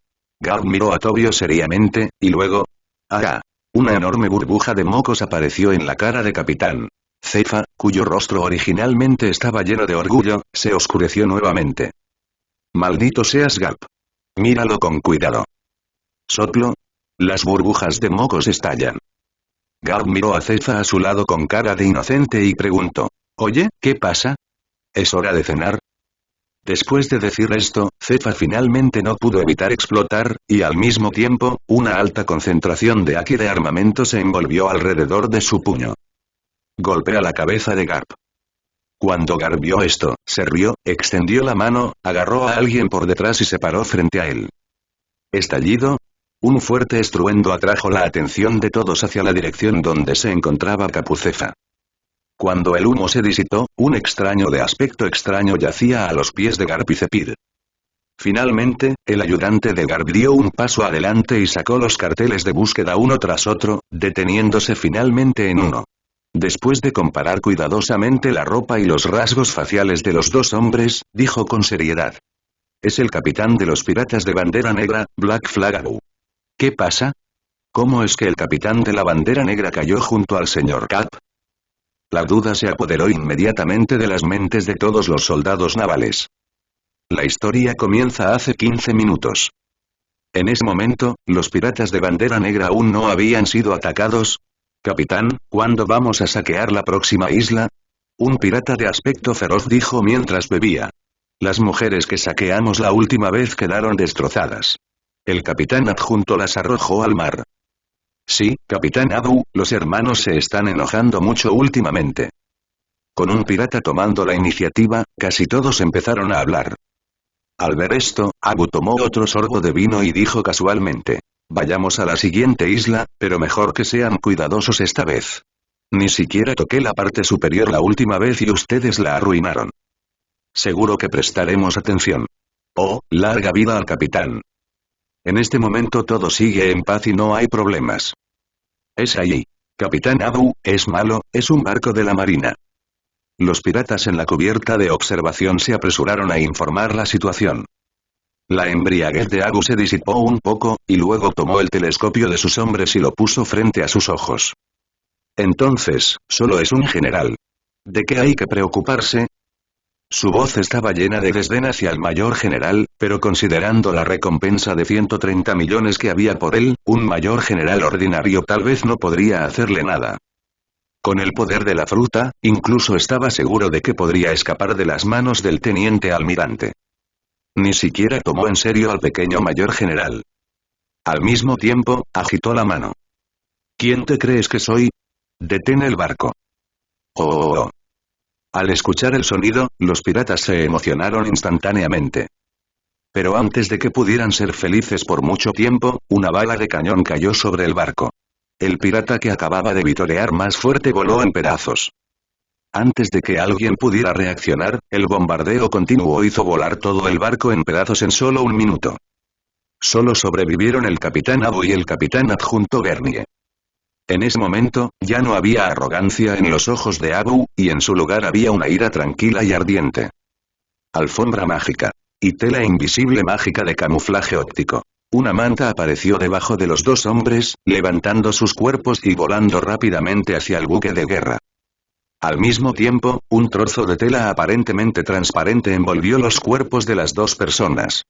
A: Garp miró a Tobio seriamente, y luego... ¡Ah! Una enorme burbuja de mocos apareció en la cara de Capitán Cefa, cuyo rostro originalmente estaba lleno de orgullo, se oscureció nuevamente. Maldito seas Garp. Míralo con cuidado. Soplo. Las burbujas de mocos estallan. Garp miró a Cefa a su lado con cara de inocente y preguntó. Oye, ¿qué pasa? ¿Es hora de cenar? Después de decir esto, Cefa finalmente no pudo evitar explotar, y al mismo tiempo, una alta concentración de haki de armamento se envolvió alrededor de su puño. Golpea la cabeza de Garp. Cuando Garp vio esto, se rió, extendió la mano, agarró a alguien por detrás y se paró frente a él. ¿Estallido? Un fuerte estruendo atrajo la atención de todos hacia la dirección donde se encontraba Capucefa. Cuando el humo se disipó, un extraño de aspecto extraño yacía a los pies de Garp y Zephyr. Finalmente, el ayudante de Garp dio un paso adelante y sacó los carteles de búsqueda uno tras otro, deteniéndose finalmente en uno. Después de comparar cuidadosamente la ropa y los rasgos faciales de los dos hombres, dijo con seriedad. Es el capitán de los piratas de bandera negra, Black Flag Arrow. ¿Qué pasa? ¿Cómo es que el capitán de la bandera negra cayó junto al señor Cap? La duda se apoderó inmediatamente de las mentes de todos los soldados navales. La historia comienza hace 15 minutos. En ese momento, los piratas de bandera negra aún no habían sido atacados. Capitán, ¿cuándo vamos a saquear la próxima isla? Un pirata de aspecto feroz dijo mientras bebía. Las mujeres que saqueamos la última vez quedaron destrozadas. El capitán adjunto las arrojó al mar. Sí, capitán Abu, los hermanos se están enojando mucho últimamente. Con un pirata tomando la iniciativa, casi todos empezaron a hablar. Al ver esto, Abu tomó otro sorbo de vino y dijo casualmente. Vayamos a la siguiente isla, pero mejor que sean cuidadosos esta vez. Ni siquiera toqué la parte superior la última vez y ustedes la arruinaron. Seguro que prestaremos atención. Oh, larga vida al capitán. En este momento todo sigue en paz y no hay problemas. Es allí. Capitán Abu, es malo, es un barco de la marina. Los piratas en la cubierta de observación se apresuraron a informar la situación. La embriaguez de Abu se disipó un poco, y luego tomó el telescopio de sus hombres y lo puso frente a sus ojos. Entonces, solo es un general. ¿De qué hay que preocuparse? Su voz estaba llena de desdén hacia el mayor general, pero considerando la recompensa de 130 millones que había por él, un mayor general ordinario tal vez no podría hacerle nada. Con el poder de la fruta, incluso estaba seguro de que podría escapar de las manos del teniente almirante. Ni siquiera tomó en serio al pequeño mayor general. Al mismo tiempo, agitó la mano. ¿Quién te crees que soy? Detén el barco. Oh. Al escuchar el sonido, los piratas se emocionaron instantáneamente. Pero antes de que pudieran ser felices por mucho tiempo, una bala de cañón cayó sobre el barco. El pirata que acababa de vitorear más fuerte voló en pedazos. Antes de que alguien pudiera reaccionar, el bombardeo continuo hizo volar todo el barco en pedazos en solo un minuto. Solo sobrevivieron el capitán Abu y el capitán adjunto Bernie. En ese momento, ya no había arrogancia en los ojos de Abu, y en su lugar había una ira tranquila y ardiente. Alfombra mágica. Y tela invisible mágica de camuflaje óptico. Una manta apareció debajo de los dos hombres, levantando sus cuerpos y volando rápidamente hacia el buque de guerra. Al mismo tiempo, un trozo de tela aparentemente transparente envolvió los cuerpos de las dos personas.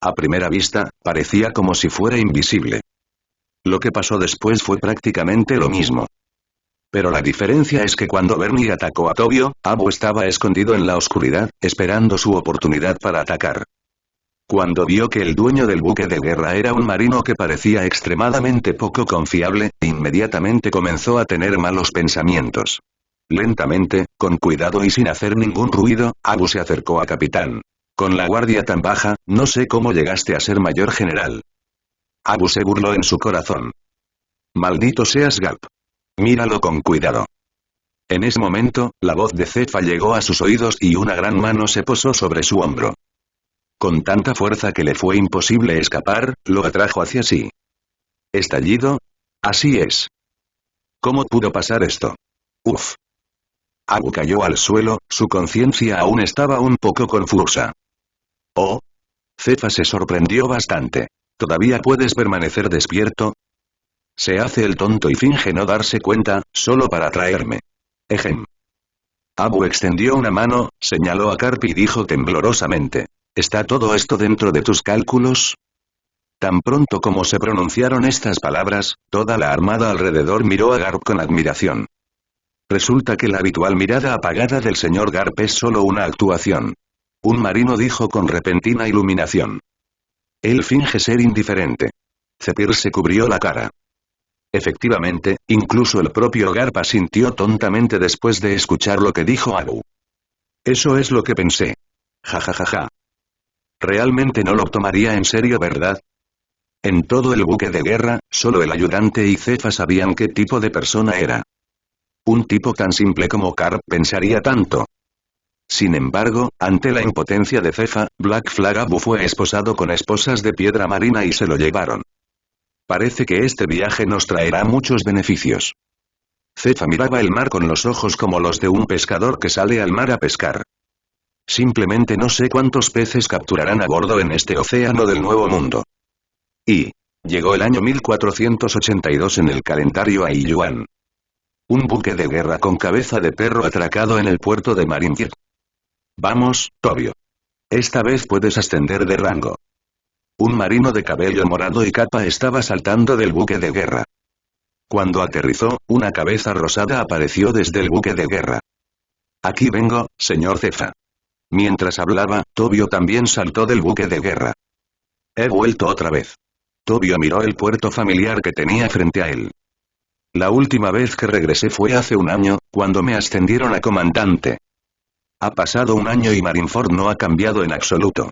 A: A primera vista, parecía como si fuera invisible. Lo que pasó después fue prácticamente lo mismo. Pero la diferencia es que cuando Bernie atacó a Tobio, Abu estaba escondido en la oscuridad, esperando su oportunidad para atacar. Cuando vio que el dueño del buque de guerra era un marino que parecía extremadamente poco confiable, inmediatamente comenzó a tener malos pensamientos. Lentamente, con cuidado y sin hacer ningún ruido, Abu se acercó a capitán. Con la guardia tan baja, no sé cómo llegaste a ser mayor general. Abu se burló en su corazón. Maldito seas Garp. Míralo con cuidado. En ese momento, la voz de Cefa llegó a sus oídos y una gran mano se posó sobre su hombro. Con tanta fuerza que le fue imposible escapar, lo atrajo hacia sí. ¿Estallido? Así es. ¿Cómo pudo pasar esto? Uf. Abu cayó al suelo, su conciencia aún estaba un poco confusa. Oh. Cefa se sorprendió bastante. ¿Todavía puedes permanecer despierto? Se hace el tonto y finge no darse cuenta, solo para atraerme. Ejem. Abu extendió una mano, señaló a Garp y dijo temblorosamente. ¿Está todo esto dentro de tus cálculos? Tan pronto como se pronunciaron estas palabras, toda la armada alrededor miró a Garp con admiración. Resulta que la habitual mirada apagada del señor Garp es solo una actuación. Un marino dijo con repentina iluminación. Él finge ser indiferente. Zephyr se cubrió la cara. Efectivamente, incluso el propio Garp asintió tontamente después de escuchar lo que dijo Abu. Eso es lo que pensé. Ja. Realmente no lo tomaría en serio, ¿verdad? En todo el buque de guerra, solo el ayudante y Cefa sabían qué tipo de persona era. Un tipo tan simple como Garp pensaría tanto. Sin embargo, ante la impotencia de Cefa, Black Flag Abu fue esposado con esposas de piedra marina y se lo llevaron. Parece que este viaje nos traerá muchos beneficios. Cefa miraba el mar con los ojos como los de un pescador que sale al mar a pescar. Simplemente no sé cuántos peces capturarán a bordo en este océano del Nuevo Mundo. Y llegó el año 1482 en el calendario Aiyuan. Un buque de guerra con cabeza de perro atracado en el puerto de Marineford. Vamos, Tobio. Esta vez puedes ascender de rango. Un marino de cabello morado y capa estaba saltando del buque de guerra. Cuando aterrizó, una cabeza rosada apareció desde el buque de guerra. Aquí vengo, señor Cefa. Mientras hablaba, Tobio también saltó del buque de guerra. He vuelto otra vez. Tobio miró el puerto familiar que tenía frente a él. La última vez que regresé fue hace un año, cuando me ascendieron a comandante. Ha pasado un año y Marineford no ha cambiado en absoluto.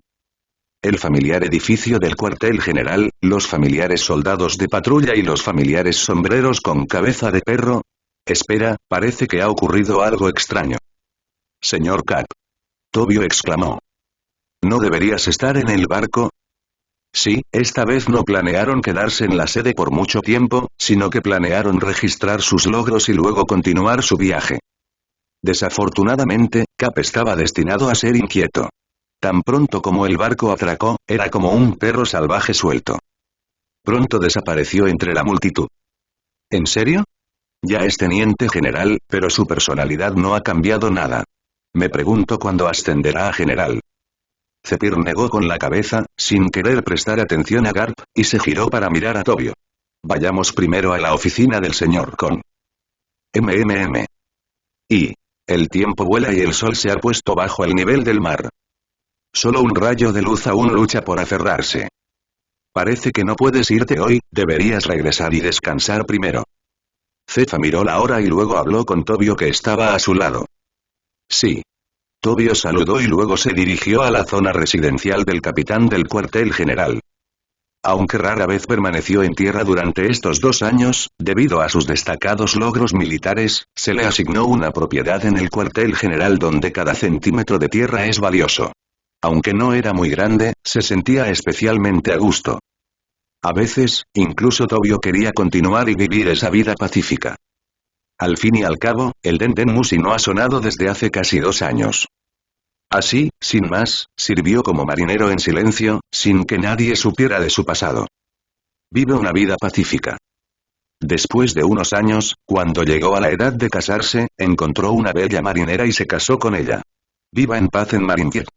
A: El familiar edificio del cuartel general, los familiares soldados de patrulla y los familiares sombreros con cabeza de perro. Espera, parece que ha ocurrido algo extraño. Señor Cap. Tobio exclamó. ¿No deberías estar en el barco? Sí, esta vez no planearon quedarse en la sede por mucho tiempo, sino que planearon registrar sus logros y luego continuar su viaje. Desafortunadamente, Cap estaba destinado a ser inquieto. Tan pronto como el barco atracó, era como un perro salvaje suelto. Pronto desapareció entre la multitud. ¿En serio? Ya es teniente general, pero su personalidad no ha cambiado nada. Me pregunto cuándo ascenderá a general. Zephyr negó con la cabeza, sin querer prestar atención a Garp, y se giró para mirar a Tobio. Vayamos primero a la oficina del señor Con. Y. El tiempo vuela y el sol se ha puesto bajo el nivel del mar. Solo un rayo de luz aún lucha por aferrarse. Parece que no puedes irte hoy, deberías regresar y descansar primero. Cefa miró la hora y luego habló con Tobio que estaba a su lado. Sí. Tobio saludó y luego se dirigió a la zona residencial del capitán del cuartel general. Aunque rara vez permaneció en tierra durante estos 2 años, debido a sus destacados logros militares, se le asignó una propiedad en el cuartel general donde cada centímetro de tierra es valioso. Aunque no era muy grande, se sentía especialmente a gusto. A veces, incluso Tobio quería continuar y vivir esa vida pacífica. Al fin y al cabo, el Dendenmusi no ha sonado desde hace casi 2 años. Así, sin más, sirvió como marinero en silencio, sin que nadie supiera de su pasado. Vive una vida pacífica. Después de unos años, cuando llegó a la edad de casarse, encontró una bella marinera y se casó con ella. Viva en paz en Marineford.